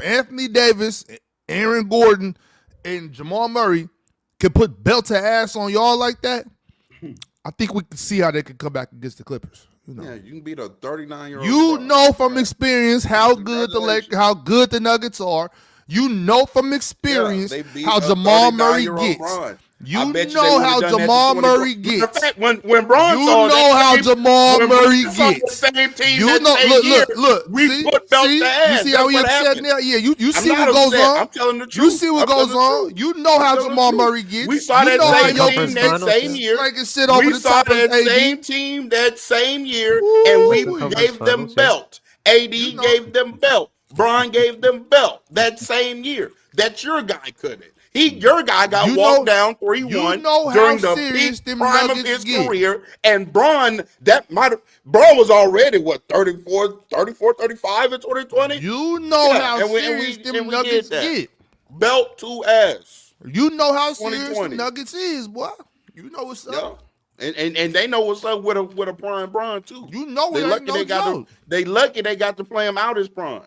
Anthony Davis, Aaron Gordon, and Jamal Murray can put belt to ass on y'all like that, I think we can see how they can come back against the Clippers. Yeah, you can beat a 39-year-old. You know from experience how good the Nuggets are. You know from experience how Jamal Murray gets. You know how Jamal Murray gets. When Bron saw how Jamal Murray gets. You know, look. We put belt to ass. You see how he upset now? Yeah, you see what goes on. I'm telling the truth. You see what goes on. You know how Jamal Murray gets. We saw that same team that same year. We saw that same team that same year, and we gave them belt. AD gave them belt. Bron gave them belt that same year. That your guy couldn't. Your guy got walked down 3-1 during the peak prime of his career. And Bron was already, 34, 35 in 2020? You know how serious them Nuggets get. Belt to ass. You know how serious the Nuggets is, boy. You know what's up. And they know what's up with a prime Bron too. You know they lucky they got to play him out as prime.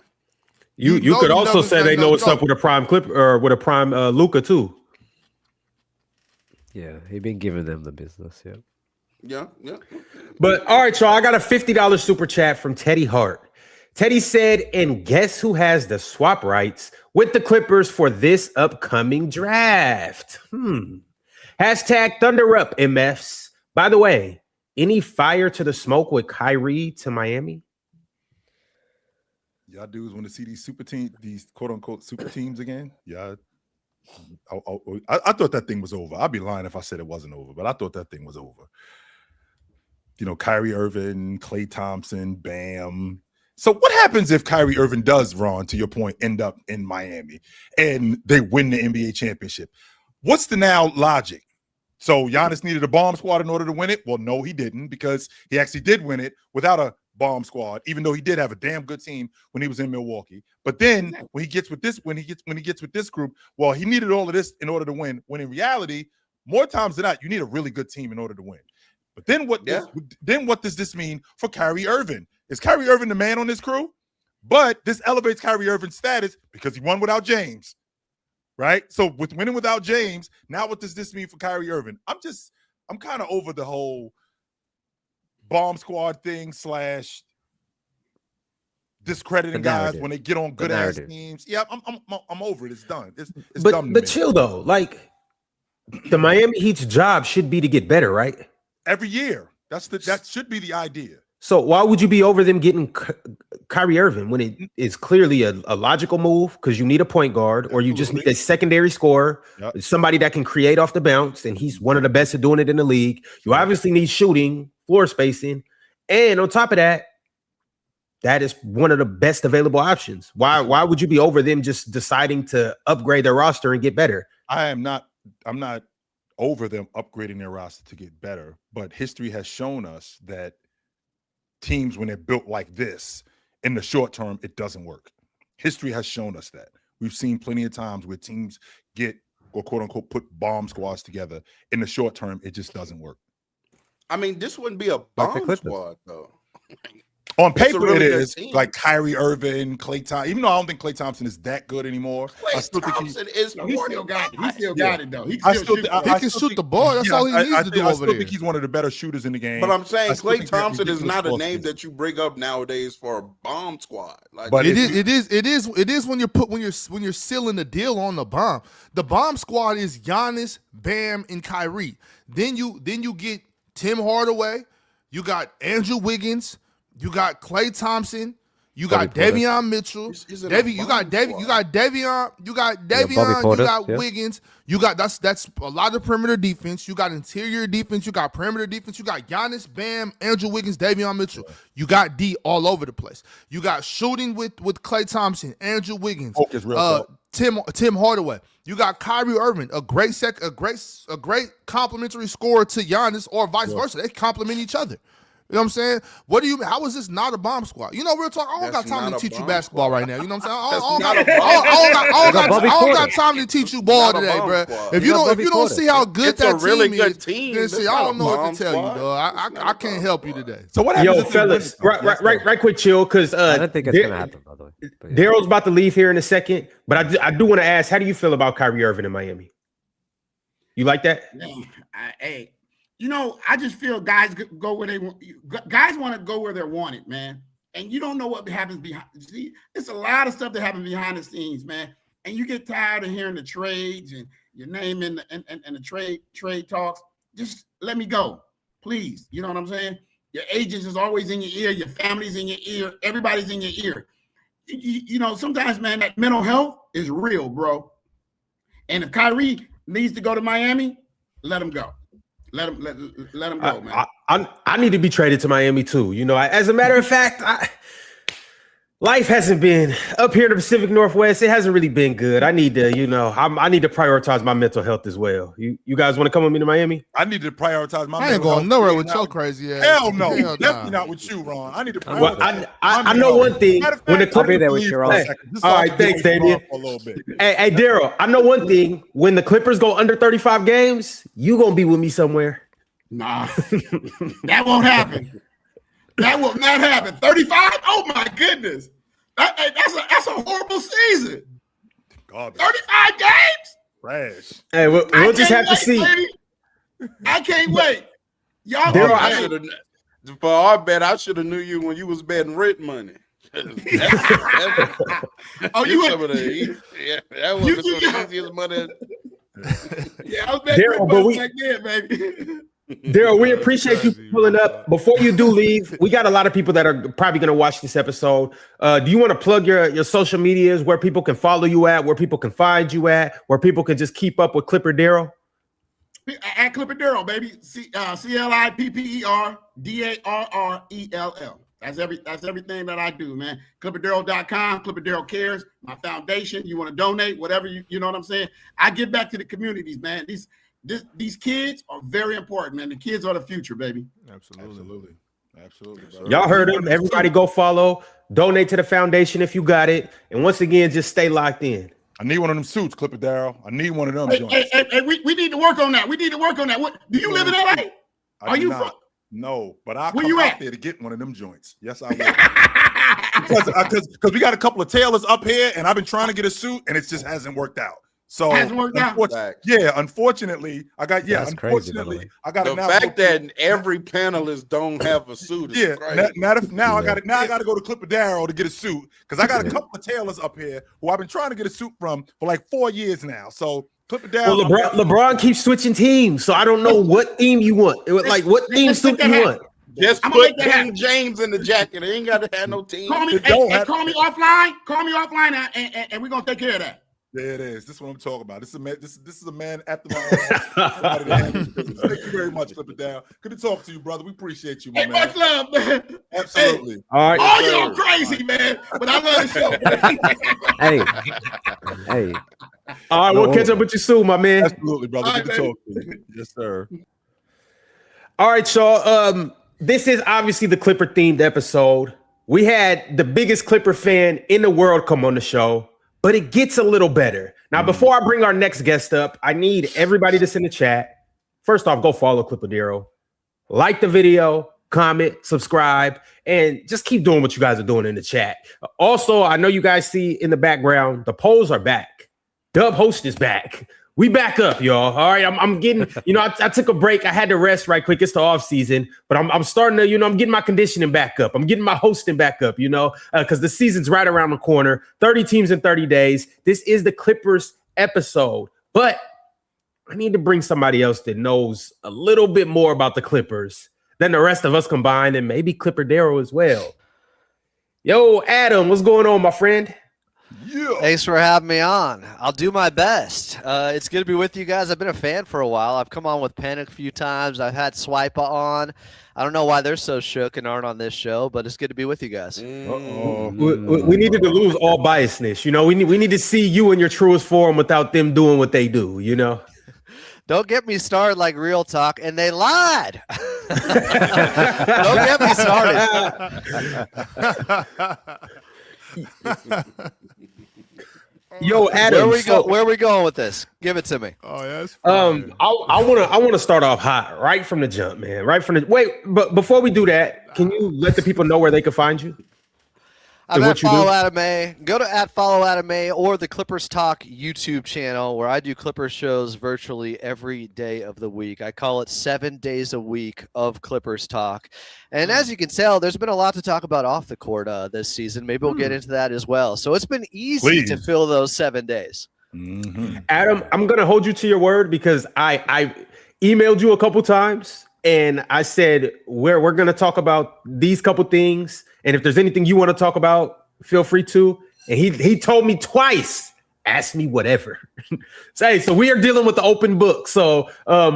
You could also say they know what's up with a prime Clip or with a prime Luka too. Yeah, he been giving them the business. Yeah. But all right, y'all. I got a $50 super chat from Teddy Hart. Teddy said, "And guess who has the swap rights with the Clippers for this upcoming draft?" Hashtag Thunder Up MFs. By the way, any fire to the smoke with Kyrie to Miami? Y'all dudes want to see these super teams, these quote unquote super teams again? Yeah. I thought that thing was over. I'd be lying if I said it wasn't over, but I thought that thing was over. You know, Kyrie Irving, Klay Thompson, Bam. So what happens if Kyrie Irving does, Ron, to your point, end up in Miami and they win the NBA championship? What's the now logic? So Giannis needed a bomb squad in order to win it? Well, no, he didn't, because he actually did win it without a bomb squad, even though he did have a damn good team when he was in Milwaukee. But then when he gets with this group, well, he needed all of this in order to win. When in reality, more times than not, you need a really good team in order to win. But then what does this mean for Kyrie Irving? Is Kyrie Irving the man on this crew? But this elevates Kyrie Irving's status because he won without James. Right? So with winning without James, now what does this mean for Kyrie Irving? I'm kind of over the whole bomb squad thing / discrediting guys when they get on good ass teams. Yeah, I'm over it. It's done. It's dumb. But chill though. Like the Miami Heat's job should be to get better, right? Every year. That should be the idea. So why would you be over them getting Kyrie Irving when it is clearly a logical move? Because you need a point guard, or you just need a secondary scorer, somebody that can create off the bounce, and he's one of the best at doing it in the league. You obviously need shooting, floor spacing, and on top of that, that is one of the best available options. Why would you be over them just deciding to upgrade their roster and get better? I'm not over them upgrading their roster to get better, but history has shown us that teams, when they're built like this, in the short term, it doesn't work. History has shown us that. We've seen plenty of times where teams get, or quote unquote, put bomb squads together. In the short term, it just doesn't work. I mean, this wouldn't be a bomb squad, though. On paper, it is like Kyrie Irving, Klay Thompson. Even though I don't think Klay Thompson is that good anymore, I still think he still got it though. He can shoot the ball. That's all he needs to do over there. I still think he's one of the better shooters in the game. But I'm saying Klay Thompson is not a name that you bring up nowadays for a bomb squad. But it is when you're sealing the deal on the bomb. The bomb squad is Giannis, Bam, and Kyrie. Then you get Tim Hardaway. You got Andrew Wiggins. You got Klay Thompson. You got Davion Mitchell. You got Davion. You got Wiggins. You got that's a lot of perimeter defense. You got interior defense. You got perimeter defense. You got Giannis, Bam, Andrew Wiggins, Davion Mitchell. You got D all over the place. You got shooting with Klay Thompson, Andrew Wiggins, Tim Hardaway. You got Kyrie Irving, a great complimentary scorer to Giannis, or vice versa. They complement each other. You know what I'm saying? What do you mean? How is this not a bomb squad? You know, real talk. I don't got time to teach you basketball right now. You know what I'm saying? I don't got time to teach you ball today, bro. If you don't see how good that team is, then I don't know what to tell you, dog. I can't help you today. So what happens? Yo, fellas, right quick, chill, because I don't think it's gonna happen, by the way. Darrell's about to leave here in a second, but I do want to ask, how do you feel about Kyrie Irving in Miami? You like that? Hey. You know, I just feel guys go where they want. Guys want to go where they're wanted, man. And you don't know what happens behind. See, it's a lot of stuff that happens behind the scenes, man. And you get tired of hearing the trades and your name in the trade talks. Just let me go, please. You know what I'm saying? Your agents is always in your ear. Your family's in your ear. Everybody's in your ear. You know, sometimes, man, that mental health is real, bro. And if Kyrie needs to go to Miami, let him go. Let him go, man. I need to be traded to Miami too. You know, as a matter of fact, Life hasn't been up here in the Pacific Northwest. It hasn't really been good. I need to, I need to prioritize my mental health as well. You guys want to come with me to Miami? I need to prioritize my mental health. I ain't going nowhere with your crazy ass. Hell no. Definitely not with you, Ron. I need to prioritize. Well, I know one thing. When the I'll be there with you, Ron. All right, thanks, Damian. Hey, Darrell, I know one thing. When the Clippers go under 35 games, you going to be with me somewhere. Nah, that won't happen. That will not happen. 35? Oh my goodness. That's a horrible season. Garbage. 35 games? Trash. Hey, we'll just have to see. Baby. I can't wait. Y'all for our bet, I should have knew you when you was betting rent money. Oh, you some of the that was some of the easiest money. Yeah, I was betting rent money back then, baby. Darrell, we appreciate you pulling up. Before you do leave, we got a lot of people that are probably going to watch this episode. Do you want to plug your social medias, where people can follow you at, where people can find you at, where people can just keep up with Clipper Darrell? At Clipper Darrell, baby. ClipperDarrell. That's everything that I do, man. ClipperDarrell.com, Clipper Darrell Cares, my foundation. You want to donate, whatever you know what I'm saying? I give back to the communities, man. These kids are very important, man. The kids are the future, baby. Absolutely. Bro. Y'all heard him. Everybody go follow, donate to the foundation if you got it. And once again, just stay locked in. I need one of them suits, Clipper Darrell. I need one of them. Hey, we need to work on that. What, do you live in LA? Are you from? No, but I'll Where come you out at? there to get one of them joints. Yes, I will. Because we got a couple of tailors up here, and I've been trying to get a suit, and it just hasn't worked out. So unfortunately, I got That's unfortunately, crazy, I got the fact that every panelist don't have a suit. Is crazy. Now I got to go to Clipper Darrell to get a suit because I got a couple of tailors up here who I've been trying to get a suit from for like 4 years now. So Clipper Darrell. Well, LeBron keeps switching teams, so I don't know what theme you want. Like what theme suit you want? Just put King James in the jacket. He ain't got to have no team. Call me offline. Call me offline, and we're gonna take care of that. There it is. This is what I'm talking about. This is a man after my own. Thank you very much, Clipper Darrell. Good to talk to you, brother. We appreciate you, man. Much love, man. Absolutely. Hey, all right. Oh, you're crazy, man. But I love the show. Hey. All right, we'll catch up with you soon, my man. Absolutely, brother. Good to talk to you. Yes, sir. All right, y'all. This is obviously the Clipper themed episode. We had the biggest Clipper fan in the world come on the show. But it gets a little better. Now, before I bring our next guest up, I need everybody that's in the chat. First off, go follow Clipper Darrell. Like the video, comment, subscribe, and just keep doing what you guys are doing in the chat. Also, I know you guys see in the background, the polls are back. Dub Host is back. We back up, y'all. All right, I'm getting, I took a break. I had to rest right quick. It's the off season, but I'm starting to, I'm getting my conditioning back up. I'm getting my hosting back up, because the season's right around the corner. 30 teams in 30 days. This is the Clippers episode, but I need to bring somebody else that knows a little bit more about the Clippers than the rest of us combined, and maybe Clipper Darrell as well. Yo, Adam, what's going on, my friend? Yeah. Thanks for having me on. I'll do my best. It's good to be with you guys. I've been a fan for a while. I've come on with Panic a few times. I've had Swipa on. I don't know why they're so shook and aren't on this show, but it's good to be with you guys. We needed to lose all biasness. We need to see you in your truest form without them doing what they do, Don't get me started like real talk, and they lied. Don't get me started. Yo, Adam, where are we going with this? Give it to me. Oh, yes. I want to start off hot right from the jump, man. But before we do that, can you let the people know where they can find you? I'm at Follow Adam A. Go to @Follow Adam A or the Clippers Talk YouTube channel, where I do Clippers shows virtually every day of the week. I call it 7 days a week of Clippers Talk. And as you can tell, there's been a lot to talk about off the court this season. Maybe we'll get into that as well. So it's been easy to fill those 7 days. Mm-hmm. Adam, I'm going to hold you to your word because I emailed you a couple times and I said, we're going to talk about these couple things. And if there's anything you want to talk about, feel free to. And he told me twice Ask me whatever. So we are dealing with the open book. So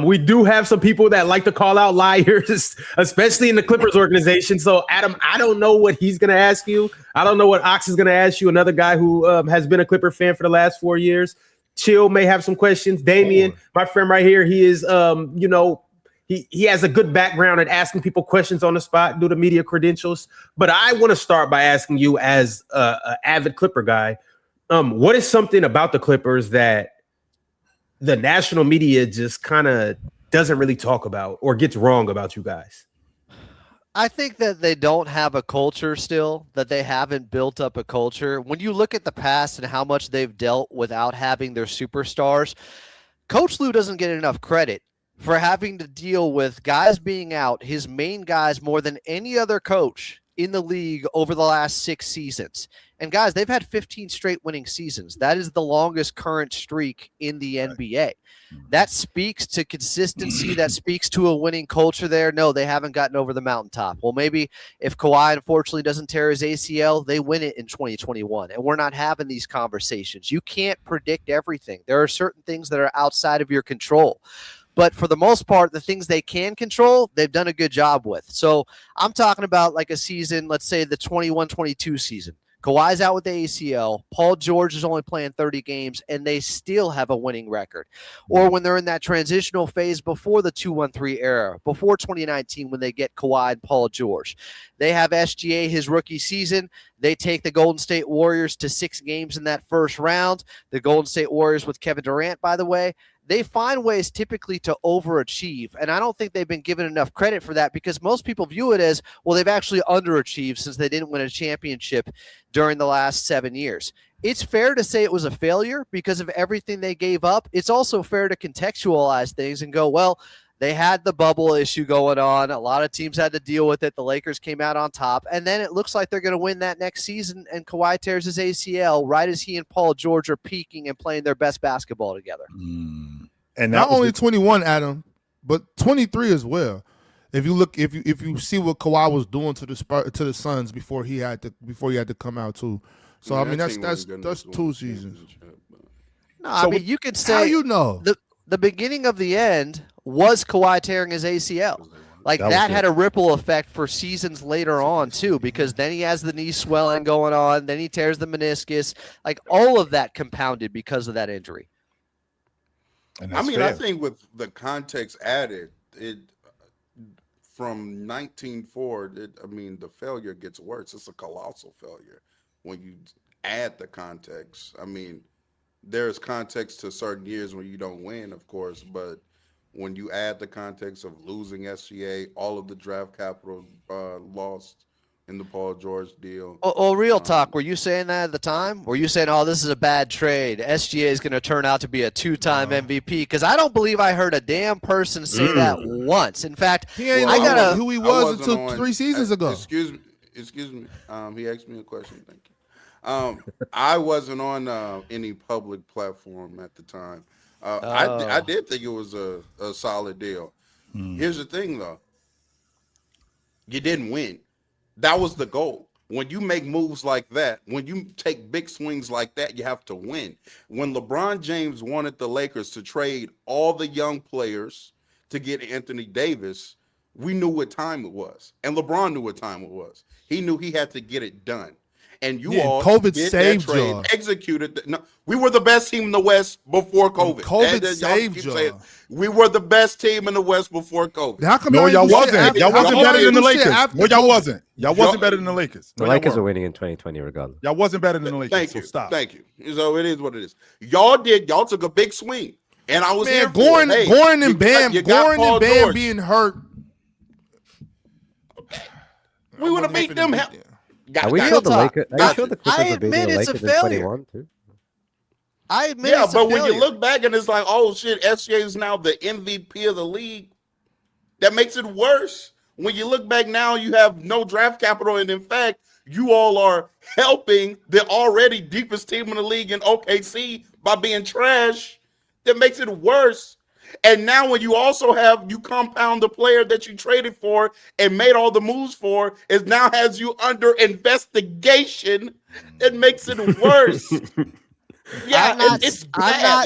we do have some people that like to call out liars, especially in the Clippers organization. So Adam, I don't know what he's going to ask you. I don't know what Ox is going to ask you. Another guy who has been a Clipper fan for the last 4 years. Chill may have some questions. Damian, my friend right here, he is, he has a good background at asking people questions on the spot due to media credentials. But I want to start by asking you as an avid Clipper guy, what is something about the Clippers that the national media just kind of doesn't really talk about or gets wrong about you guys? I think that they don't have a culture still, that they haven't built up a culture. When you look at the past and how much they've dealt without having their superstars, Coach Lue doesn't get enough credit for having to deal with guys being out, his main guys, more than any other coach in the league over the last 6 seasons. And guys, they've had 15 straight winning seasons. That is the longest current streak in the NBA. That speaks to consistency. That speaks to a winning culture there. No, they haven't gotten over the mountaintop. Well, maybe if Kawhi unfortunately doesn't tear his ACL, they win it in 2021. And we're not having these conversations. You can't predict everything. There are certain things that are outside of your control. But for the most part, the things they can control, they've done a good job with. So I'm talking about like a season, let's say the 21-22 season. Kawhi's out with the ACL. Paul George is only playing 30 games, and they still have a winning record. Or when they're in that transitional phase before the 2-1-3 era, before 2019 when they get Kawhi and Paul George. They have SGA his rookie season. They take the Golden State Warriors to 6 games in that first round. The Golden State Warriors with Kevin Durant, by the way. They find ways typically to overachieve, and I don't think they've been given enough credit for that because most people view it as, well, they've actually underachieved since they didn't win a championship during the last 7 years. It's fair to say it was a failure because of everything they gave up. It's also fair to contextualize things and go, well, they had the bubble issue going on. A lot of teams had to deal with it. The Lakers came out on top. And then it looks like they're going to win that next season, and Kawhi tears his ACL right as he and Paul George are peaking and playing their best basketball together. And not only 21, Adam, but 23 as well. If you look, if you see what Kawhi was doing to the Suns before he had to come out too. So I mean that's 2 seasons. No, I mean you could say how you know the beginning of the end was Kawhi tearing his ACL. Like that had a ripple effect for seasons later on too, because then he has the knee swelling going on, then he tears the meniscus. Like all of that compounded because of that injury. I mean, fair. I think with the context added, it from 19 forward, I mean, the failure gets worse. It's a colossal failure when you add the context. I mean, there's context to certain years when you don't win, of course, but when you add the context of losing SGA, all of the draft capital lost in the Paul George deal. Oh, real talk. Were you saying that at the time? Were you saying, oh, this is a bad trade? SGA is going to turn out to be a 2-time MVP? Because I don't believe I heard a damn person say that once. In fact, I got who he was until 3 seasons ago. Excuse me. He asked me a question. Thank you. I wasn't on any public platform at the time. I did think it was a solid deal. Here's the thing, though. You didn't win. That was the goal. When you make moves like that, when you take big swings like that, you have to win. When LeBron James wanted the Lakers to trade all the young players to get Anthony Davis, we knew what time it was. And LeBron knew what time it was. He knew he had to get it done. And all COVID did saved that trade, y'all. Executed. No, we were the best team in the West before COVID. COVID saved y'all. We were the best team in the West before COVID. How come y'all wasn't? Y'all wasn't better than the Lakers. No, y'all wasn't. Y'all wasn't better than the Lakers. The Lakers are winning in 2020 regardless. Y'all wasn't better than the Lakers. Thank you. So stop. Thank you. So it is what it is. Y'all took a big swing. And I was here Goran and Bam George. Being hurt. We would have beat them. Are we sure the Lakers? Are you sure the Clippers are beating the Lakers in 21 too? I admit yeah, it's but a when failure. you look back and it's like, oh shit, SGA is now the MVP of the league. That makes it worse. When you look back now, you have no draft capital, and in fact, you all are helping the already deepest team in the league in OKC by being trash. That makes it worse. And now when you also you compound the player that you traded for and made all the moves for, is now has you under investigation. It makes it worse. Yeah, I'm not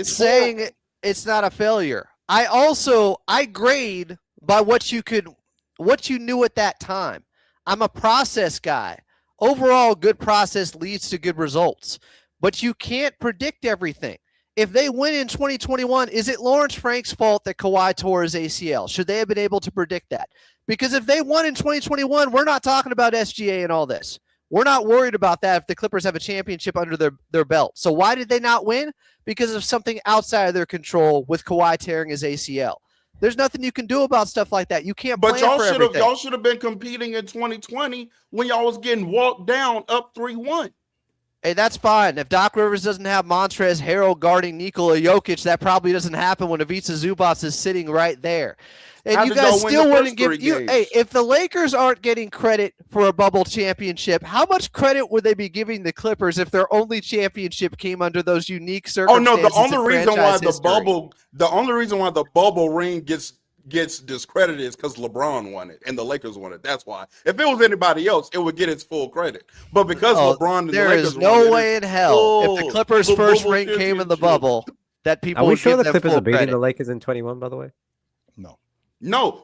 saying it's not a failure. I grade by what you knew at that time. I'm a process guy. Overall, good process leads to good results, but you can't predict everything. If they win in 2021, is it Lawrence Frank's fault that Kawhi tore his ACL? Should they have been able to predict that? Because if they won in 2021, we're not talking about SGA and all this. We're not worried about that if the Clippers have a championship under their belt. So why did they not win? Because of something outside of their control with Kawhi tearing his ACL. There's nothing you can do about stuff like that. You can't plan for everything. Y'all should have been competing in 2020 when y'all was getting walked down up 3-1. Hey, that's fine. If Doc Rivers doesn't have Montrezl Harrell guarding Nikola Jokic, that probably doesn't happen when Ivica Zubac is sitting right there. And you guys still wouldn't give you. Hey, if the Lakers aren't getting credit for a bubble championship, how much credit would they be giving the Clippers if their only championship came under those unique circumstances? Oh no, the only reason why the bubble ring gets discredited is because LeBron won it and the Lakers won it. That's why. If it was anybody else, it would get its full credit. But because LeBron and the Lakers won it, there is no way in hell if the Clippers' first ring came in the bubble that people would give them full credit. Are we sure the Clippers are beating the Lakers in 21? By the way, no.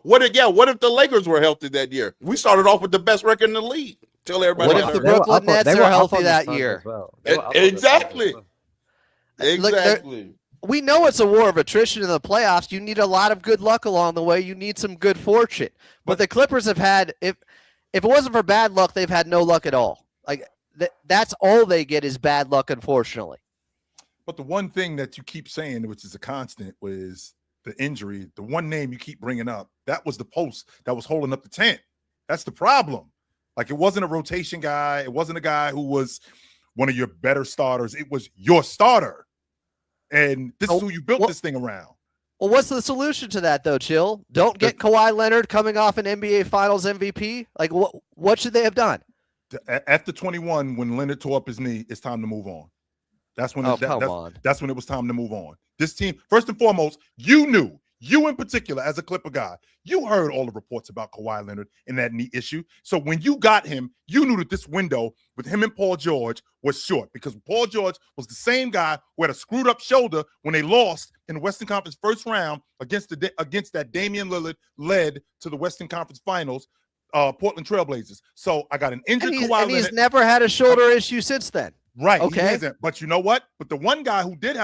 What if the Lakers were healthy that year? We started off with the best record in the league. Tell everybody. What if the Brooklyn Nets are healthy that year? Exactly. Exactly. We know it's a war of attrition in the playoffs. You need a lot of good luck along the way. You need some good fortune. But the Clippers have had, if it wasn't for bad luck, they've had no luck at all. Like that's all they get is bad luck, unfortunately. But the one thing that you keep saying, which is a constant, was the injury. The one name you keep bringing up, that was the post that was holding up the tent. That's the problem. Like, it wasn't a rotation guy. It wasn't a guy who was one of your better starters. It was your starter. And this is who you built this thing around. Well, what's the solution to that, though, Chill? Don't get Kawhi Leonard coming off an NBA Finals MVP? Like, what should they have done? After 21, when Leonard tore up his knee, it's time to move on. That's when that's when it was time to move on. This team, first and foremost, you in particular, as a Clipper guy, you heard all the reports about Kawhi Leonard and that knee issue. So when you got him, you knew that this window with him and Paul George was short, because Paul George was the same guy who had a screwed up shoulder when they lost in the Western Conference first round against that Damian Lillard led to the Western Conference Finals, Portland Trailblazers. So I got an injured Kawhi Leonard. And he's never had a shoulder issue since then. Right. Okay. He hasn't. But you know what? But the one guy who did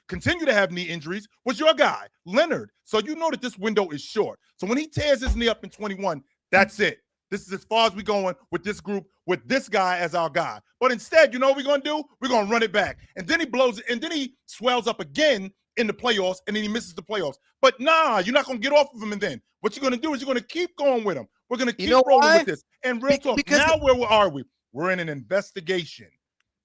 continue to have knee injuries was your guy, Leonard. So you know that this window is short. So when he tears his knee up in 21, that's it. This is as far as we're going with this group, with this guy as our guy. But instead, you know what we're going to do? We're going to run it back. And then he blows it, and then he swells up again in the playoffs, and then he misses the playoffs. But nah, you're not going to get off of him. And then what you're going to do is you're going to keep going with him. We're going to keep rolling with this. And real talk, now where are we? We're in an investigation.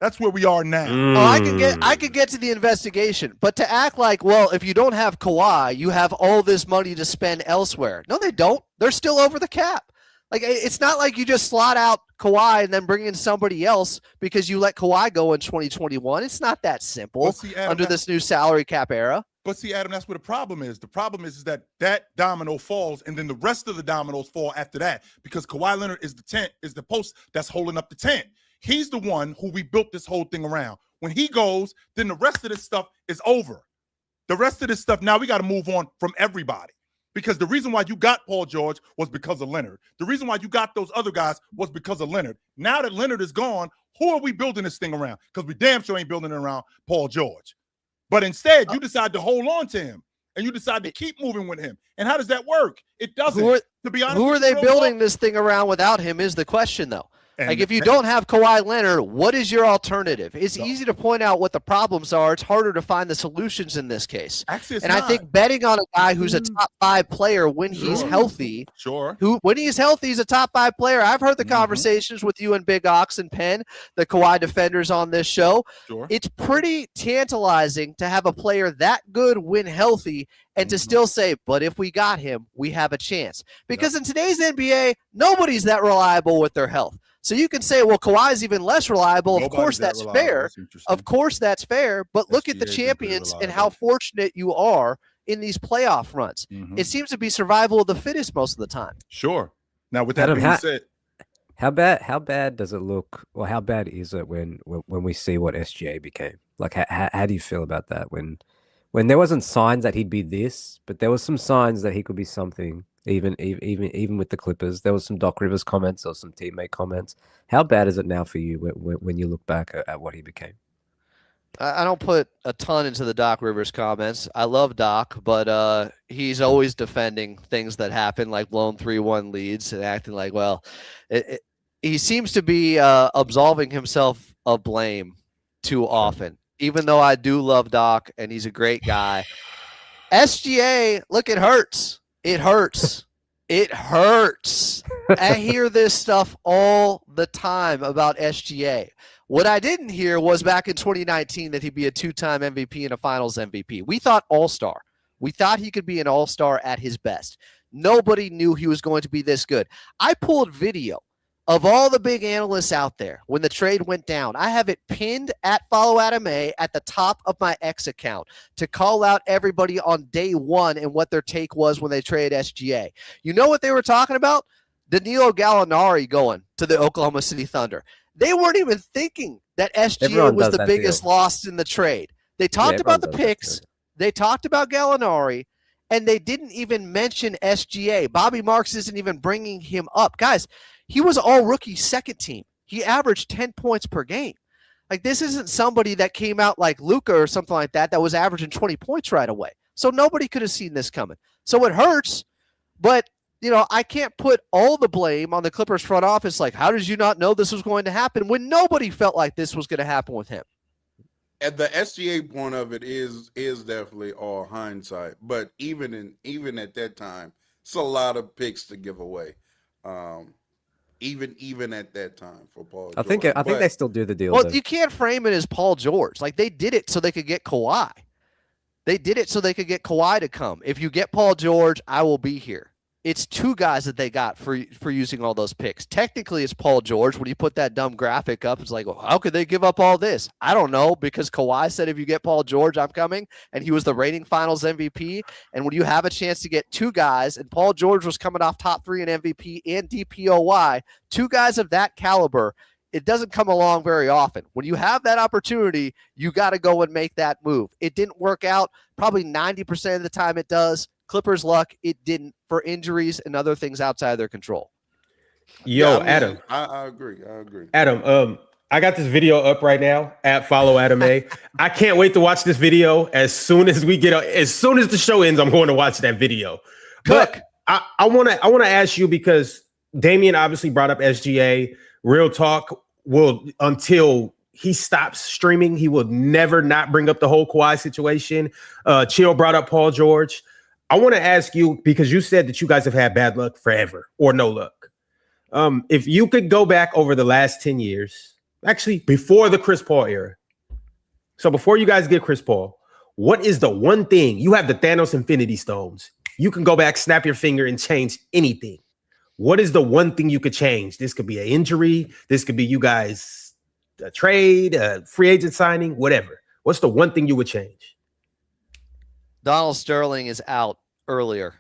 That's where we are now. Oh, I could get to the investigation, but to act like, well, if you don't have Kawhi, you have all this money to spend elsewhere. No, they don't. They're still over the cap. Like, it's not like you just slot out Kawhi and then bring in somebody else because you let Kawhi go in 2021. It's not that simple under this new salary cap era. But see, Adam, that's where the problem is. The problem is that domino falls, and then the rest of the dominoes fall after that, because Kawhi Leonard is the post that's holding up the tent. He's the one who we built this whole thing around. When he goes, then the rest of this stuff is over. The rest of this stuff, now we got to move on from everybody. Because the reason why you got Paul George was because of Leonard. The reason why you got those other guys was because of Leonard. Now that Leonard is gone, who are we building this thing around? Because we damn sure ain't building it around Paul George. But instead, you decide to hold on to him, and you decide to keep moving with him. And how does that work? It doesn't. To be honest, who are they building this thing around without him is the question, though. Like, if you don't have Kawhi Leonard, what is your alternative? It's easy to point out what the problems are. It's harder to find the solutions in this case. Actually, I think betting on a guy who's a top 5 player when he's healthy, when he's healthy, he's a top 5 player. I've heard the conversations with you and Big Ox and Penn, the Kawhi defenders on this show. It's pretty tantalizing to have a player that good when healthy and to still say, but if we got him, we have a chance. Because in today's NBA, nobody's that reliable with their health. So you can say, well, Kawhi's even less reliable. Of course, that's fair. Of course, that's fair. But look at the champions and how fortunate you are in these playoff runs. It seems to be survival of the fittest most of the time. Sure. Now, with that being said, How bad does it look, or how bad is it when we see what SGA became? Like, how do you feel about that? When there wasn't signs that he'd be this, but there was some signs that he could be something. Even with the Clippers, there was some Doc Rivers comments, there was some teammate comments. How bad is it now for you when you look back at what he became? I don't put a ton into the Doc Rivers comments. I love Doc, but he's always defending things that happen, like blown 3-1 leads and acting like, well, he seems to be absolving himself of blame too often, even though I do love Doc and he's a great guy. SGA, look, it hurts. It hurts. It hurts. I hear this stuff all the time about SGA. What I didn't hear was back in 2019 that he'd be a 2-time MVP and a finals MVP. We thought all-star. We thought he could be an all-star at his best. Nobody knew he was going to be this good. I pulled video of all the big analysts out there when the trade went down. I have it pinned at Follow Adam A at the top of my X account to call out everybody on day one and what their take was when they traded SGA. You know what they were talking about? Danilo Gallinari going to the Oklahoma City Thunder. They weren't even thinking that SGA was the biggest loss in the trade. They talked about the picks. They talked about Gallinari, and they didn't even mention SGA. Bobby Marks isn't even bringing him up. Guys, he was all rookie second team. He averaged 10 points per game. Like, this isn't somebody that came out like Luka or something like that was averaging 20 points right away. So nobody could have seen this coming. So it hurts, but I can't put all the blame on the Clippers front office. Like, how did you not know this was going to happen when nobody felt like this was going to happen with him? At the SGA point of it is definitely all hindsight. But even at that time, it's a lot of picks to give away. Even at that time for Paul George. I think they still do the deal. Well, though. You can't frame it as Paul George. Like, they did it so they could get Kawhi. They did it so they could get Kawhi to come. If you get Paul George, I will be here. It's two guys that they got for using all those picks. Technically, it's Paul George. When you put that dumb graphic up, it's like, well, how could they give up all this? I don't know, because Kawhi said, if you get Paul George, I'm coming, and he was the reigning finals MVP. And when you have a chance to get two guys, and Paul George was coming off top 3 in MVP and DPOY, two guys of that caliber, it doesn't come along very often. When you have that opportunity, you got to go and make that move. It didn't work out. Probably 90% of the time it does. Clippers luck, it didn't, for injuries and other things outside of their control. Adam. I agree. Adam, I got this video up right now at Follow Adam A. I can't wait to watch this video. As soon as the show ends, I'm going to watch that video. But I want to ask you, because Damian obviously brought up SGA. Real talk, until he stops streaming, he will never not bring up the whole Kawhi situation. Chill brought up Paul George. I want to ask you, because you said that you guys have had bad luck forever or no luck. If you could go back over the last 10 years, actually before the Chris Paul era. So before you guys get Chris Paul, what is the one thing? You have the Thanos Infinity Stones. You can go back, snap your finger, and change anything. What is the one thing you could change? This could be an injury. This could be you guys a trade, a free agent signing, whatever. What's the one thing you would change? Donald Sterling is out earlier.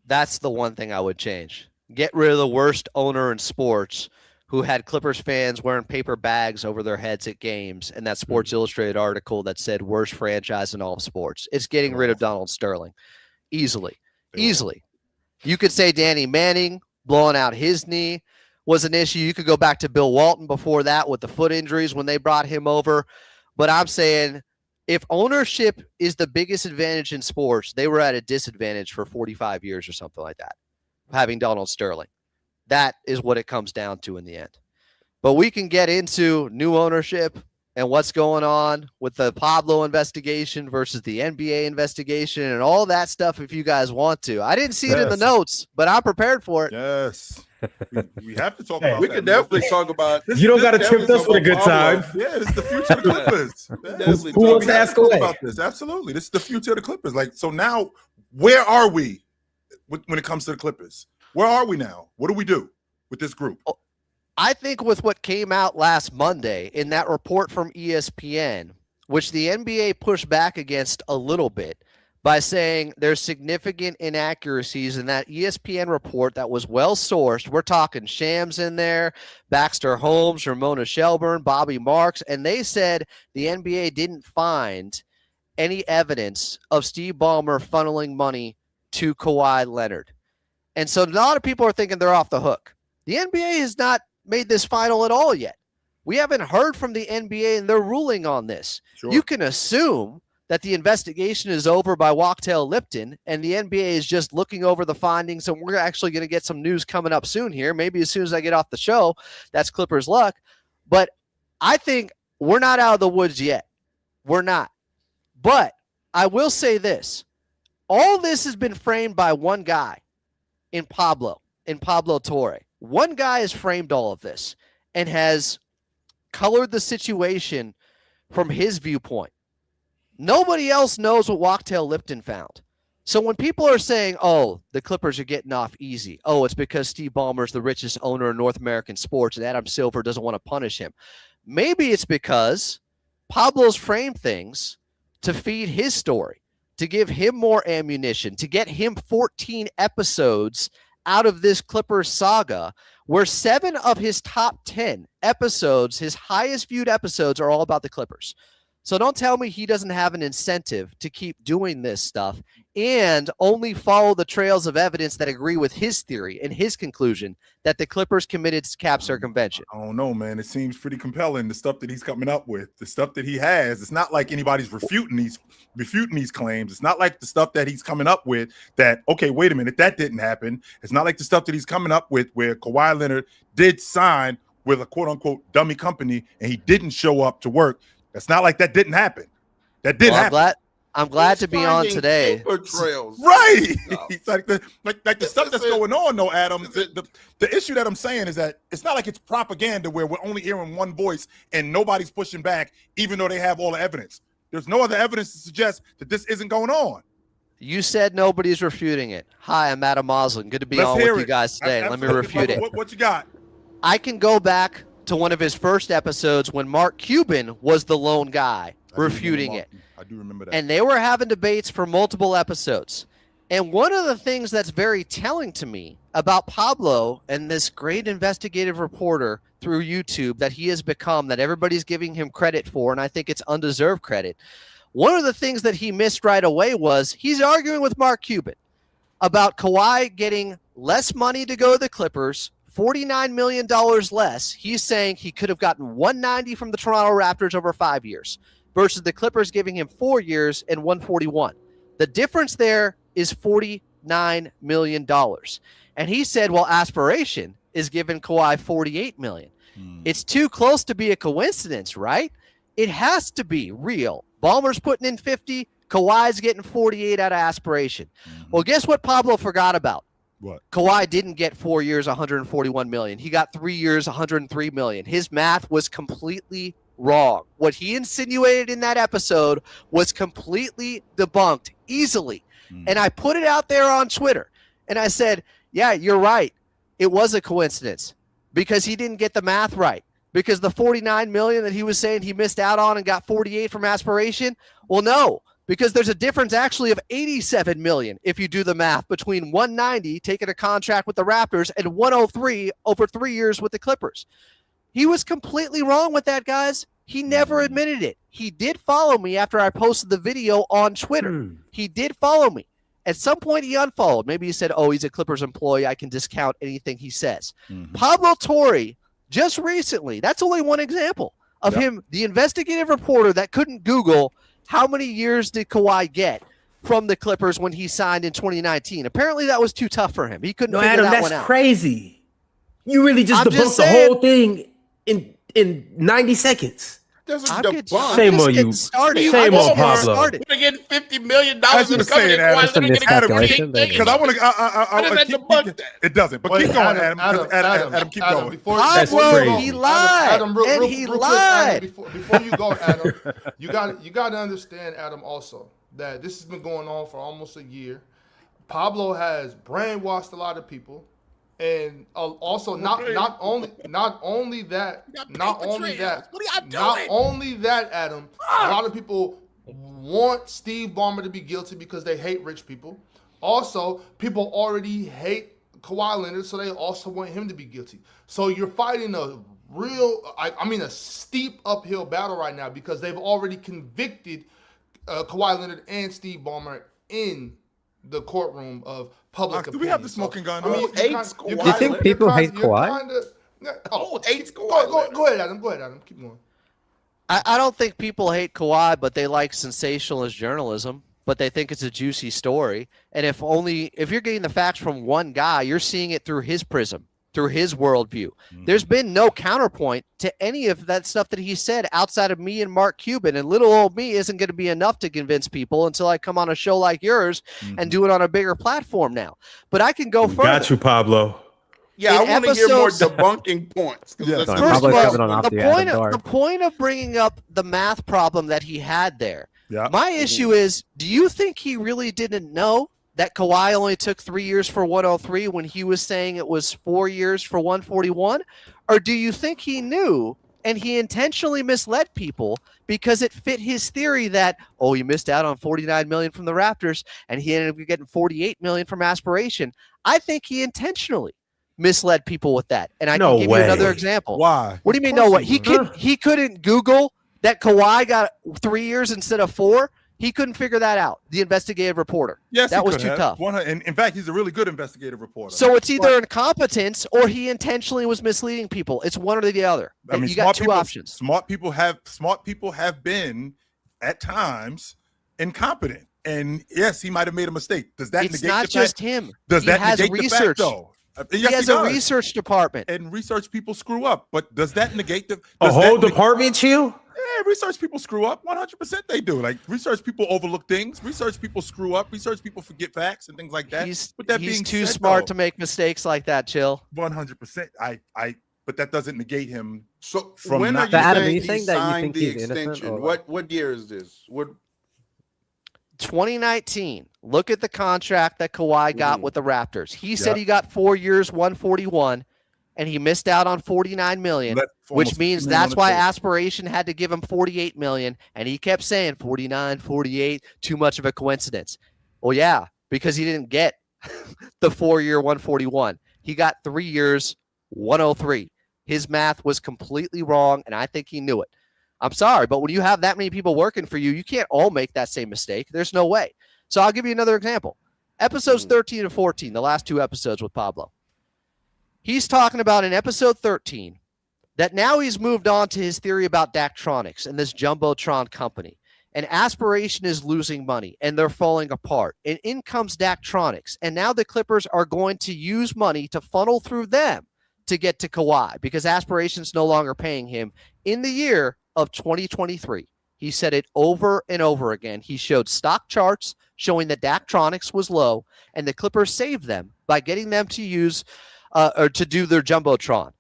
That's the one thing I would change. Get rid of the worst owner in sports, who had Clippers fans wearing paper bags over their heads at games, and that Sports Illustrated article that said worst franchise in all of sports. It's getting rid of Donald Sterling. Easily. You could say Danny Manning blowing out his knee was an issue. You could go back to Bill Walton before that with the foot injuries when they brought him over. But I'm saying, if ownership is the biggest advantage in sports, they were at a disadvantage for 45 years or something like that, having Donald Sterling. That is what it comes down to in the end. But we can get into new ownership and what's going on with the Pablo investigation versus the NBA investigation and all that stuff if you guys want to. I didn't see it in the notes, but I'm prepared for it. Yes. We have to talk about We can definitely talk about You don't got to tempt us with a good time. Yeah, this is the future of the Clippers. Who wants to ask away about this? Absolutely. This is the future of the Clippers. Like, so now, where are we when it comes to the Clippers? Where are we now? What do we do with this group? I think with what came out last Monday in that report from ESPN, which the NBA pushed back against a little bit, by saying there's significant inaccuracies in that ESPN report that was well sourced. We're talking Shams in there, Baxter Holmes, Ramona Shelburne, Bobby Marks, and they said the NBA didn't find any evidence of Steve Ballmer funneling money to Kawhi Leonard. And so a lot of people are thinking they're off the hook. The NBA has not made this final at all yet. We haven't heard from the NBA and their ruling on this. Sure. You can assume that the investigation is over by Wachtell Lipton and the NBA is just looking over the findings, and we're actually going to get some news coming up soon here. Maybe as soon as I get off the show, that's Clippers luck. But I think we're not out of the woods yet. We're not. But I will say this. All this has been framed by one guy in Pablo Torre. One guy has framed all of this and has colored the situation from his viewpoint. Nobody else knows what Wachtell Lipton found. So when people are saying, oh, the Clippers are getting off easy. Oh, it's because Steve Ballmer is the richest owner in North American sports and Adam Silver doesn't want to punish him. Maybe it's because Pablo's framed things to feed his story, to give him more ammunition, to get him 14 episodes out of this Clippers saga, where 7 of his top 10 episodes, his highest viewed episodes, are all about the Clippers. So don't tell me he doesn't have an incentive to keep doing this stuff and only follow the trails of evidence that agree with his theory and his conclusion that the Clippers committed cap circumvention. I don't know, man. It seems pretty compelling, the stuff that he's coming up with, the stuff that he has. It's not like anybody's refuting these claims. It's not like the stuff that he's coming up with that, okay, wait a minute, that didn't happen. It's not like the stuff that he's coming up with where Kawhi Leonard did sign with a quote-unquote dummy company and he didn't show up to work. It's not like that didn't happen. That did happen. I'm glad to be on today. Trails. Right. It's like the stuff that's going on, though, Adam. The issue that I'm saying is that it's not like it's propaganda where we're only hearing one voice and nobody's pushing back, even though they have all the evidence. There's no other evidence to suggest that this isn't going on. You said nobody's refuting it. Hi, I'm Adam Moslin. Good to be on with you guys today. Let me refute it. What you got? I can go back to one of his first episodes when Mark Cuban was the lone guy refuting it. I do remember that. And they were having debates for multiple episodes. And one of the things that's very telling to me about Pablo and this great investigative reporter through YouTube that he has become, that everybody's giving him credit for, and I think it's undeserved credit, one of the things that he missed right away was he's arguing with Mark Cuban about Kawhi getting less money to go to the Clippers, $49 million less. He's saying he could have gotten $190 from the Toronto Raptors over 5 years versus the Clippers giving him 4 years and $141. The difference there is $49 million. And he said, well, Aspiration is giving Kawhi $48 million. It's too close to be a coincidence, right? It has to be real. Ballmer's putting in 50, Kawhi's getting 48 out of Aspiration. Well, guess what Pablo forgot about? What? Kawhi didn't get 4 years, $141 million. He got 3 years, $103 million. His math was completely wrong. What he insinuated in that episode was completely debunked easily. And I put it out there on Twitter. And I said, yeah, you're right. It was a coincidence because he didn't get the math right. Because the $49 million that he was saying he missed out on and got 48 from Aspiration, well, no. Because there's a difference actually of $87 million if you do the math between $190 taking a contract with the Raptors and $103 over 3 years with the Clippers. He was completely wrong with that, guys. He never admitted it. He did follow me after I posted the video on Twitter. He did follow me. At some point, he unfollowed. Maybe he said, oh, he's a Clippers employee. I can discount anything he says. Pablo Torre, just recently, that's only one example of him, the investigative reporter that couldn't Google how many years did Kawhi get from the Clippers when he signed in 2019. Apparently, that was too tough for him. He couldn't figure that one out. That's crazy. You really just debunked the whole thing in 90 seconds. Shame on you. Shame on Pablo. We're getting $50 million in the company. Because I want to. It doesn't. But keep going, Adam. Keep going. That's crazy. He lied. He lied. Before you go, Adam, you got to understand, Adam, also that this has been going on for almost a year. Pablo has brainwashed a lot of people. And also not only that, Adam, a lot of people want Steve Ballmer to be guilty because they hate rich people. Also, people already hate Kawhi Leonard, so they also want him to be guilty. So you're fighting a a steep uphill battle right now because they've already convicted Kawhi Leonard and Steve Ballmer in the courtroom of public opinion. Do we have the smoking gun? Do you think people hate Kawhi? Go ahead, Adam. Keep going. I don't think people hate Kawhi, but they like sensationalist journalism. But they think it's a juicy story. And if you're getting the facts from one guy, you're seeing it through his prism, through his worldview. Mm-hmm. There's been no counterpoint to any of that stuff that he said outside of me and Mark Cuban. And little old me isn't going to be enough to convince people until I come on a show like yours and do it on a bigger platform now. But I can go further. Got you, Pablo. Yeah, I want to hear more debunking points. Yeah. First of all, the point of bringing up the math problem that he had there, my issue is, do you think he really didn't know that Kawhi only took 3 years for 103 when he was saying it was 4 years for 141? Or do you think he knew and he intentionally misled people because it fit his theory that, he missed out on $49 million from the Raptors and he ended up getting $48 million from Aspiration? I think he intentionally misled people with that. And I can give you another example. Why? What do you mean no way? He couldn't Google that Kawhi got 3 years instead of 4. He couldn't figure that out. The investigative reporter. Yes, that was too tough. And in fact, he's a really good investigative reporter. So it's either incompetence or he intentionally was misleading people. It's one or the other. I mean, you got two options. Smart people have been at times incompetent. And yes, he might have made a mistake. Does that negate the fact? It's not just him. Does that negate the fact, though? He has a research department. And research people screw up. But does that negate a whole department, Chill? Yeah, research people screw up. 100% they do. Like, research people overlook things. Research people screw up. Research people forget facts and things like that. He's too smart to make mistakes like that, Chill. 100%. But that doesn't negate him. So from when not are you saying he signed the extension? What year is this? 2019. Look at the contract that Kawhi got with the Raptors. He said he got 4 years, 141, and he missed out on $49 million, which means that's why Aspiration had to give him $48 million, and he kept saying 49, 48, too much of a coincidence. Well, yeah, because he didn't get the 4 year 141. He got 3 years, 103. His math was completely wrong, and I think he knew it. I'm sorry, but when you have that many people working for you, you can't all make that same mistake. There's no way. So I'll give you another example. Episodes 13 and 14, the last two episodes with Pablo. He's talking about in episode 13 that now he's moved on to his theory about Daktronics and this Jumbotron company. And Aspiration is losing money, and they're falling apart. And in comes Daktronics. And now the Clippers are going to use money to funnel through them to get to Kawhi because Aspiration's no longer paying him in the year of 2023. He said it over and over again. He showed stock charts showing that Daktronics was low, and the Clippers saved them by getting them to use or to do their Jumbotron,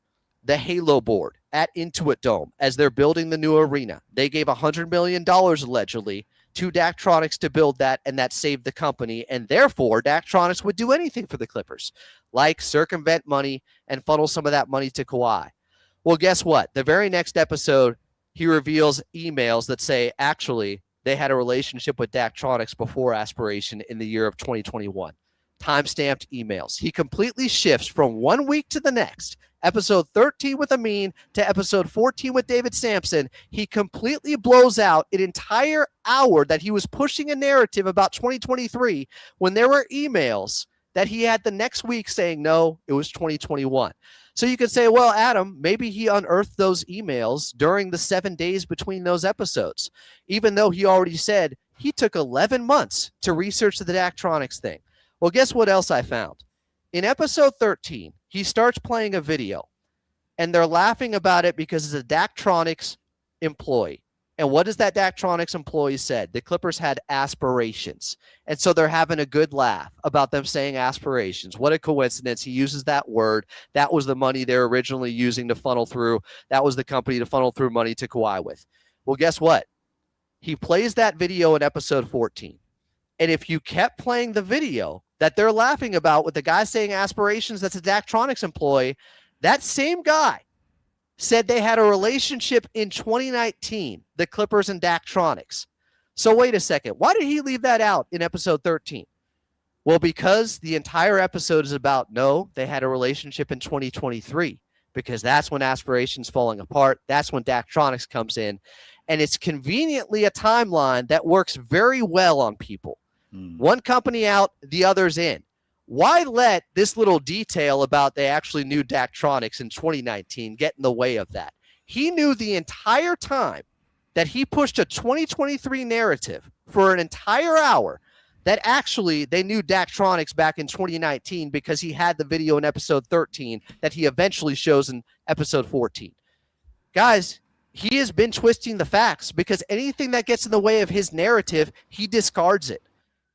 the Halo board at Intuit Dome, as they're building the new arena. They gave $100 million allegedly to Daktronics to build that, and that saved the company, and therefore Daktronics would do anything for the Clippers, like circumvent money and funnel some of that money to Kawhi. Well, guess what? The very next episode, he reveals emails that say, actually, they had a relationship with Daktronics before Aspiration in the year of 2021. Time-stamped emails. He completely shifts from 1 week to the next. Episode 13 with Amin to episode 14 with David Sampson. He completely blows out an entire hour that he was pushing a narrative about 2023 when there were emails that he had the next week saying, no, it was 2021. So you could say, well, Adam, maybe he unearthed those emails during the 7 days between those episodes, even though he already said he took 11 months to research the Daktronics thing. Well, guess what else I found? In episode 13, he starts playing a video, and they're laughing about it because it's a Daktronics employee. And what does that Daktronics employee said? The Clippers had aspirations. And so they're having a good laugh about them saying aspirations. What a coincidence. He uses that word. That was the money they're originally using to funnel through. That was the company to funnel through money to Kawhi with. Well, guess what? He plays that video in episode 14. And if you kept playing the video that they're laughing about with the guy saying aspirations, that's a Daktronics employee, that same guy said they had a relationship in 2019, the Clippers and Daktronics. So wait a second. Why did he leave that out in episode 13? Well, because the entire episode is about, no, they had a relationship in 2023, because that's when Aspirations falling apart. That's when Daktronics comes in. And it's conveniently a timeline that works very well on people. One company out, the other's in. Why let this little detail about they actually knew Daktronics in 2019 get in the way of that? He knew the entire time that he pushed a 2023 narrative for an entire hour that actually they knew Daktronics back in 2019 because he had the video in episode 13 that he eventually shows in episode 14. Guys, he has been twisting the facts because anything that gets in the way of his narrative, he discards it.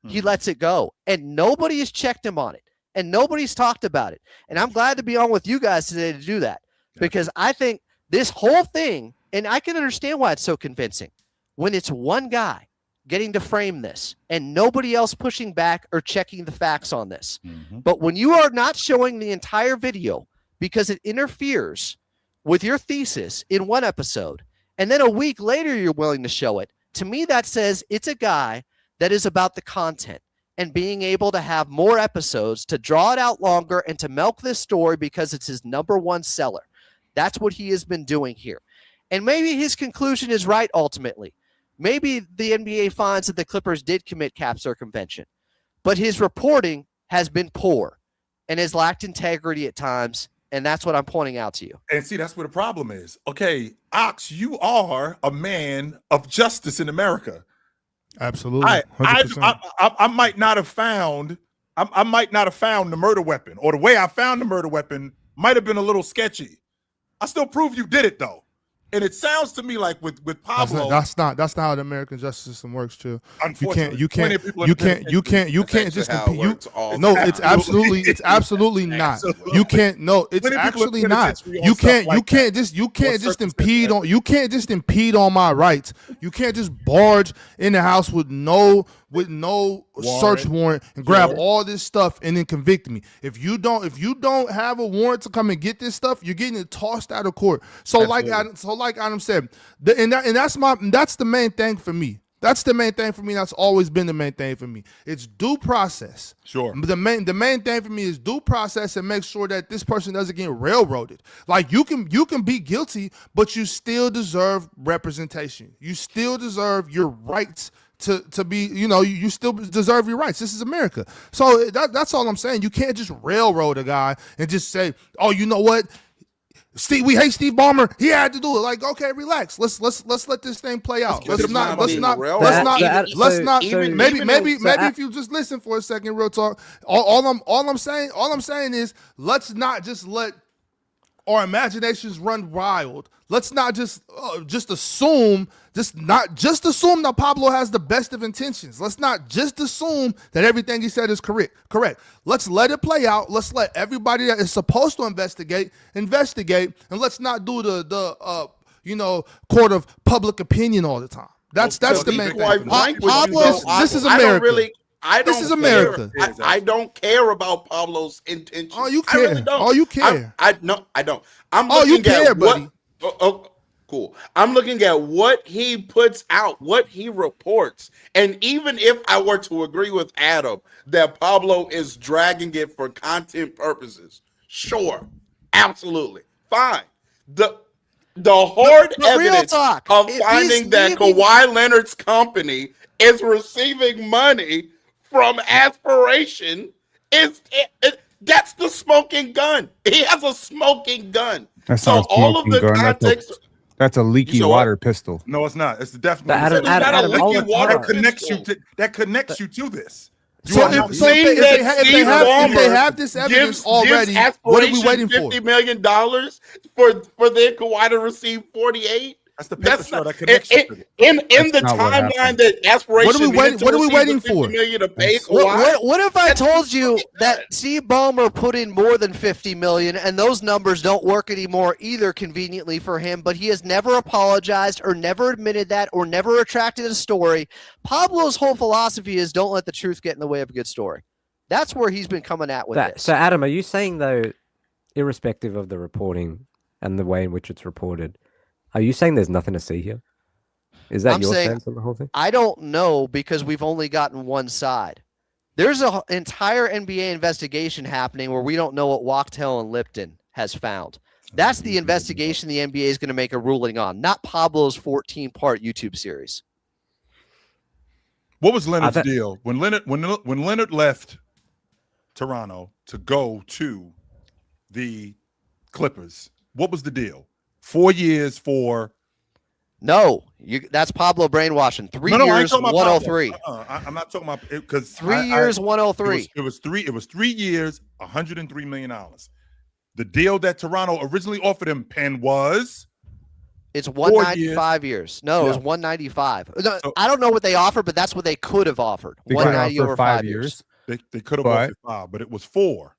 He lets it go. And nobody has checked him on it. And nobody's talked about it. And I'm glad to be on with you guys today to do that. Because I think this whole thing, and I can understand why it's so convincing, when it's one guy getting to frame this and nobody else pushing back or checking the facts on this. But when you are not showing the entire video because it interferes with your thesis in one episode, and then a week later you're willing to show it, to me that says it's a guy that is about the content and being able to have more episodes to draw it out longer and to milk this story because it's his #1 seller. That's what he has been doing here. And maybe his conclusion is right ultimately. Maybe the NBA finds that the Clippers did commit cap circumvention, but his reporting has been poor and has lacked integrity at times, and that's what I'm pointing out to you. And see, that's where the problem is. Okay, Ox, you are a man of justice in America. Absolutely. I might not have found the murder weapon, or the way I found the murder weapon might have been a little sketchy. I still prove you did it though. And it sounds to me like with Pablo, that's not how the American justice system works, too. You can't just no, it's absolutely not. You can't it's actually not. You can't just impede on my rights. You can't just barge in the house with no search warrant and grab all this stuff and then convict me. If you don't have a warrant to come and get this stuff, you're getting it tossed out of court. So like Adam said, that's the main thing for me. That's the main thing for me. That's always been the main thing for me. It's due process. Sure. The main thing for me is due process and make sure that this person doesn't get railroaded. Like you can be guilty, but you still deserve representation. You still deserve your rights to be, you still deserve your rights. This is America. So that's all I'm saying. You can't just railroad a guy and just say, oh, you know what? We hate Steve Ballmer. He had to do it. Like, okay, relax. Let's let this thing play out. Maybe if you just listen for a second, real talk. All I'm saying is let's not just let our imaginations run wild. Let's not just assume that Pablo has the best of intentions. Let's not just assume that everything he said is correct. Let's let it play out. Let's let everybody that is supposed to investigate, and let's not do the court of public opinion all the time. That's the main thing. Pablo, this is America. This is America. I don't care about Pablo's intentions. Oh, you care. I really don't. Oh, you care. I don't. You care, buddy. Cool. I'm looking at what he puts out, what he reports. And even if I were to agree with Adam that Pablo is dragging it for content purposes, sure, absolutely, fine. The hard evidence of finding that Kawhi Leonard's company is receiving money from Aspiration that's the smoking gun. He has a smoking gun. That's so all of the context. That's a leaky water pistol. No, it's not. It's definitely a leaky water connects you to this. So if they have this evidence already, what are we waiting for? $50 million for their Kawhi to receive 48. That's the paper trail that connects you to it. In the timeline that Aspiration. What are we waiting for? What if I told you that Steve Ballmer put in more than $50 million, and those numbers don't work anymore either, conveniently for him, but he has never apologized or never admitted that or never retracted a story? Pablo's whole philosophy is don't let the truth get in the way of a good story. That's where he's been coming at with this. So, Adam, are you saying, though, irrespective of the reporting and the way in which it's reported, are you saying there's nothing to see here? Is that your stance on the whole thing? I don't know because we've only gotten one side. There's an entire NBA investigation happening where we don't know what Wachtell and Lipton has found. That's the investigation the NBA is going to make a ruling on, not Pablo's 14-part YouTube series. What was Leonard's deal when Leonard left Toronto to go to the Clippers? What was the deal? 4 years for? No, that's Pablo brainwashing. 3 years, 103. I'm not talking about because 3 years, 103. It was 3 years, $103 million. The deal that Toronto originally offered him, Penn, was it's 195 years. No, it was 195. No, I don't know what they offered, but that's what they could have offered. 190 over 5 years. They could have offered 5, but it was 4.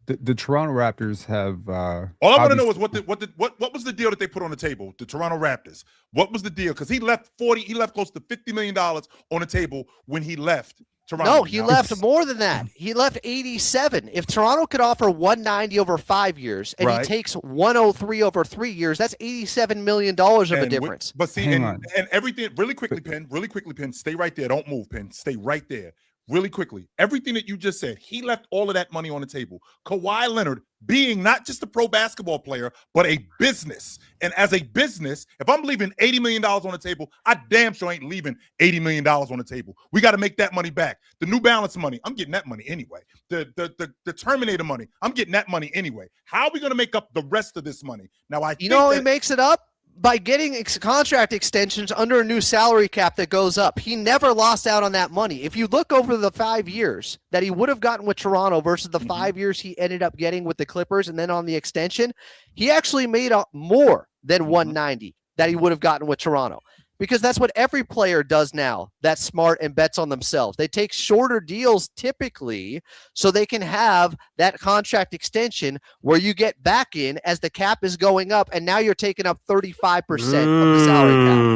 The Toronto Raptors have. All I want to know is what was the deal that they put on the table? The Toronto Raptors. What was the deal? Because he left close to $50 million on the table when he left Toronto. No, he left more than that. He left 87. If Toronto could offer 190 over 5 years and he takes 103 over 3 years, that's $87 million of a difference. But see, and everything really quickly, Penn, stay right there. Don't move, Penn. Stay right there. Really quickly, everything that you just said, he left all of that money on the table. Kawhi Leonard being not just a pro basketball player, but a business. And as a business, if I'm leaving $80 million on the table, I damn sure ain't leaving $80 million on the table. We got to make that money back. The New Balance money, I'm getting that money anyway. The Terminator money, I'm getting that money anyway. How are we going to make up the rest of this money? Now, he makes it up by getting contract extensions under a new salary cap that goes up. He never lost out on that money. If you look over the 5 years that he would have gotten with Toronto versus the 5 years he ended up getting with the Clippers and then on the extension, he actually made up more than 190 that he would have gotten with Toronto. Because that's what every player does now that's smart and bets on themselves. They take shorter deals typically so they can have that contract extension where you get back in as the cap is going up, and now you're taking up 35% of the salary cap.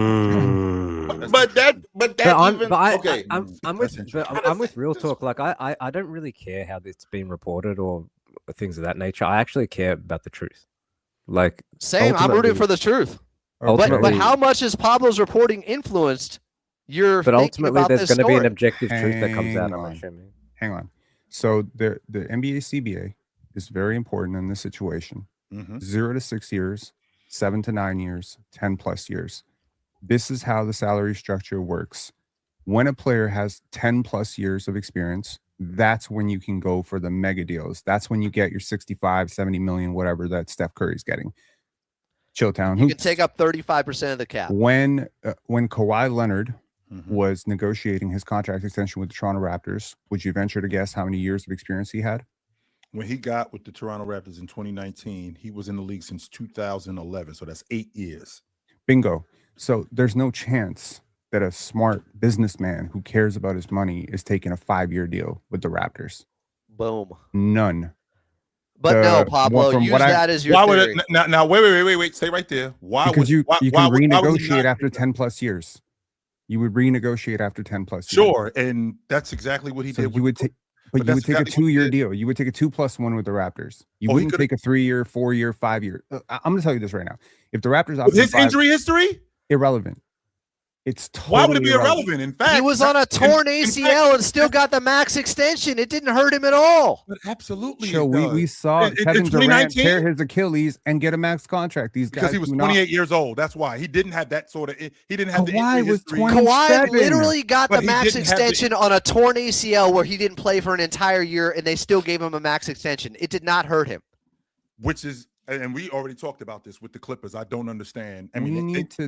I'm with Real Talk. Like I don't really care how it's been reported or things of that nature. I actually care about the truth. Like same, I'm rooting for the truth. But how much is Pablo's reporting influenced your? But ultimately, there's going to be an objective truth that comes out. I'm assuming. Hang on. So the NBA CBA is very important in this situation. 0 to 6 years, 7 to 9 years, 10+ years. This is how the salary structure works. When a player has 10+ years of experience, that's when you can go for the mega deals. That's when you get your 65, 70 million, whatever that Steph Curry's getting. Chilltown. You can take up 35% of the cap. When Kawhi Leonard was negotiating his contract extension with the Toronto Raptors, would you venture to guess how many years of experience he had? When he got with the Toronto Raptors in 2019, he was in the league since 2011. So that's 8 years. Bingo. So there's no chance that a smart businessman who cares about his money is taking a 5-year deal with the Raptors. Boom. None. But no, Pablo, use that as your theory. Now, wait. Stay right there. Why? Because you can renegotiate after 10+ years. You would renegotiate after 10+ years. Sure, and that's exactly what he did. You would take, but you would take a 2-year deal. You would take a 2+1 with the Raptors. You wouldn't take a 3-year, 4-year, 5-year. I'm going to tell you this right now. If the Raptors with his injury history, irrelevant. It's totally why would it be irrelevant? In fact, he was on a torn ACL and still got the max extension. It didn't hurt him at all. But absolutely, so we saw Kevin Durant tear his Achilles and get a max contract. These guys because he was 28 years old. That's why he didn't have that sort of. He didn't have Kawhi the was 27. Kawhi literally got the max extension on a torn ACL where he didn't play for an entire year, and they still gave him a max extension. It did not hurt him. Which is. And we already talked about this with the Clippers. I don't understand. I mean, because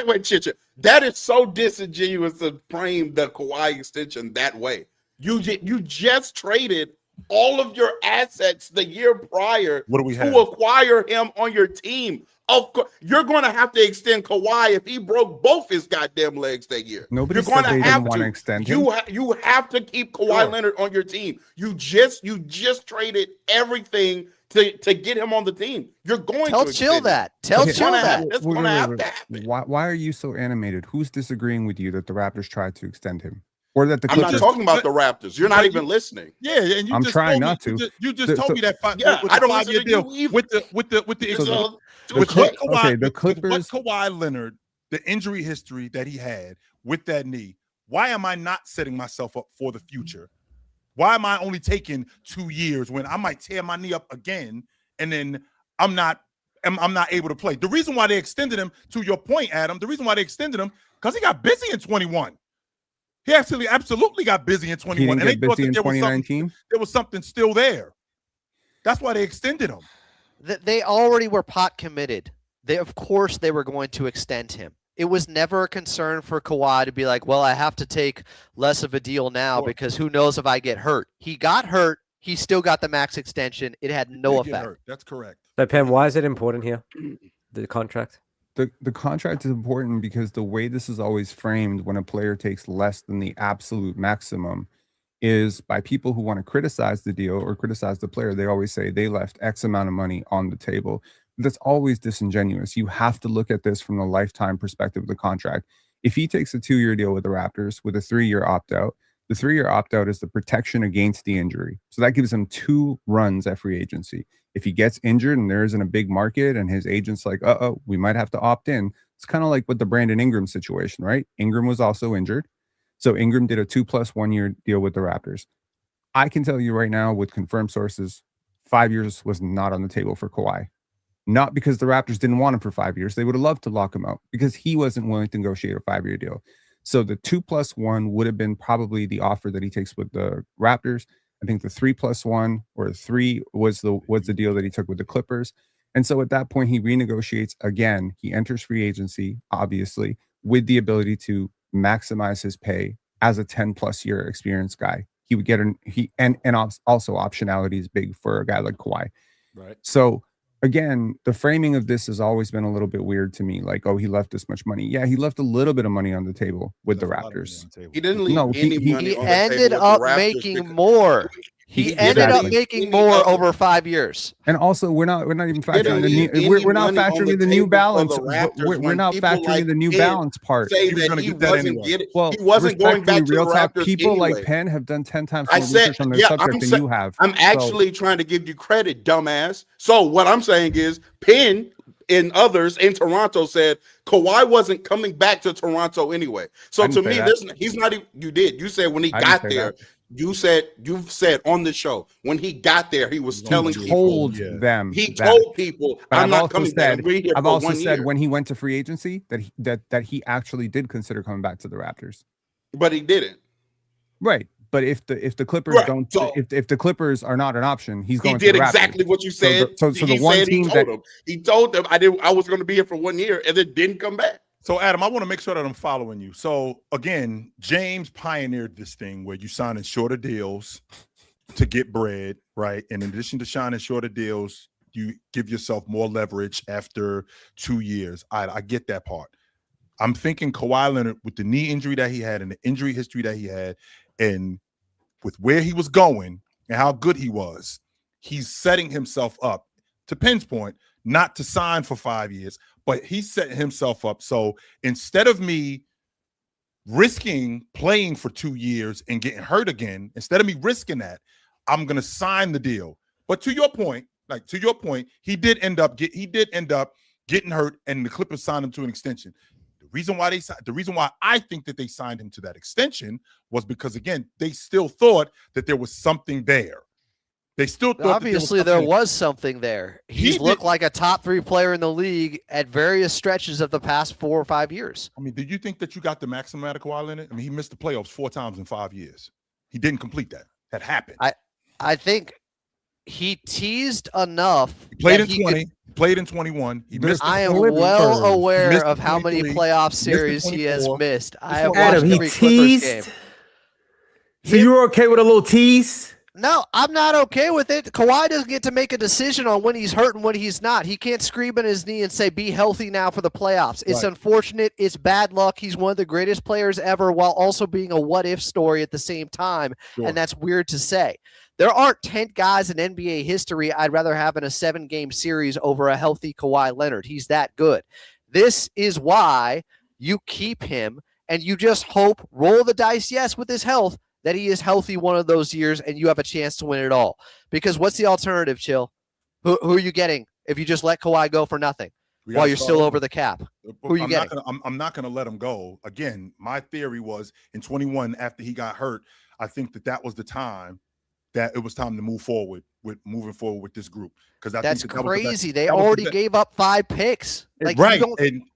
wait, Chicha. That is so disingenuous to frame the Kawhi extension that way. You just traded all of your assets the year prior to acquire him on your team. Of course, you're going to have to extend Kawhi if he broke both his goddamn legs that year. Nobody said they didn't want to extend him. You have to keep Kawhi Leonard on your team. You just traded everything to get him on the team. You're going to chill that. That's going to happen. Why are you so animated? Who's disagreeing with you that the Raptors tried to extend him? Or that the I'm not talking about the Raptors. You're not even listening. Yeah, and I'm trying not to. You just told me that I don't listen to deal you with the the Clippers. Kawhi Leonard, the injury history that he had with that knee. Why am I not setting myself up for the future? Why am I only taking 2 years when I might tear my knee up again and then I'm not able to play? The reason why they extended him, to your point, Adam, the reason why they extended him because he got busy in 21. He absolutely got busy in 21. He didn't get busy in 2019. There was something still there. That's why they extended him. They already were pot committed. Of course they were going to extend him. It was never a concern for Kawhi to be like, well, I have to take less of a deal now because who knows if I get hurt. He got hurt. He still got the max extension. It had no effect. That's correct. So, Pam, why is it important here, the contract? The contract is important because the way this is always framed when a player takes less than the absolute maximum is by people who want to criticize the deal or criticize the player. They always say they left X amount of money on the table. That's always disingenuous. You have to look at this from the lifetime perspective of the contract. If he takes a 2-year deal with the Raptors with a 3-year opt-out, the 3-year opt-out is the protection against the injury. So that gives him 2 runs at free agency. If he gets injured and there isn't a big market and his agent's like, we might have to opt in. It's kind of like with the Brandon Ingram situation, right? Ingram was also injured. So Ingram did a 2+ 1 year deal with the Raptors. I can tell you right now with confirmed sources, 5 years was not on the table for Kawhi. Not because the Raptors didn't want him for 5 years. They would have loved to lock him out because he wasn't willing to negotiate a 5-year deal. So the 2+1 would have been probably the offer that he takes with the Raptors. I think the 3+1 or 3 was the deal that he took with the Clippers. And so at that point, he renegotiates again. He enters free agency, obviously, with the ability to maximize his pay as a 10+ year experienced guy. He would get also optionality is big for a guy like Kawhi. Right. So again, the framing of this has always been a little bit weird to me. Like, he left this much money. Yeah, he left a little bit of money on the table with the Raptors. He didn't leave any money on the table. He ended up making more. He ended up making more over 5 years. And also, we're not even factoring we're not factoring the New Balance. We're not factoring the New Balance part. He wasn't going back to the Raptors. People like Penn have done 10 times more research on their subject than you have. I'm actually trying to give you credit, dumbass. So what I'm saying is, Penn and others in Toronto said Kawhi wasn't coming back to Toronto anyway. So to me, he's not even. You did. You said when he got there. You've said on the show when he got there, he was telling people. He told people, "I'm not coming back." I've also said when he went to free agency that he actually did consider coming back to the Raptors, but he didn't. Right, but if the Clippers don't, if the Clippers are not an option, he's going. He did exactly what you said. So the one team he told them, I was going to be here for 1 year, and then didn't come back. So, Adam, I want to make sure that I'm following you. So, again, James pioneered this thing where you sign in shorter deals to get bread, right? And in addition to signing shorter deals, you give yourself more leverage after 2 years. I get that part. I'm thinking Kawhi Leonard, with the knee injury that he had and the injury history that he had, and with where he was going and how good he was, he's setting himself up, to Penn's point, not to sign for 5 years, but he set himself up. So instead of me risking playing for 2 years and getting hurt again, instead of me risking that, I'm going to sign the deal. But to your point, he did end up getting hurt, and the Clippers signed him to an extension. The reason why I think that they signed him to that extension was because, again, they still thought that there was something there. They still thought obviously there was something there. He's looked like a top 3 player in the league at various stretches of the past 4 or 5 years. I mean, did you think that you got the maximum out of Kawhi Leonard? I mean, he missed the playoffs 4 times in 5 years. He didn't complete that. That happened. I think he teased enough. He played in 20. Played in 21. He missed. I am well aware of how many playoff series he has missed. I have watched every Clippers game. So you were okay with a little tease? No, I'm not okay with it. Kawhi doesn't get to make a decision on when he's hurt and when he's not. He can't scream in his knee and say, be healthy now for the playoffs. It's unfortunate. It's bad luck. He's one of the greatest players ever while also being a what-if story at the same time, and that's weird to say. There aren't 10 guys in NBA history I'd rather have in a 7-game series over a healthy Kawhi Leonard. He's that good. This is why you keep him and you just hope, roll the dice, yes, with his health, that he is healthy one of those years and you have a chance to win it all. Because what's the alternative, Chill? Who are you getting if you just let Kawhi go for nothing while you're still over the cap? Who are you getting? I'm not going to let him go. Again, my theory was in 21, after he got hurt, I think that was the time that it was time to move forward with this group. Because that's crazy. They already gave up 5 picks. Like, right.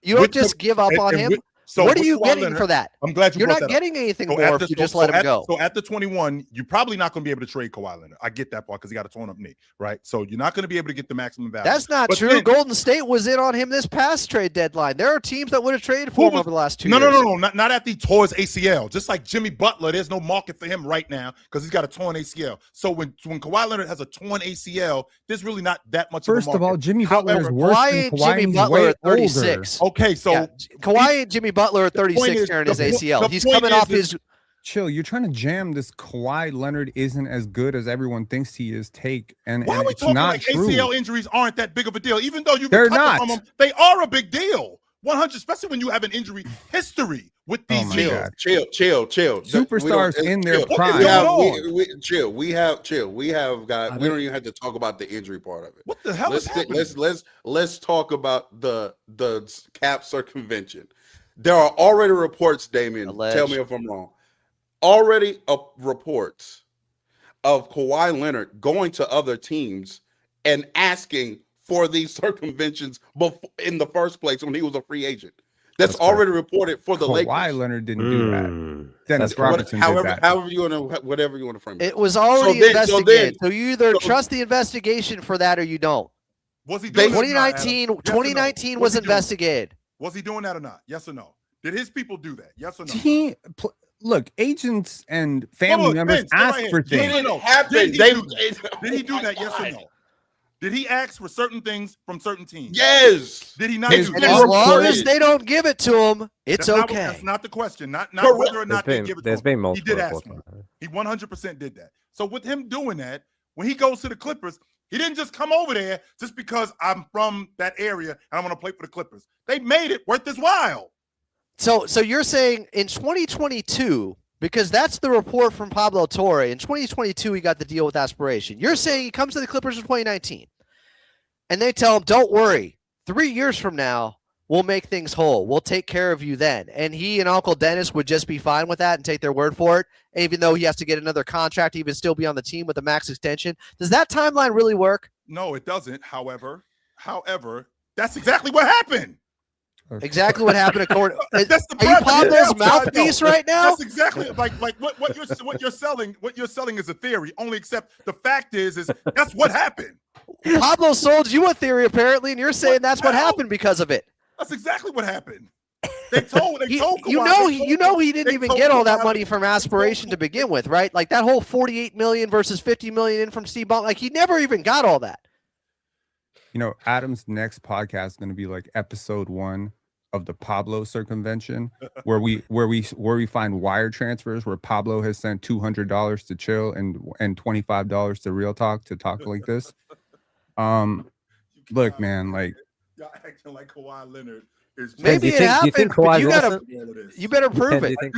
You don't just give up on him. So what are you getting for that? I'm glad you're not getting anything more if you just let him go. So at the 21, you're probably not going to be able to trade Kawhi Leonard. I get that part because he got a torn up knee, right? So you're not going to be able to get the maximum value. That's not true. Golden State was in on him this past trade deadline. There are teams that would have traded for him over the last 2 years. No. Not after he tore his ACL. Just like Jimmy Butler, there's no market for him right now because he's got a torn ACL. So when Kawhi Leonard has a torn ACL, there's really not that much. First of all, Jimmy Butler is worse than Kawhi. Jimmy Butler at 36. Okay, so Kawhi and Jimmy Butler at 36. Tearing his ACL. He's coming off his. Chill. You're trying to jam this Kawhi Leonard isn't as good as everyone thinks he is. Why are we talking like true. ACL injuries aren't that big of a deal? Even though they're not. From them, they are a big deal. 100, especially when you have an injury history with these chill. Superstars in their prime. We have got. We don't even have to talk about the injury part of it. What the hell is happening? Let's talk about the cap circumvention. There are already reports, Damien. Tell me if I'm wrong. Already reports of Kawhi Leonard going to other teams and asking for these circumventions in the first place when he was a free agent. That's already reported for the Lakers. Kawhi Leonard didn't do that. Dennis Robertson did that. Whatever you want to frame it. It was already investigated. So you either trust the investigation for that or you don't. Was he doing 2019 was investigated. Was he doing that or not? Yes or no? Did his people do that? Yes or no? Look, agents and family members ask for things. Did he do that? Yes or no? Did he ask for certain things from certain teams? Yes. Did he not do that? As long as they don't give it to him, it's okay. That's not the question. Not whether or not they give it to him. There's been multiple. He did ask me. He 100% did that. So with him doing that, when he goes to the Clippers, he didn't just come over there just because I'm from that area and I want to play for the Clippers. They made it worth his while. So you're saying in 2022, because that's the report from Pablo Torre, in 2022 he got the deal with Aspiration. You're saying he comes to the Clippers in 2019, and they tell him, don't worry, 3 years from now, we'll make things whole. We'll take care of you then. And he and Uncle Dennis would just be fine with that and take their word for it, even though he has to get another contract, he would still be on the team with a max extension. Does that timeline really work? No, it doesn't. However, that's exactly what happened. Exactly what happened. According, are you Pablo's mouthpiece right now? That's exactly like what you're selling. What you're selling is a theory. Only except the fact is that's what happened. Pablo sold you a theory apparently, and you're saying that's what happened because of it. That's exactly what happened. They told Kawhi, you know he didn't even get all that money from Aspiration to begin with, right? Like that whole $48 million versus $50 million in from Steve Ballmer. Like he never even got all that. You know, Adam's next podcast is going to be like episode 1 of the Pablo circumvention, where we find wire transfers where Pablo has sent $200 to Chill and $25 to Real Talk to talk like this. Look, man, like y'all acting like Kawhi Leonard is. Maybe it happened. You better prove it. I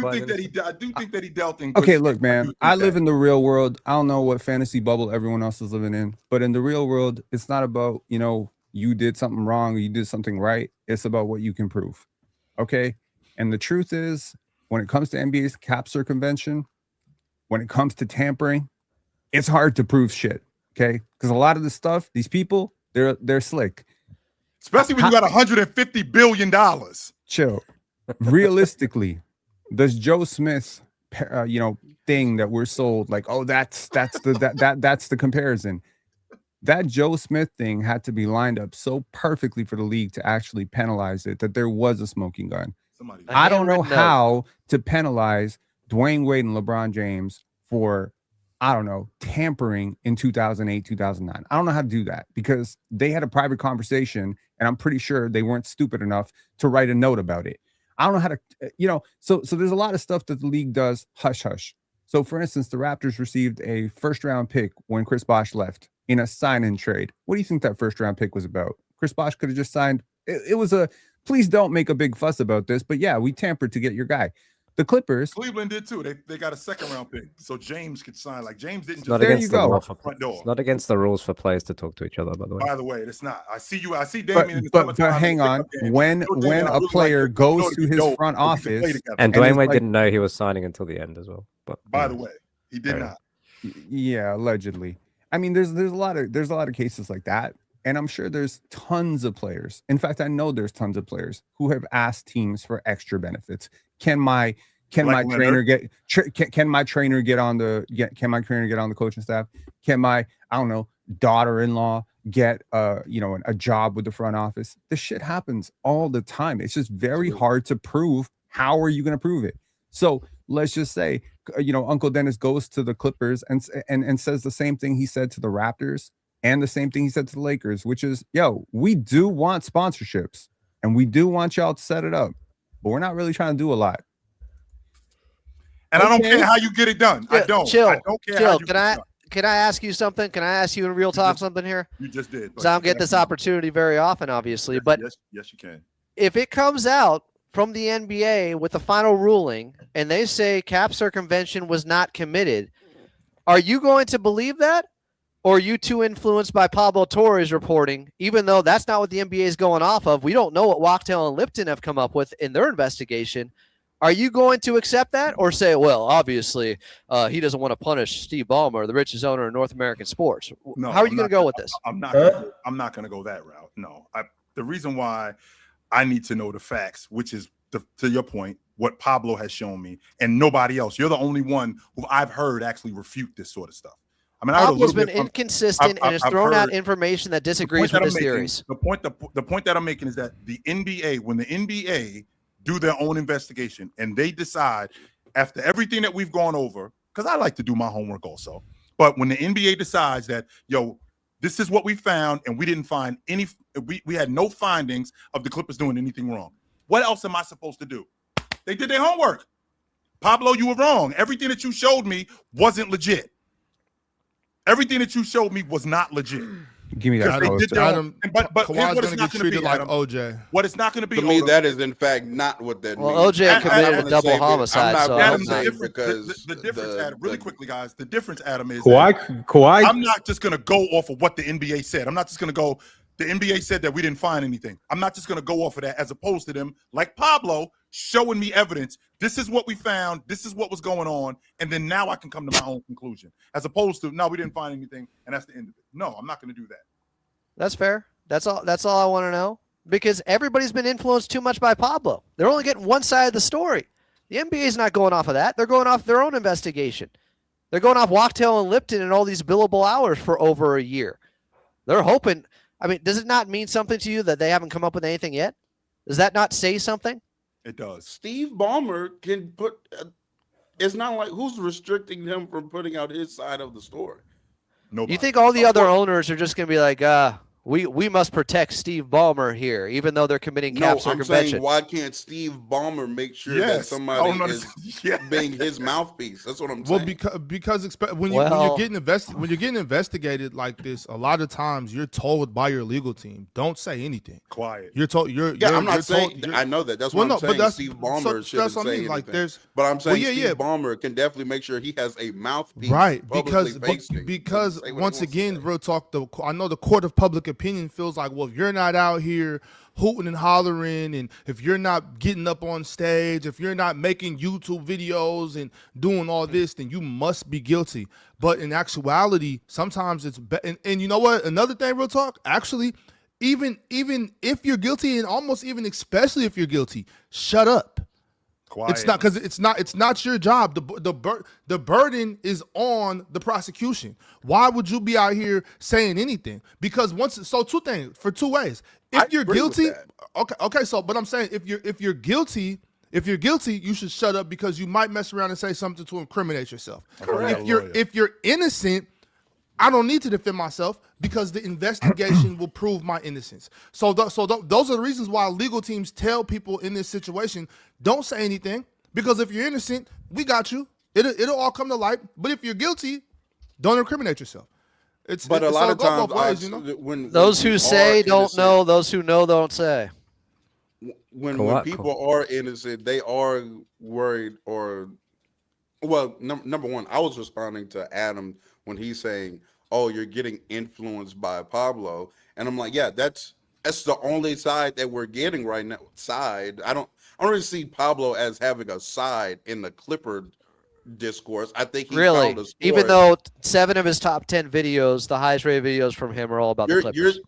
do think that he dealt in. Okay, look, man. I live in the real world. I don't know what fantasy bubble everyone else is living in, but in the real world, it's not about, you know, you did something wrong or you did something right. It's about what you can prove. Okay. And the truth is, when it comes to NBA's cap circumvention, when it comes to tampering, it's hard to prove shit. Okay. Because a lot of the stuff, these people, they're slick. Especially when you got $150 billion. Chill. Realistically, does Joe Smith, thing that we're sold like, oh, that's the comparison. That Joe Smith thing had to be lined up so perfectly for the league to actually penalize it that there was a smoking gun. I don't know how to penalize Dwayne Wade and LeBron James for, I don't know, tampering in 2008, 2009. I don't know how to do that because they had a private conversation and I'm pretty sure they weren't stupid enough to write a note about it. I don't know how to, so there's a lot of stuff that the league does hush hush. So for instance, the Raptors received a first round pick when Chris Bosh left in a sign-in trade. What do you think that first round pick was about? Chris Bosh could have just signed. It was a please don't make a big fuss about this. But yeah, we tampered to get your guy. The Clippers. Cleveland did too. They got a second round pick, so James could sign. Like James didn't just. Not there against you the go. law for, it's not against the rules for players to talk to each other. By the way, it's not. I see you. I see Damian. But hang on. When a player goes to his front office, and Dwayne Wade didn't know he was signing until the end as well. But by the way, he did not. Yeah, allegedly. I mean, there's a lot of cases like that, and I'm sure there's tons of players. In fact, I know there's tons of players who have asked teams for extra benefits. Can my trainer get on the coaching staff? Can my daughter-in-law get a job with the front office? This shit happens all the time. It's just very hard to prove. How are you going to prove it? So let's just say, Uncle Dennis goes to the Clippers and says the same thing he said to the Raptors and the same thing he said to the Lakers, which is, we do want sponsorships and we do want y'all to set it up, but we're not really trying to do a lot. And I don't care how you get it done. I don't. Chill. I don't care. How you Can I ask you something? Can I ask you in real talk something here? You just did. Because I don't get this opportunity very often, obviously. But yes, you can. If it comes out from the NBA with the final ruling and they say cap circumvention was not committed, are you going to believe that? Or are you too influenced by Pablo Torre's reporting, even though that's not what the NBA is going off of? We don't know what Wachtell and Lipton have come up with in their investigation. Are you going to accept that or say, well, obviously, he doesn't want to punish Steve Ballmer, the richest owner in North American sports? No, how are you going to go with this? I'm not going to go that route. No, the reason why I need to know the facts, which is to your point, what Pablo has shown me, and nobody else. You're the only one who I've heard actually refute this sort of stuff. I mean, Pablo's been inconsistent and has thrown out information that disagrees with his theories. The point that I'm making is that the NBA, when the NBA do their own investigation and they decide after everything that we've gone over, because I like to do my homework also, but when the NBA decides that, this is what we found and we didn't find we had no findings of the Clippers doing anything wrong. What else am I supposed to do? They did their homework. Pablo, you were wrong. Everything that you showed me wasn't legit. Everything that you showed me was not legit. Give me that. But Kawhi's going to get treated like OJ. What it's not going to be. To me, that is in fact not what that means. Well, OJ committed a double homicide. The difference, Adam, really quickly, guys. The difference, Adam, is Kawhi. I'm not just going to go off of what the NBA said. I'm not just going to go. The NBA said that we didn't find anything. I'm not just going to go off of that, as opposed to them, like Pablo, showing me evidence. This is what we found. This is what was going on. And then now I can come to my own conclusion, as opposed to, no, we didn't find anything. And that's the end of it. No, I'm not going to do that. That's fair. That's all I want to know, because everybody's been influenced too much by Pablo. They're only getting one side of the story. The NBA is not going off of that. They're going off their own investigation. They're going off Wachtell and Lipton and all these billable hours for over a year. They're hoping. I mean, does it not mean something to you that they haven't come up with anything yet? Does that not say something? It does. Steve Ballmer can put. It's not like who's restricting him from putting out his side of the story. Nobody. You think all the other owners are just going to be like, we must protect Steve Ballmer here, even though they're committing cap circumvention? I'm saying, why can't Steve Ballmer make sure that somebody is being his mouthpiece? That's what I'm saying. Well, because when you're getting investigated like this, a lot of times you're told by your legal team, don't say anything. Quiet. You're told. I'm not saying. I know that. That's what I'm saying. But Steve Ballmer shouldn't say anything. Like but I'm saying Steve Ballmer can definitely make sure he has a mouthpiece. Right. Because once again, real talk. I know the court of public opinion feels like, well, if you're not out here hooting and hollering, and if you're not getting up on stage, if you're not making YouTube videos and doing all this, then you must be guilty. But in actuality, sometimes it's and you know what? Another thing, real talk. Actually, even if you're guilty, and almost even especially if you're guilty, shut up. Quiet. It's not, because it's not your job. The burden is on the prosecution. Why would you be out here saying anything? Because two things for two ways. If you're guilty, okay. So, but I'm saying if you're guilty, you should shut up, because you might mess around and say something to incriminate yourself. If you're innocent, I don't need to defend myself, because the investigation will prove my innocence. So those are the reasons why legal teams tell people in this situation, don't say anything, because if you're innocent, we got you. It'll all come to light. But if you're guilty, don't incriminate yourself. But a lot of times, those who say don't know, those who know don't say. when people are innocent, they are worried or. Well, number one, I was responding to Adam when he's saying, "Oh, you're getting influenced by Pablo," and I'm like, "Yeah, that's the only side that we're getting right now." I don't really see Pablo as having a side in the Clipper discourse. I think he found a story. Even though 7 of his top 10 videos, the highest rated videos from him, are all about the Clippers.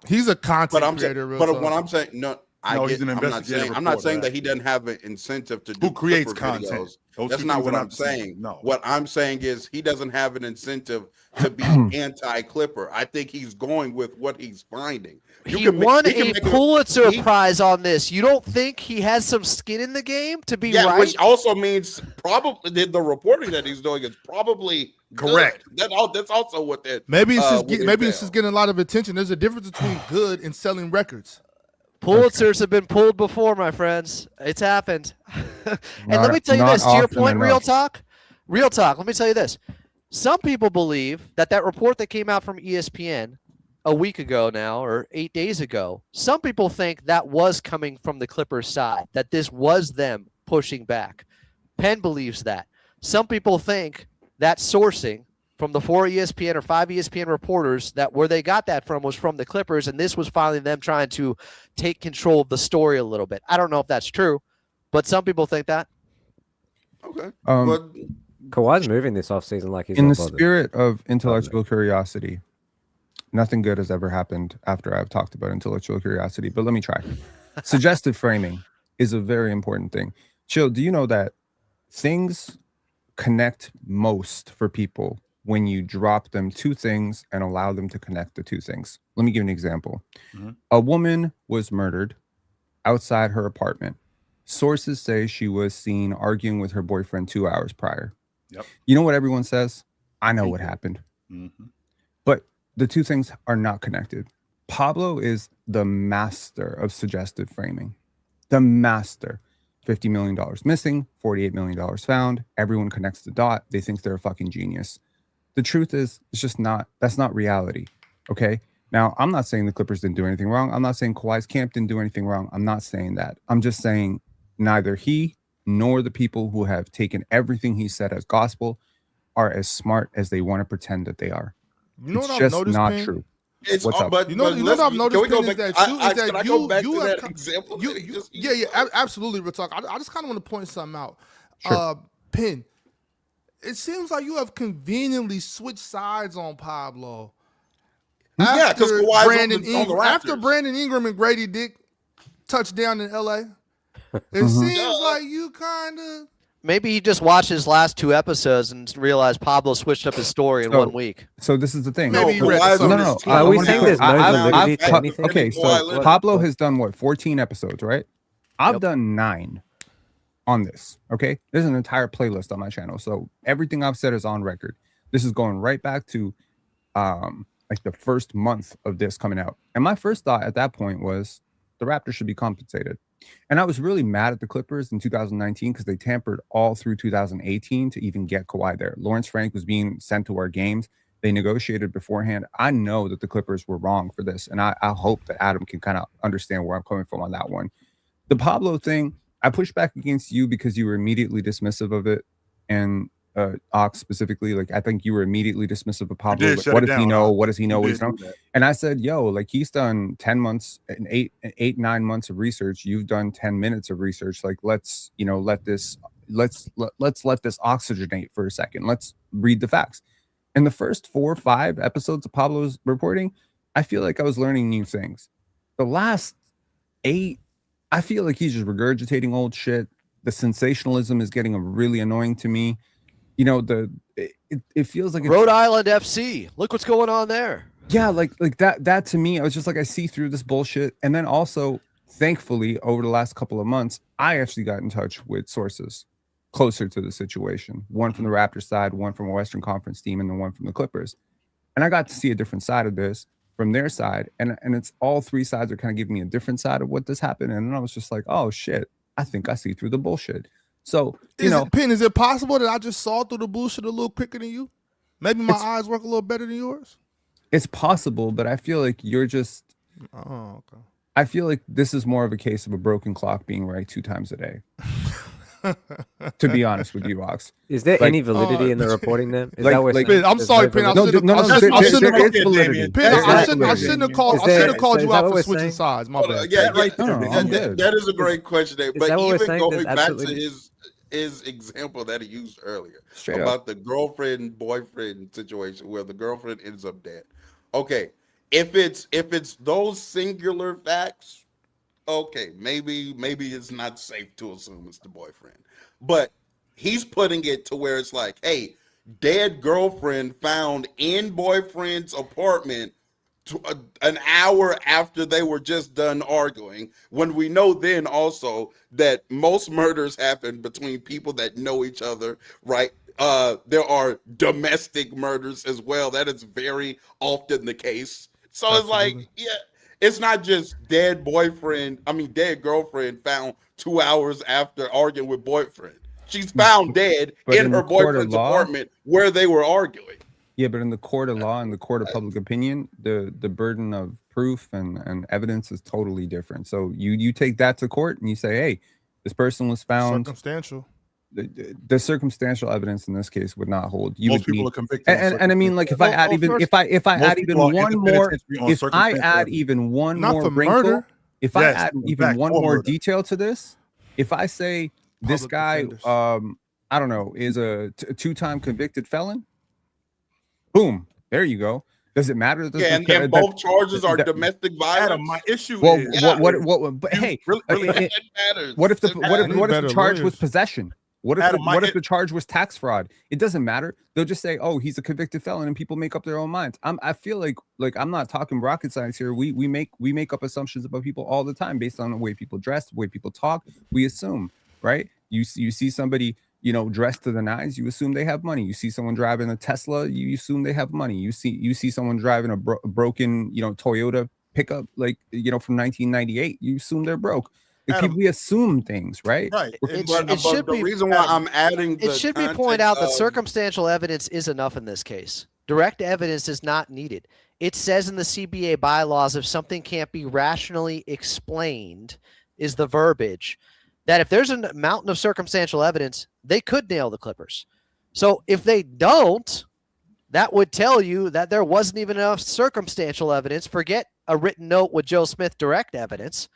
He's a content creator. But what I'm saying, he's an investigative I'm not saying that he doesn't have an incentive to do who creates Clipper content. videos. That's not what I'm saying. No. What I'm saying is he doesn't have an incentive to be anti-Clipper. I think he's going with what he's finding. He won a Pulitzer Prize on this. You don't think he has some skin in the game to be right? Which also means probably the reporting that he's doing is probably correct. Good. That's also what that. Maybe it's just getting a lot of attention. There's a difference between good and selling records. Pulitzers have been pulled before, my friends. It's happened. And let me tell you this, to your point, real talk, let me tell you this. Some people believe that report that came out from ESPN a week ago now, or 8 days ago, some people think that was coming from the Clippers side, that this was them pushing back. Penn believes that. Some people think that sourcing from the 4 ESPN or 5 ESPN reporters, that where they got that from was from the Clippers, and this was finally them trying to take control of the story a little bit. I don't know if that's true, but some people think that. Okay. But Kawhi's moving this offseason like he's in the spirit of intellectual curiosity. Nothing good has ever happened after I've talked about intellectual curiosity, but let me try. Suggestive framing is a very important thing. Chill, do you know that things connect most for people when you drop them 2 things and allow them to connect the 2 things? Let me give an example. A woman was murdered outside her apartment. Sources say she was seen arguing with her boyfriend 2 hours prior. Yep. You know what everyone says? I know what happened. But the 2 things are not connected. Pablo is the master of suggestive framing. The master. $50 million missing, $48 million found. Everyone connects the dot. They think they're a fucking genius. The truth is, it's just not, that's not reality. Okay. Now, I'm not saying the Clippers didn't do anything wrong. I'm not saying Kawhi's camp didn't do anything wrong. I'm not saying that. I'm just saying neither he nor the people who have taken everything he said as gospel are as smart as they want to pretend that they are. You know it's what just I've noticed, not Payne? true. It's What's up? But you know what I've noticed is that you have that example. Absolutely, real talk. I just kind of want to point something out. Sure. Pin, it seems like you have conveniently switched sides on Pablo. Yeah, because after Brandon Ingram and Grady Dick touched down in LA, it seems like you kind of. Maybe he just watched his last 2 episodes and realized Pablo switched up his story in 1 week. So this is the thing. Maybe No. Are we saying there's no validity to anything? Okay, so Pablo has done what, 14 episodes, right? I've done 9 on this. Okay, there's an entire playlist on my channel, so everything I've said is on record. This is going right back to like the first month of this coming out, and my first thought at that point was the Raptors should be compensated. And I was really mad at the Clippers in 2019 because they tampered all through 2018 to even get Kawhi there. Lawrence Frank was being sent to our games. They negotiated beforehand. I know that the Clippers were wrong for this, and I hope that Adam can kind of understand where I'm coming from on that one. The Pablo thing, I pushed back against you because you were immediately dismissive of it, and Ox specifically, like I think you were immediately dismissive of Pablo. Like, what does he know? What does he know? What does he know? And I said, yo, like he's done 10 months and 9 months of research. You've done 10 minutes of research. Like let's let this oxygenate for a second. Let's read the facts. In the first 4 or 5 episodes of Pablo's reporting, I feel like I was learning new things. The last 8, I feel like he's just regurgitating old shit. The sensationalism is getting really annoying to me. You know, it feels like Rhode Island FC. Look what's going on there. Yeah, like that to me, I was just like, I see through this bullshit. And then also, thankfully, over the last couple of months, I actually got in touch with sources closer to the situation. One from the Raptors side, one from a Western Conference team, and then one from the Clippers. And I got to see a different side of this from their side. And it's all 3 sides are kind of giving me a different side of what this happened. And then I was just like, oh shit, I think I see through the bullshit. So, is it possible that I just saw through the bullshit a little quicker than you? Maybe my eyes work a little better than yours? It's possible, but I feel like you're just... Oh, okay. I feel like this is more of a case of a broken clock being right 2 times a day. To be honest with you, Ox. Is there any validity in the reporting then? Is that what we're saying? I'm sorry, Pin. I shouldn't have called you out for switching sides. My bad. That is a great question. But even going back to his example that he used earlier about the girlfriend boyfriend situation where the girlfriend ends up dead. Okay, if it's those singular facts, okay, maybe it's not safe to assume it's the boyfriend. But he's putting it to where it's like, hey, dead girlfriend found in boyfriend's apartment an hour after they were just done arguing, when we know then also that most murders happen between people that know each other, right? There are domestic murders as well. That is very often the case. So It's like, yeah, it's not just dead girlfriend found 2 hours after arguing with boyfriend. She's found dead in her boyfriend's apartment where they were arguing. Yeah, but in the court of law and the court of public opinion, the burden of proof and evidence is totally different. So you take that to court and you say, hey, this person was found circumstantial. The circumstantial evidence in this case would not hold. Most people are convicted, and I mean, like, if I add even one more wrinkle, if I add even one more detail to this, if I say this guy, I don't know, is a 2-time convicted felon. Boom! There you go. Does it matter? And both charges are domestic violence. My issue is what? But hey, it matters. What if the charge was possession? What if the charge was tax fraud? It doesn't matter. They'll just say, "Oh, he's a convicted felon," and people make up their own minds. I feel like I'm not talking rocket science here. We make up assumptions about people all the time based on the way people dress, the way people talk. We assume, right? You see somebody, dressed to the nines, you assume they have money. You see someone driving a Tesla, you assume they have money. You see someone driving a broken, Toyota pickup, from 1998, you assume they're broke. We assume things, right? Right. The reason why I'm adding it should be pointed out that circumstantial evidence is enough in this case. Direct evidence is not needed. It says in the CBA bylaws, if something can't be rationally explained, is the verbiage, that if there's a mountain of circumstantial evidence, they could nail the Clippers. So if they don't, that would tell you that there wasn't even enough circumstantial evidence. Forget a written note with Joe Smith direct evidence.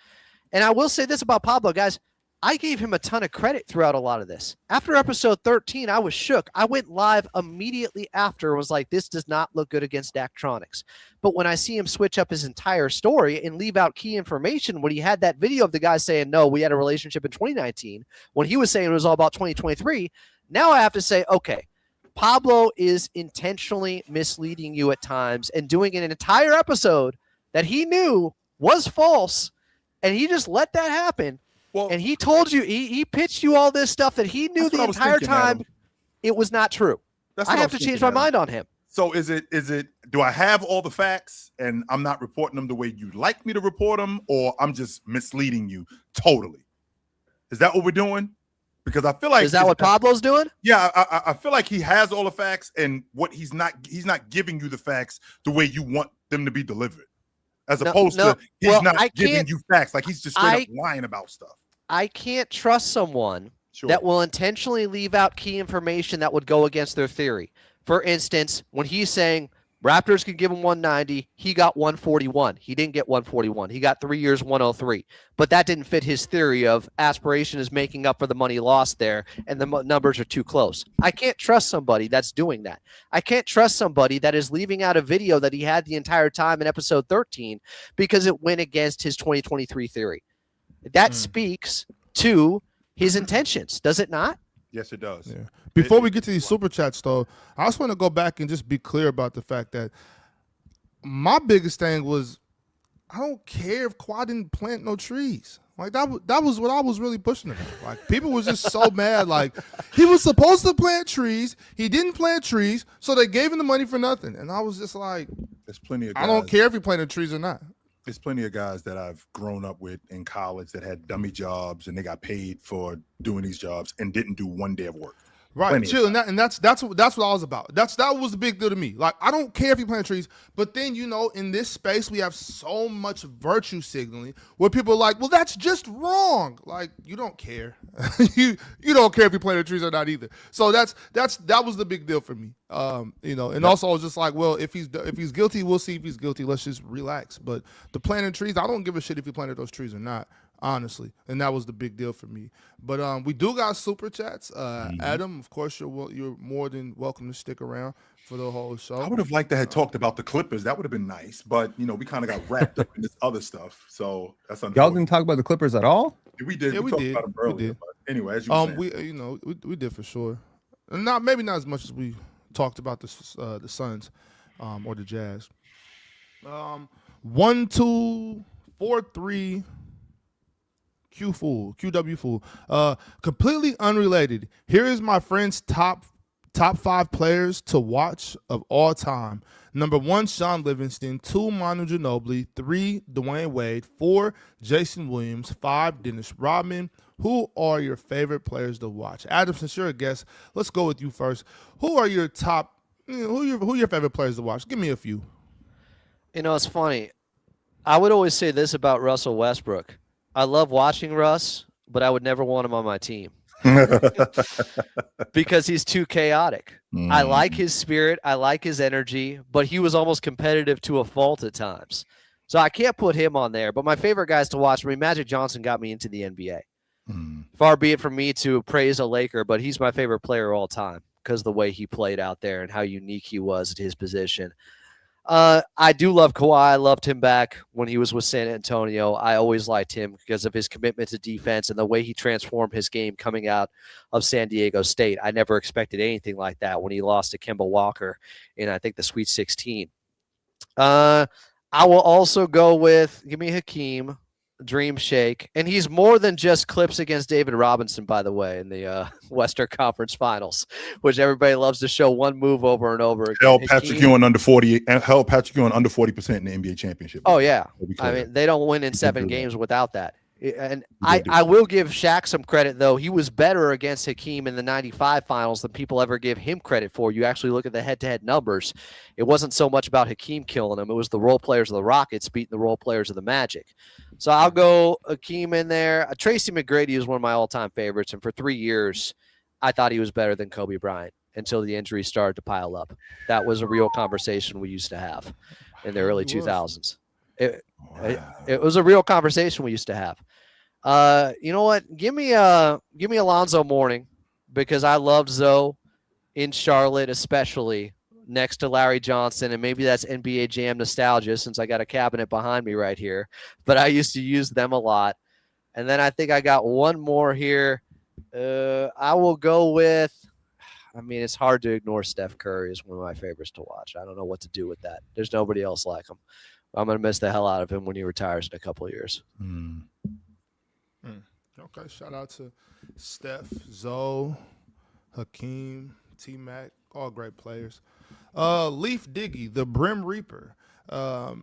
And I will say this about Pablo, guys. I gave him a ton of credit throughout a lot of this. After episode 13, I was shook. I went live immediately after and was like, this does not look good against Daktronics. But when I see him switch up his entire story and leave out key information, when he had that video of the guy saying, no, we had a relationship in 2019, when he was saying it was all about 2023, now I have to say, okay, Pablo is intentionally misleading you at times and doing an entire episode that he knew was false, and he just let that happen. Well, and he told you, he pitched you all this stuff that he knew the entire time it was not true. I have to change my mind on him. So is it, do I have all the facts and I'm not reporting them the way you'd like me to report them, or I'm just misleading you totally? Is that what we're doing? Because I feel like— Is that what Pablo's doing? Yeah, I feel like he has all the facts, and what he's not giving you the facts the way you want them to be delivered. As opposed to he's not giving you facts. Like he's just straight up lying about stuff. I can't trust someone that will intentionally leave out key information that would go against their theory. For instance, when he's saying Raptors could give him 190, he got 141. He didn't get 141. He got 3 years, 103. But that didn't fit his theory of Aspiration is making up for the money lost there, and the numbers are too close. I can't trust somebody that's doing that. I can't trust somebody that is leaving out a video that he had the entire time in episode 13 because it went against his 2023 theory. That speaks to his intentions, does it not? Yes, it does. Yeah. Before we get to these super chats, though, I just want to go back and just be clear about the fact that my biggest thing was I don't care if Kawhi didn't plant no trees. Like that was what I was really pushing about. Like people were just so mad. Like he was supposed to plant trees, he didn't plant trees, so they gave him the money for nothing. And I was just like, there's plenty of guys, I don't care if he planted trees or not. There's plenty of guys that I've grown up with in college that had dummy jobs and they got paid for doing these jobs and didn't do one day of work. Right, chill, and that's what I was about. That was the big deal to me. Like, I don't care if you plant trees, but then in this space we have so much virtue signaling where people are like, well, that's just wrong. Like, you don't care, you don't care if you plant trees or not either. So that was the big deal for me. And also I was just like, well, if he's guilty, we'll see if he's guilty. Let's just relax. But the planting trees, I don't give a shit if he planted those trees or not. Honestly, and that was the big deal for me. But we do got super chats. Adam, of course, you're more than welcome to stick around for the whole show. I would have liked to have talked about the Clippers. That would have been nice, but we kind of got wrapped up in this other stuff. So that's unfortunate. Y'all didn't talk about the Clippers at all. We did. Yeah, we talked about them earlier. But anyway, as you were saying. we did for sure. Not as much as we talked about the Suns or the Jazz. 1, 2, 4, 3. QW fool. Completely unrelated. Here is my friend's top 5 players to watch of all time. Number 1, Sean Livingston. 2, Manu Ginobili. 3, Dwayne Wade. 4, Jason Williams. 5, Dennis Rodman. Who are your favorite players to watch? Adam, since you're a guest, let's go with you first. Who are your top? Who are your favorite players to watch? Give me a few. It's funny. I would always say this about Russell Westbrook. I love watching Russ, but I would never want him on my team because he's too chaotic. I like his spirit. I like his energy, but he was almost competitive to a fault at times. So I can't put him on there. But my favorite guys to watch, Magic Johnson got me into the NBA. Far be it from me to praise a Laker, but he's my favorite player all time because of the way he played out there and how unique he was at his position. I do love Kawhi. I loved him back when he was with San Antonio. I always liked him because of his commitment to defense and the way he transformed his game coming out of San Diego State. I never expected anything like that when he lost to Kemba Walker in, I think, the Sweet 16. I will also go with, give me Hakeem, Dream Shake. And he's more than just clips against David Robinson, by the way, in the Western Conference Finals, which everybody loves to show one move over and over again. Held Patrick Ewing under 40 and held Patrick Ewing under 40% in the NBA championship. Oh, yeah. I mean, they don't win in 7 games without that. And I will give Shaq some credit, though. He was better against Hakeem in the 95 finals than people ever give him credit for. You actually look at the head-to-head numbers. It wasn't so much about Hakeem killing him. It was the role players of the Rockets beating the role players of the Magic. So I'll go Hakeem in there. Tracy McGrady is one of my all-time favorites, and for 3 years, I thought he was better than Kobe Bryant until the injuries started to pile up. That was a real conversation we used to have in the early 2000s. It was a real conversation we used to have. You know what? Give me Alonzo Mourning because I loved Zoe in Charlotte, especially next to Larry Johnson, and maybe that's NBA Jam nostalgia since I got a cabinet behind me right here. But I used to use them a lot. And then I think I got one more here. I will go with. I mean, it's hard to ignore Steph Curry as one of my favorites to watch. I don't know what to do with that. There's nobody else like him. I'm going to miss the hell out of him when he retires in a couple of years. Okay, shout out to Steph, Zoe, Hakeem, T-Mac, all great players. Leaf Diggy, the Brim Reaper. I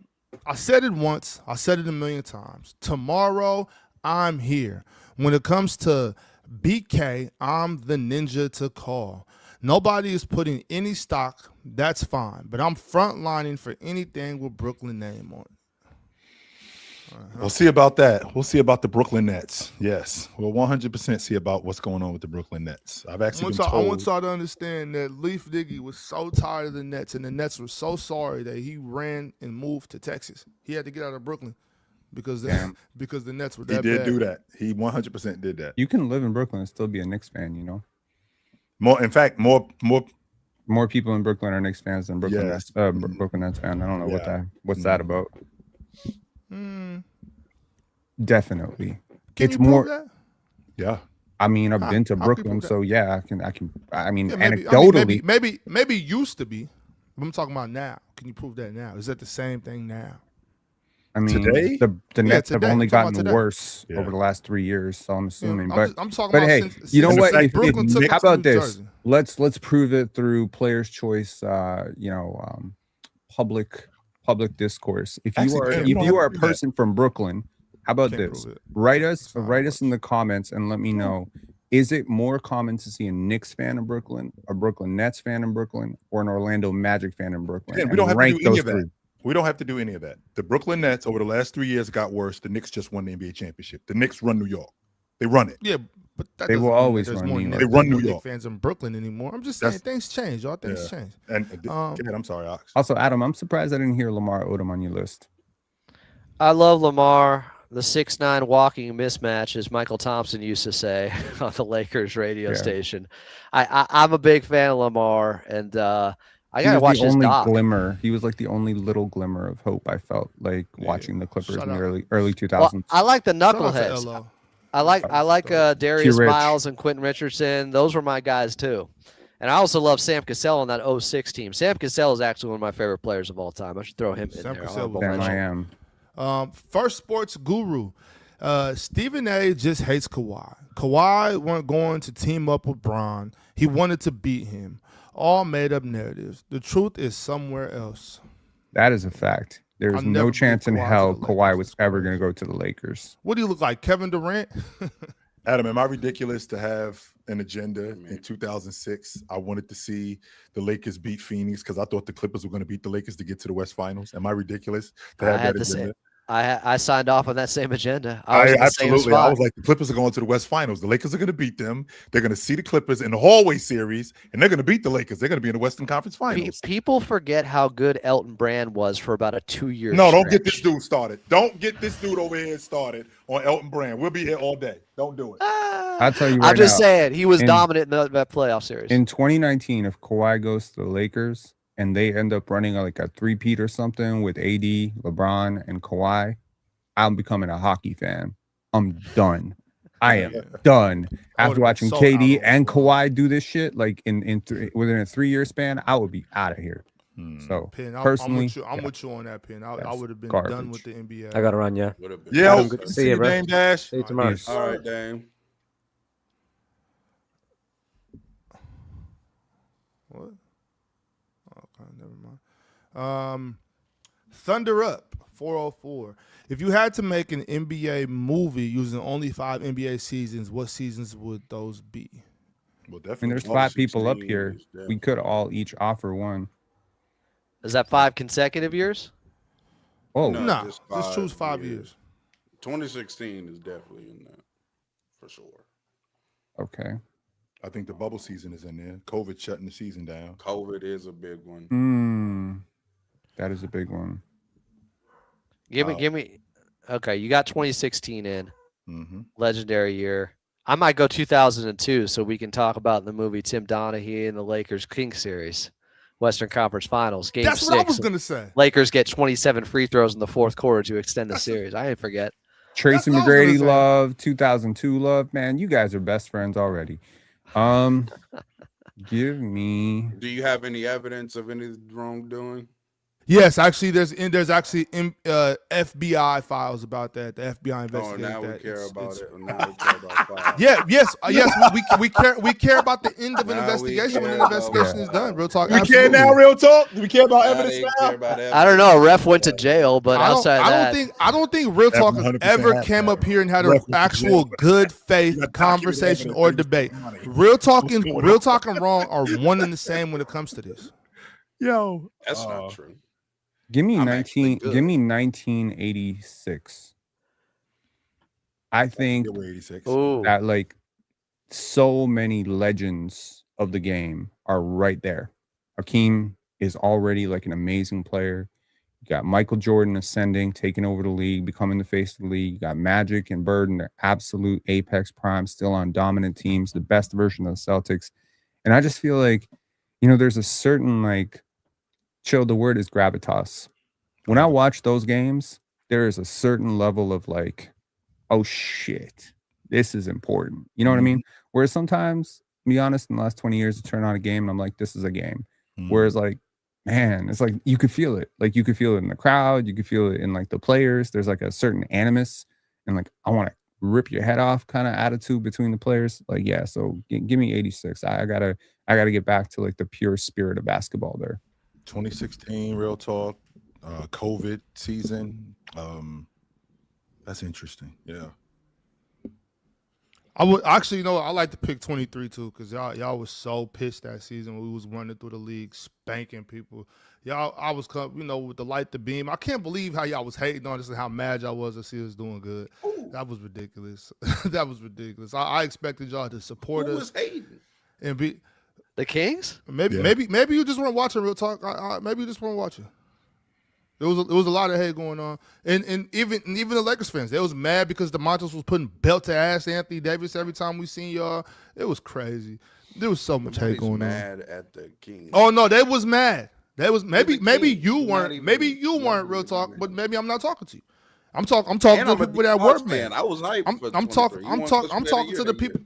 said it once. I said it a million times. Tomorrow, I'm here. When it comes to BK, I'm the ninja to call. Nobody is putting any stock. That's fine. But I'm frontlining for anything with Brooklyn name on it. We'll see about that. We'll see about the Brooklyn Nets. Yes, we'll 100% see about what's going on with the Brooklyn Nets. I've actually been told. I want y'all to understand that Leaf Diggy was so tired of the Nets, and the Nets were so sorry that he ran and moved to Texas. He had to get out of Brooklyn because the Nets were that bad. He did do that. He 100% did that. You can live in Brooklyn and still be a Knicks fan, you know. More people in Brooklyn are Knicks fans than Brooklyn Nets. Brooklyn Nets fan. I don't know what's that about. Definitely. Can it's you more that? Yeah. I mean, I've been to Brooklyn, so yeah, I mean, anecdotally, maybe used to be. I'm talking about now. Can you prove that now? Is that the same thing now? I mean, today? the Nets have only gotten worse over the last 3 years, so I'm assuming. I'm talking about hey, you know what? How about this? Let's prove it through players' choice. Public discourse. If you are a person from Brooklyn, how about this? Write us in the comments and let me know Is it more common to see a Knicks fan in Brooklyn, a Brooklyn Nets fan in Brooklyn, or an Orlando Magic fan in Brooklyn? Yeah, we don't have to do any of that. We don't have to do any of that. The Brooklyn Nets over the last 3 years got worse. The Knicks just won the NBA championship. The Knicks run New York. They run it. Yeah, but that they will always run New York. They run New York. Fans in Brooklyn anymore. I'm just saying things change. Y'all things change. And I'm sorry, Ox. Also, Adam, I'm surprised I didn't hear Lamar Odom on your list. I love Lamar. The 6'9" walking mismatch, as Michael Thompson used to say on the Lakers radio station. I'm a big fan of Lamar, and I gotta watch his doc. Glimmer. He was like the only little glimmer of hope I felt like watching the Clippers in the early 2000s. Well, I like the knuckleheads. I like Darius Miles and Quentin Richardson. Those were my guys too. And I also love Sam Cassell on that 06 team. Sam Cassell is actually one of my favorite players of all time. I should throw him in there. I am. First sports guru. Stephen A just hates Kawhi. Kawhi weren't going to team up with Bron. He wanted to beat him. All made up narratives. The truth is somewhere else. That is a fact. There's no chance in hell Kawhi was ever going to go to the Lakers. What do you look like, Kevin Durant? Adam, am I ridiculous to have an agenda in 2006? I wanted to see the Lakers beat Phoenix because I thought the Clippers were going to beat the Lakers to get to the West Finals. Am I ridiculous to have that agenda? I signed off on that same agenda. Absolutely. I was like, the Clippers are going to the West Finals. The Lakers are going to beat them. They're going to see the Clippers in the hallway series, and they're going to beat the Lakers. They're going to be in the Western Conference Finals. People forget how good Elton Brand was for about a 2-year No, stretch. don't get this dude started. Don't get this dude over here started on Elton Brand. We'll be here all day. Don't do it. I'll tell you right I'm just now, saying, he was dominant in that playoff series. In 2019, if Kawhi goes to the Lakers and they end up running like a three-peat or something with AD, LeBron, and Kawhi, I'm becoming a hockey fan. I'm done. I am done. After watching KD and Kawhi do this shit, like within a 3-year span, I would be out of here. So Pin, personally, I'm with you on that, Pin. I would have been done with the NBA. I got to run, yeah. Yeah, good to see you, bro. Dame Dash. See you tomorrow. All right, Dame. What? Okay, never mind. Thunder Up 404. If you had to make an NBA movie using only 5 NBA seasons, what seasons would those be? Well, I mean, there's 5 people up here. We could all each offer one. Is that 5 consecutive years? Oh, no, just choose 5 years. 2016 is definitely in that for sure. Okay. I think the bubble season is in there. COVID shutting the season down. COVID is a big one. That is a big one. Give me. Okay, you got 2016 in. Mm-hmm. Legendary year. I might go 2002 so we can talk about the movie Tim Donaghy and the Lakers Kings series. Western Conference Finals. Game That's 6. what I was going to say. Lakers get 27 free throws in the fourth quarter to extend the series. I didn't forget. Tracy McGrady love, 2002 love. Man, you guys are best friends already. Give me. Do you have any evidence of any wrongdoing? Yes, actually, there's actually FBI files about that. The FBI investigated that. Now we care about it. Now we care about files. Yes. We care about the end of an investigation when an investigation is done. Real talk. We care now. Real talk. Do we care about evidence now? I don't know. A ref went to jail, but outside that, I don't think Real Talk ever came up here and had an actual good faith conversation or debate. Real Talk and Wrong are one and the same when it comes to this. Yo, that's not true. Give me 1986. I think that like so many legends of the game are right there. Hakeem is already like an amazing player. You got Michael Jordan ascending, taking over the league, becoming the face of the league. You got Magic and Bird in their absolute apex prime, still on dominant teams, the best version of the Celtics. And I just feel like, there's a certain like, chill, the word is gravitas. When I watch those games, there is a certain level of like, oh shit, this is important. You know what I mean? Whereas sometimes, to be honest, in the last 20 years, to turn on a game, and I'm like, this is a game. Whereas like, man, it's like you could feel it. Like you could feel it in the crowd. You could feel it in like the players. There's like a certain animus and like, I want to rip your head off kind of attitude between the players. Like, yeah, so give me 86. I gotta get back to like the pure spirit of basketball there. 2016 Real Talk, COVID season. That's interesting. Yeah. I would actually, I like to pick 23 too, because y'all was so pissed that season when we was running through the league, spanking people. I was, with the light, the beam. I can't believe how y'all was hating on us and how mad y'all was to see us doing good. Ooh. That was ridiculous. That was ridiculous. I expected y'all to support us. Who was hating? And be the Kings. Maybe you just weren't watching Real Talk. Maybe you just weren't watching. There was a lot of hate going on, and even the Lakers fans, they was mad because the Montrose was putting belt to ass Anthony Davis every time we seen y'all. It was crazy. There was so much hate going mad at the Kings. Oh no, they was mad. They was maybe you weren't Real Talk, but maybe I'm not talking to you. I'm talking to the people that were mad. I was hyped. I'm talking to the people.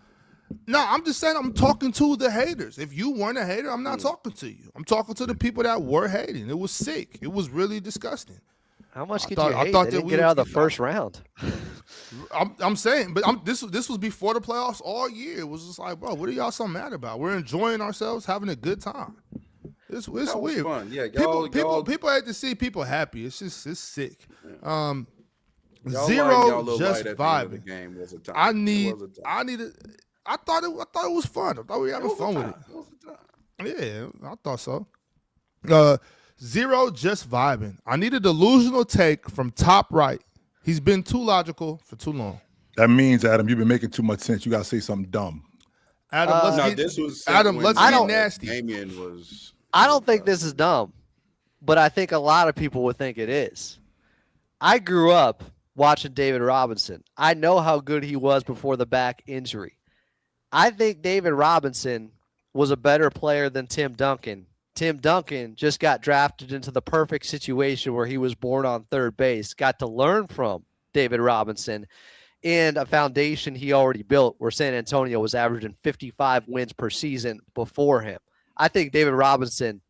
No, I'm just saying I'm talking to the haters. If you weren't a hater, I'm not talking to you. I'm talking to the people that were hating. It was sick. It was really disgusting. How much could you hate? They didn't get out of the first round. I'm saying, but this was before the playoffs all year. It was just like, bro, what are y'all so mad about? We're enjoying ourselves, having a good time. It's weird. Fun. Yeah, people hate to see people happy. It's sick. Yeah. Zero just vibing. I thought it was fun. I thought we were having fun with it. Yeah, I thought so. Zero just vibing. I need a delusional take from top right. He's been too logical for too long. That means, Adam, you've been making too much sense. You got to say something dumb. Adam, let's get nasty. I don't think this is dumb, but I think a lot of people would think it is. I grew up watching David Robinson. I know how good he was before the back injury. I think David Robinson was a better player than Tim Duncan. Tim Duncan just got drafted into the perfect situation where he was born on third base, got to learn from David Robinson and a foundation he already built where San Antonio was averaging 55 wins per season before him. I think David Robinson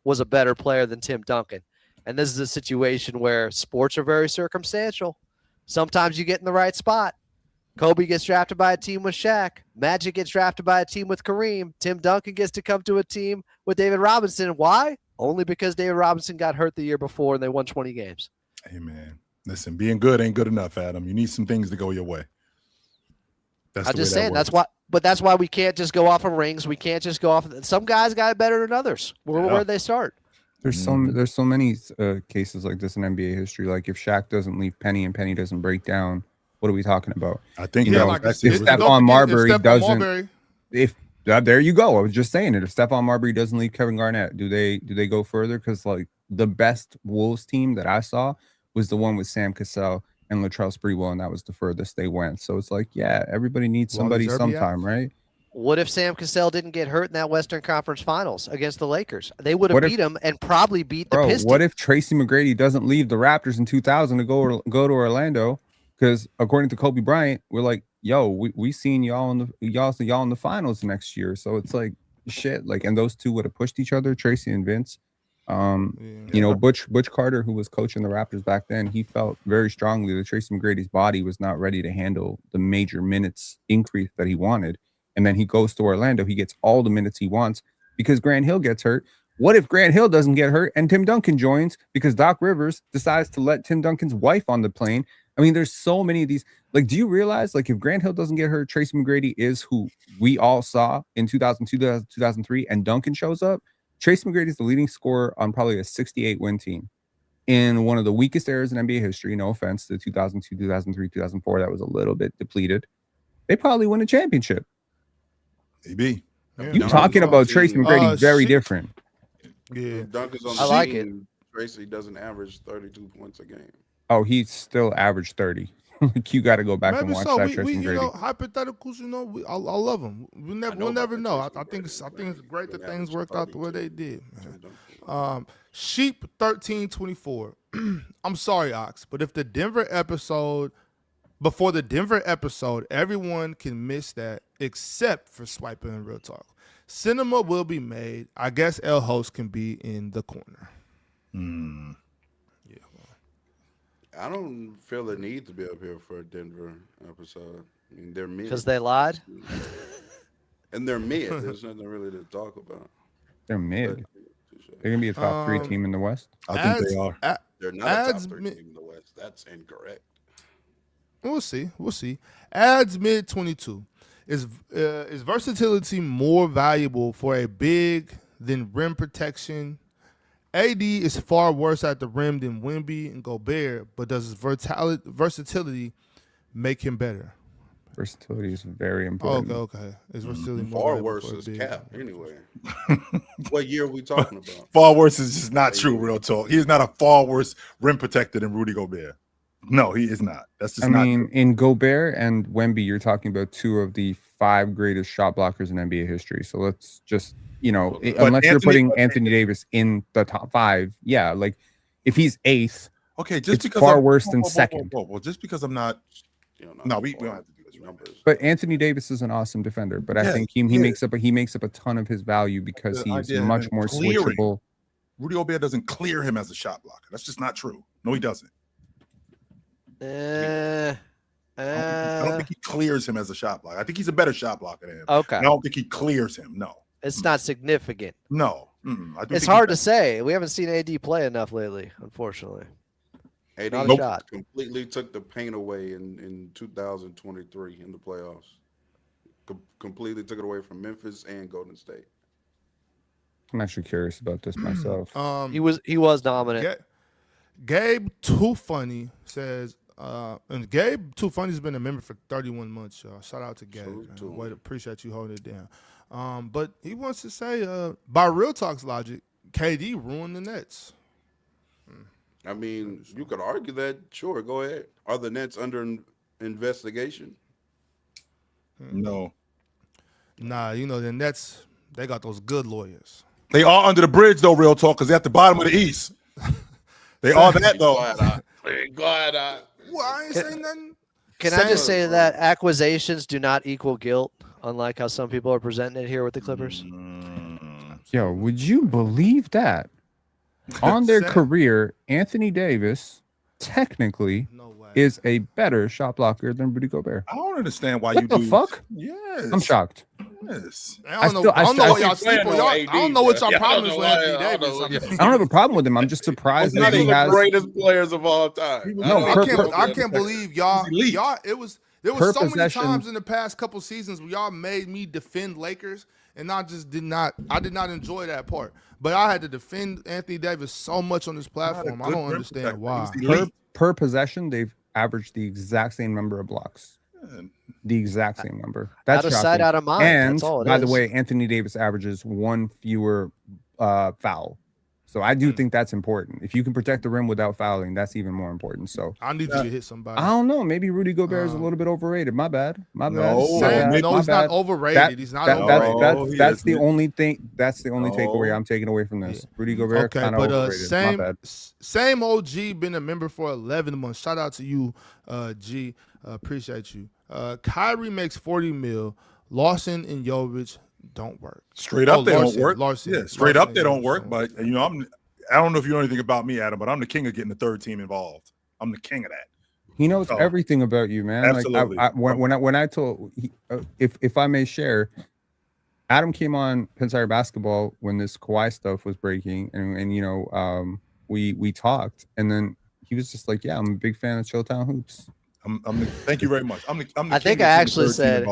was a better player than Tim Duncan. And this is a situation where sports are very circumstantial. Sometimes you get in the right spot. Kobe gets drafted by a team with Shaq. Magic gets drafted by a team with Kareem. Tim Duncan gets to come to a team with David Robinson. Why? Only because David Robinson got hurt the year before and they won 20 games. Hey, man. Listen, being good ain't good enough, Adam. You need some things to go your way. I'm just saying that's why we can't just go off of rings. We can't just go off. Some guys got it better than others. Where they start? There's so many cases like this in NBA history. Like if Shaq doesn't leave Penny and Penny doesn't break down, what are we talking about? I think if Stephon Marbury doesn't, there you go. I was just saying it. If Stephon Marbury doesn't leave Kevin Garnett, do they go further? Because like the best Wolves team that I saw was the one with Sam Cassell and Latrell Sprewell, and that was the furthest they went. So it's like, yeah, everybody needs somebody sometime, right? What if Sam Cassell didn't get hurt in that Western Conference Finals against the Lakers? They would have beat him and probably beat the Pistons. What if Tracy McGrady doesn't leave the Raptors in 2000 to go to Orlando? Because according to Kobe Bryant, we're like, yo, we seen y'all in the finals next year. So it's like shit. Like, and those two would have pushed each other, Tracy and Vince. Butch Carter, who was coaching the Raptors back then, he felt very strongly that Tracy McGrady's body was not ready to handle the major minutes increase that he wanted. And then he goes to Orlando. He gets all the minutes he wants because Grant Hill gets hurt. What if Grant Hill doesn't get hurt and Tim Duncan joins because Doc Rivers decides to let Tim Duncan's wife on the plane? I mean, there's so many of these. Like, do you realize, like, if Grant Hill doesn't get hurt, Tracy McGrady is who we all saw in 2002, 2003, and Duncan shows up? Tracy McGrady is the leading scorer on probably a 68-win team in one of the weakest eras in NBA history. No offense to 2002, 2003, 2004. That was a little bit depleted. They probably win a championship. Maybe. You talking about Tracy McGrady, very different. Yeah. Duncan's on I like it. Tracy doesn't average 32 points a game. Oh, he's still averaged 30. Like, you got to go back and watch that Tracy McGrady. Hypotheticals, I love them. We'll never know. I think it's great that things worked out the way they did. Sheep 1324. I'm sorry, Ox, but if before the Denver episode, everyone can miss that except for Swiping and Real Talk. Cinema will be made. I guess El Host can be in the corner. Yeah. I don't feel the need to be up here for a Denver episode. I mean, they're mid. Because they lied? And they're mid. There's nothing really to talk about. They're mid. They're going to be a top 3 team in the West. I think they are. They're not a top 3 team in the West. That's incorrect. We'll see. Ads mid 22. Is versatility more valuable for a big than rim protection? AD is far worse at the rim than Wemby and Gobert, but does his versatility make him better? Versatility is very important. Okay. Is versatility more far valuable worse for a is big? Cap anyway. What year are we talking about? Far worse is just not true. Real talk. He is not a far worse rim protector than Rudy Gobert. No, he is not. That's just not true. In Gobert and Wemby, you're talking about two of the 5 greatest shot blockers in NBA history. So let's just, unless you're putting Anthony Davis in the top 5, yeah, like if he's 8th, okay, just it's because far worse than second. Well, just because I'm not, no, we don't have to do this. Numbers. But Anthony Davis is an awesome defender. But I think he makes up a ton of his value because he's much more switchable. Rudy Gobert doesn't clear him as a shot blocker. That's just not true. No, he doesn't. I don't think he clears him as a shot blocker. I think he's a better shot blocker than him. Okay. I don't think he clears him. No. It's not significant. No. It's hard to say. We haven't seen AD play enough lately, unfortunately. AD completely took the paint away in 2023 in the playoffs. Completely took it away from Memphis and Golden State. I'm actually curious about this myself. He was dominant. Gabe Too Funny says, and Gabe Too Funny's been a member for 31 months, y'all. Shout out to Gabe. Appreciate you holding it down. But he wants to say, by Real Talk's logic, KD ruined the Nets. I mean, you could argue that. Sure, go ahead. Are the Nets under investigation? No. Nah, the Nets, they got those good lawyers. They are under the bridge, though, Real Talk, because they're at the bottom of the East. They are that, though. Well, I ain't saying nothing. Can I just say that accusations do not equal guilt, unlike how some people are presenting it here with the Clippers? Yo, would you believe that? On their career, Anthony Davis technically is a better shot blocker than Rudy Gobert. I don't understand why what the fuck? Yes. I'm shocked. Yes. I don't know what y'all sleep on. I don't know what y'all problem is with Anthony Davis. I don't have a problem with him. I'm just surprised that he has the greatest players of all time. I can't believe y'all. There was so many possession. times in the past couple seasons where y'all made me defend Lakers, and I did not enjoy that part. But I had to defend Anthony Davis so much on this platform. I don't understand why. Per possession, they've averaged the exact same number of blocks. The exact same number. That's out of sight, out of mind. And that's all it by is. the way, Anthony Davis averages 1 fewer foul. So I do think that's important. If you can protect the rim without fouling, that's even more important. So I need you to hit somebody. I don't know. Maybe Rudy Gobert is a little bit overrated. My bad. He's not overrated. He's not overrated. That's the only thing. That's the only takeaway I'm taking away from this. Rudy Gobert kind of overrated. Same OG been a member for 11 months. Shout out to you, G. Appreciate you. Kyrie makes $40 million. Lawson and Jovic don't work. Straight up, they don't work. Straight up, they don't work. But I don't know if you know anything about me, Adam, but I'm the king of getting the third team involved. I'm the king of that. He knows everything about you, man. Absolutely. Like when I told, if I may share, Adam came on Pensire Basketball when this Kawhi stuff was breaking, and we talked, and then he was just like, "Yeah, I'm a big fan of Chilltown Hoops." Thank you very much. I think I actually said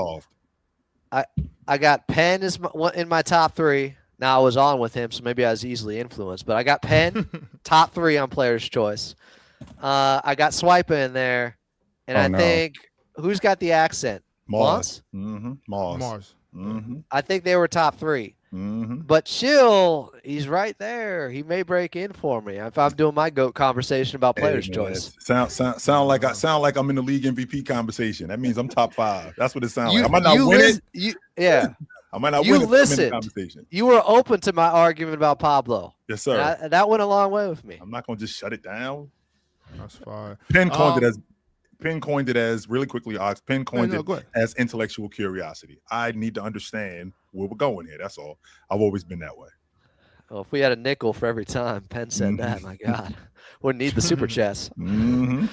I got Penn in my top 3. Now I was on with him, so maybe I was easily influenced. But I got Penn top 3 on Player's Choice. I got Swipa in there, and think who's got the accent? Mars. Mars. Mm-hmm. I think they were top 3. Mm-hmm. But Chill, he's right there. He may break in for me if I'm doing my GOAT conversation about Player's Choice. Sound like I'm in the league MVP conversation. That means I'm top 5. That's what it sounds like. I might not win it. I might not win it. You were open to my argument about Pablo. Yes, sir. That went a long way with me. I'm not gonna just shut it down. That's fine. Penn coined it as really quickly. Penn coined it as intellectual curiosity. I need to understand where we're going here. That's all. I've always been that way. Well, if we had a nickel for every time Penn said that, my God, wouldn't need the super chess. Mm-hmm.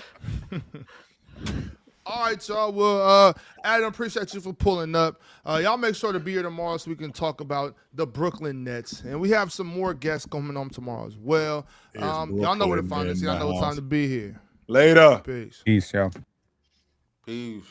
All right, y'all. Well, Adam, appreciate you for pulling up. Y'all make sure to be here tomorrow so we can talk about the Brooklyn Nets. And we have some more guests coming on tomorrow as well. Y'all know where to find us. Y'all know what time to be here. Later. Peace. Peace, y'all. Peace.